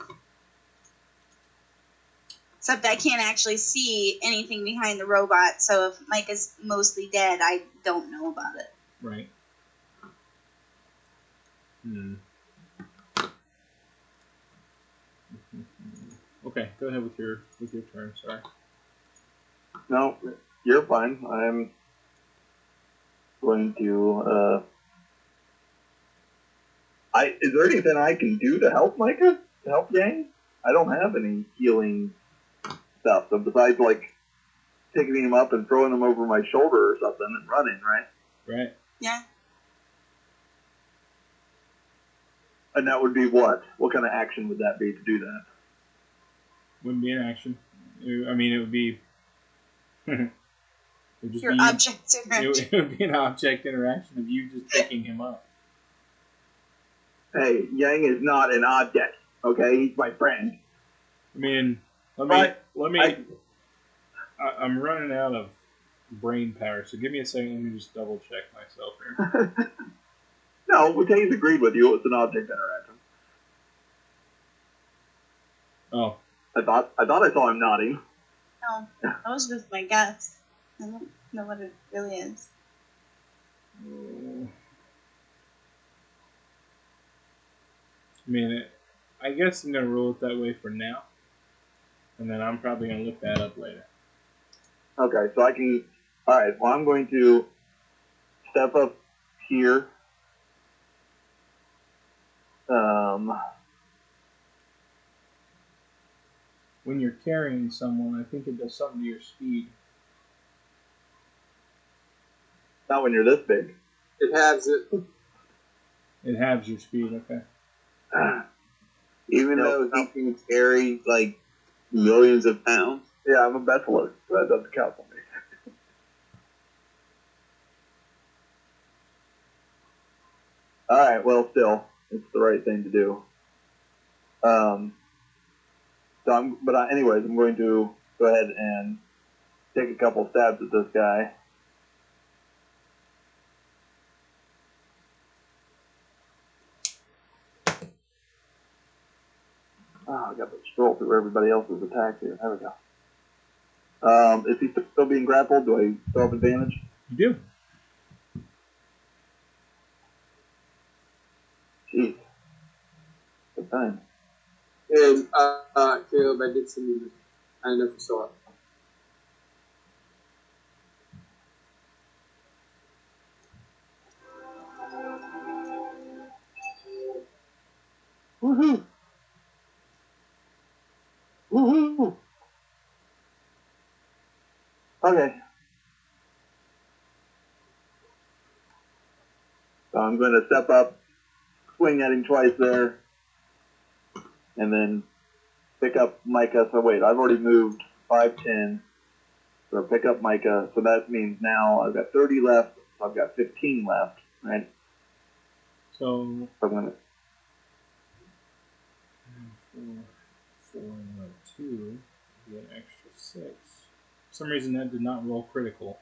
Except I can't actually see anything behind the robot, so if Mike is mostly dead, I don't know about it. Right. Okay, go ahead with your turn, sorry. No, you're fine. I'm going to, is there anything I can do to help Micah? To help Yang? I don't have any healing stuff, so besides, like, picking him up and throwing him over my shoulder or something and running, right? Right. Yeah. And that would be what? What kind of action would that be to do that? Wouldn't be an action. I mean, it would be... it would just Your be object interaction. It would be an object interaction of you just picking him up. Hey, Yang is not an object, okay? He's my friend. I mean, I'm running out of brain power, so give me a second. Let me just double check myself here. No, Matei's agreed with you. It's an object interaction. Oh. I thought I saw him nodding. No, that was just my guess. I don't know what it really is. I mean, I guess I'm going to rule it that way for now. And then I'm probably going to look that up later. Okay, so I can... Alright, well, I'm going to step up here. When you're carrying someone, I think it does something to your speed. Not when you're this big. It halves it. It halves your speed, okay. Even though he can carry, like, millions of pounds. Yeah, I'm a Bethler, so that doesn't count for me. Alright, well, still, it's the right thing to do. Anyways, I'm going to go ahead and take a couple stabs at this guy. Oh, I got to scroll through everybody else's attacks here. There we go. Is he still being grappled? Do I still have advantage? You do. Jeez. Good time. And, Caleb, I did some music. I don't know if you saw it. Woohoo! Woohoo! Okay. So I'm going to step up, swing at him twice there, and then pick up Micah. So wait, I've already moved 5, 10. So pick up Micah. So that means now I've got 30 left. So I've got 15 left, right? So I'm going to... 4, 2, get an extra 6. For some reason that did not roll critical.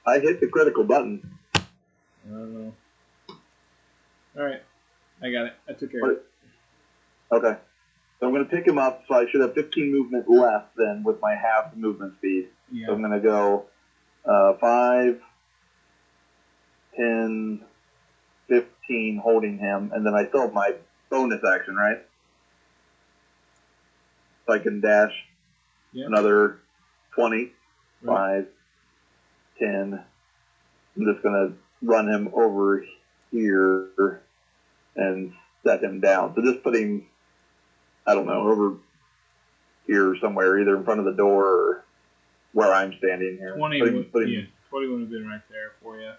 I hit the critical button. I don't know. Alright. I got it. I took care of it. Okay. So I'm going to pick him up, so I should have 15 movement left then with my half movement speed. Yeah. So I'm going to go 5, 10, 15 holding him, and then I still have my bonus action, right? So I can dash another 20, 5, 10. I'm just going to run him over here and set him down. So just put him, I don't know, over here somewhere, either in front of the door or where I'm standing here. 20 would have been right there for you.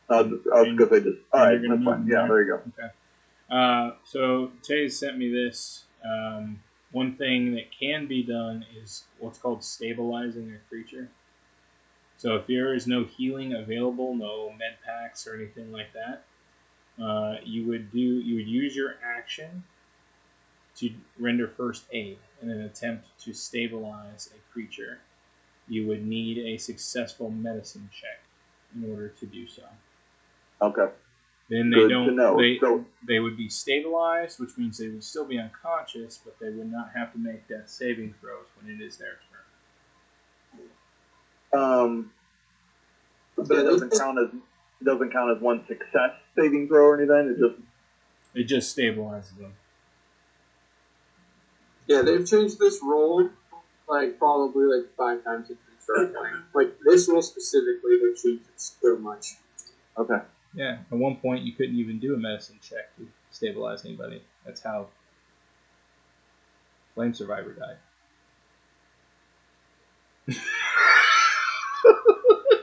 I was going to say just, all right, that's fine. Yeah, there you go. Okay. So Taze sent me this. One thing that can be done is what's called stabilizing a creature. So if there is no healing available, no med packs or anything like that, you would use your action to render first aid in an attempt to stabilize a creature. You would need a successful medicine check in order to do so. Okay. Then they would be stabilized, which means they would still be unconscious, but they would not have to make death saving throws when it is their turn. But it doesn't count as one success saving throw or anything. It just stabilizes them. Yeah, they've changed this role probably 5 times since we started playing. Like this role specifically, they've changed it so much. Okay. Yeah, at one point you couldn't even do a medicine check to stabilize anybody. That's how Flame Survivor died.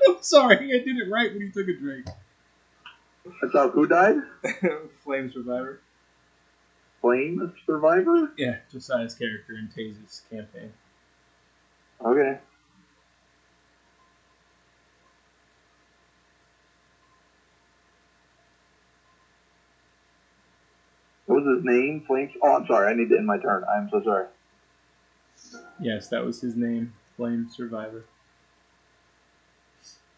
I'm sorry, I did it right when he took a drink. That's how who died? Flame Survivor. Flame Survivor? Yeah, Josiah's character in Taze's campaign. Okay. What was his name? Flames? Oh, I'm sorry. I need to end my turn. I'm so sorry. Yes, that was his name. Flame Survivor.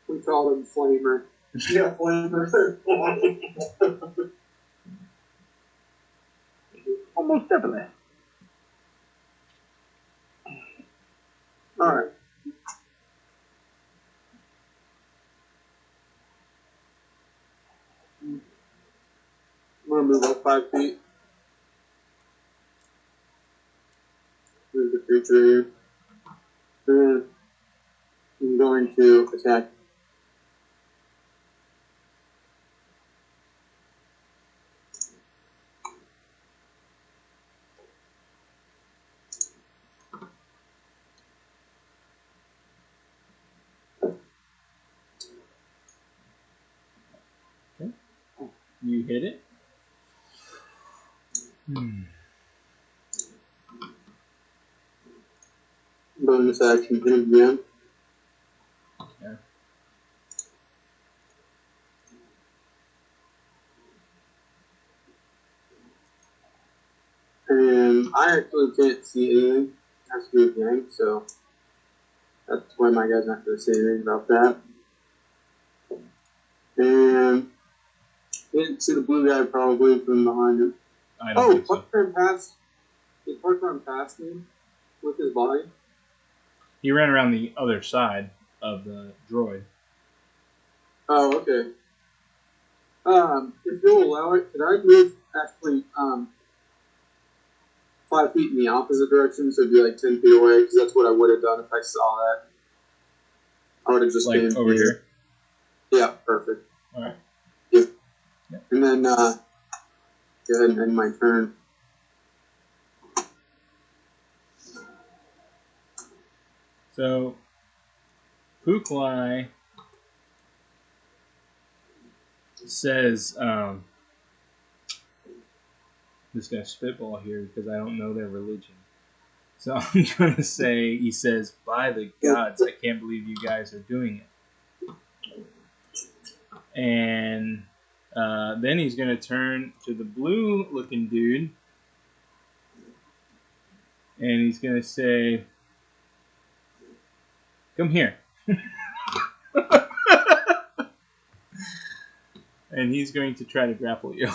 We called him Flamer. Yeah, Flamer. Almost definitely. Alright. I'm going to move up 5 feet. Move the creature here. And I'm going to attack. Okay. You hit it. Bonus action hit again. Okay. And I actually can't see anything. It has to be a gang, so that's why my guy's not going to say anything about that. And he didn't see the blue guy probably from behind him. I don't think so. He parked run past me with his body. He ran around the other side of the droid. Oh, okay. If you'll allow it, could I move actually 5 feet in the opposite direction, so it'd be 10 feet away, because that's what I would have done if I saw that. I would have just been over here. Yeah, perfect. Alright. Yep. And then go ahead and end my turn. So Puklai says, I'm just going to spitball here because I don't know their religion. So I'm going to say, he says, by the gods, I can't believe you guys are doing it. And then he's going to turn to the blue-looking dude, and he's going to say, come here. And he's going to try to grapple you.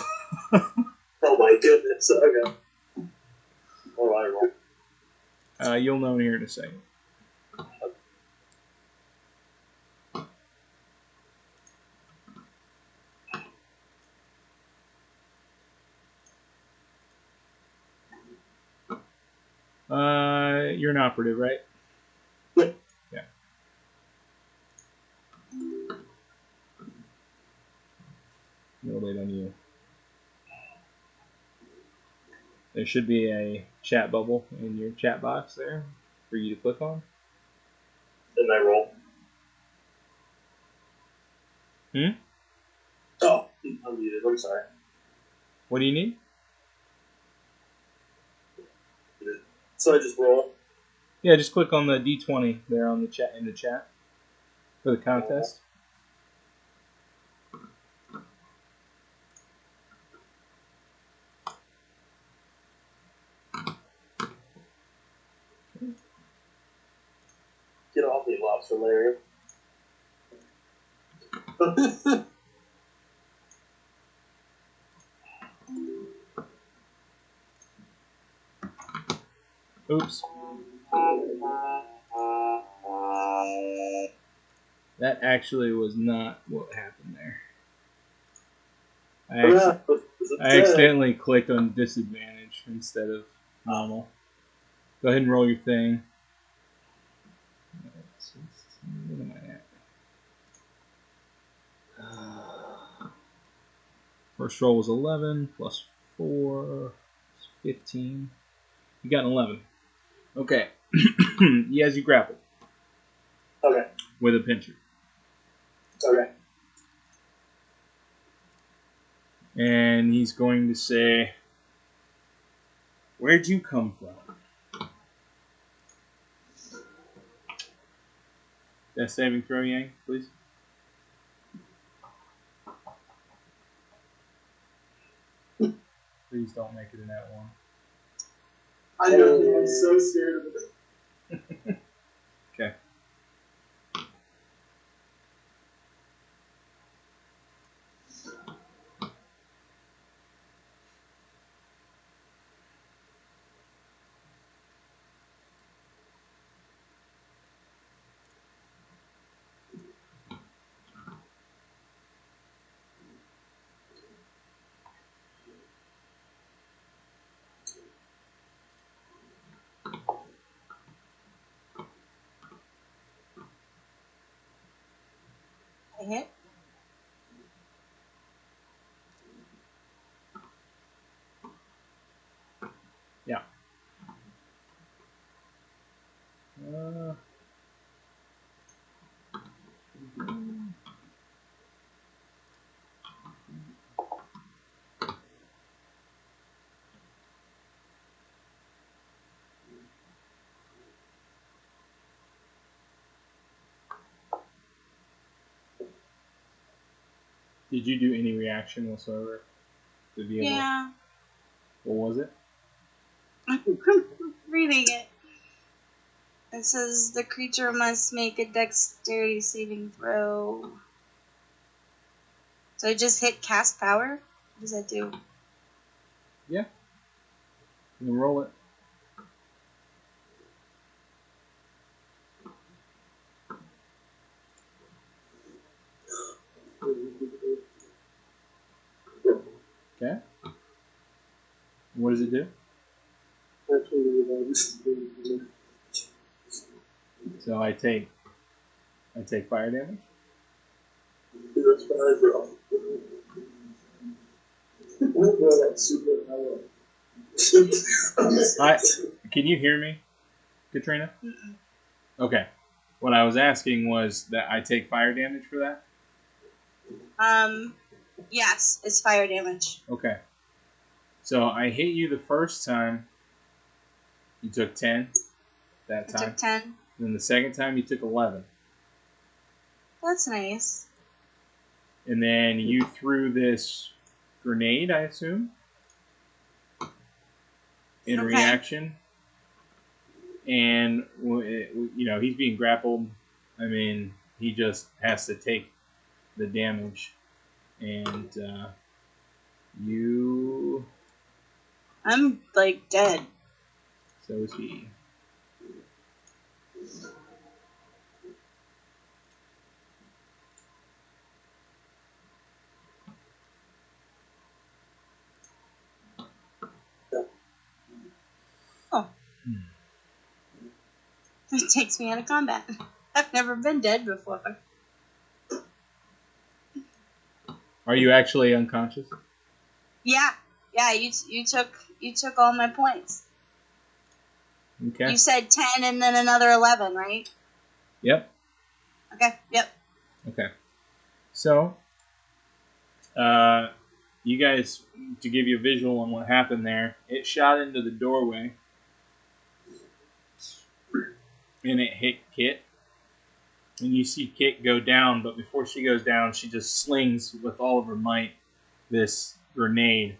Oh my goodness. Okay. What do I roll? You'll know here in a second. You're an operative, right? Yeah. Yeah. We'll wait on you. There should be a chat bubble in your chat box there for you to click on. Didn't I roll? Oh, I'm muted. I'm sorry. What do you need? So I just roll. Yeah, just click on the D20 there on the chat in the chat for the contest. Get off me, lobster Larry. Oops. That actually was not what happened there. I accidentally clicked on disadvantage instead of normal. Go ahead and roll your thing. What am I at? First roll was 11 plus 4 is 15. You got an 11. Okay. He has you grappled. Okay. With a pincher. Okay. And he's going to say, "Where'd you come from?" Death saving throw, Yang, please. Please don't make it in that one. I know, I'm so scared of it. Okay. I hit. Yeah. Did you do any reaction whatsoever to be able? Yeah. What was it? I'm reading it. It says the creature must make a dexterity saving throw. So I just hit cast power? What does that do? Yeah. You can roll it. Okay. What does it do? So I take fire damage. That's fine, bro. Can you hear me, Katrina? Mm-mm. Okay. What I was asking was that I take fire damage for that? Yes, it's fire damage. Okay. So I hit you the first time. You took 10 that time. I took 10. Then the second time you took 11. That's nice. And then you threw this grenade, I assume, in reaction. And, you know, he's being grappled. I mean, he just has to take the damage. And you... I'm, like, dead. So is he. Oh. It takes me out of combat. I've never been dead before. Are you actually unconscious? Yeah. You took all my points. Okay. You said 10 and then another 11, right? Yep. Okay. Yep. Okay. So, you guys, to give you a visual on what happened there, it shot into the doorway, and it hit Kit. And you see Kit go down, but before she goes down, she just slings with all of her might this grenade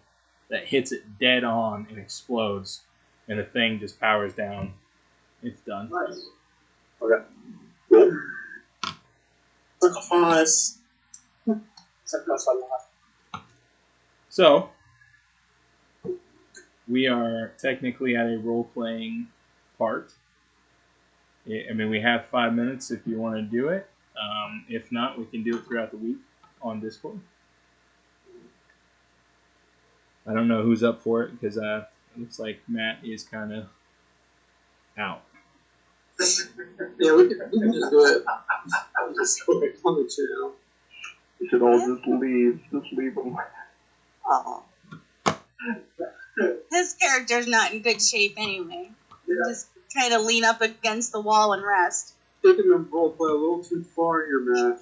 that hits it dead on and explodes, and the thing just powers down. It's done. Nice. Okay. Cool. Sacrifice. So, we are technically at a role-playing part. I mean, we have 5 minutes if you want to do it. If not, we can do it throughout the week on Discord. I don't know who's up for it because it looks like Matt is kind of out. Yeah, we can just do it. Just go back on the channel. You should all just leave. Just leave them. Oh. His character's not in good shape anyway. Just kind of lean up against the wall and rest. Taking the roleplay a little too far here, Matt.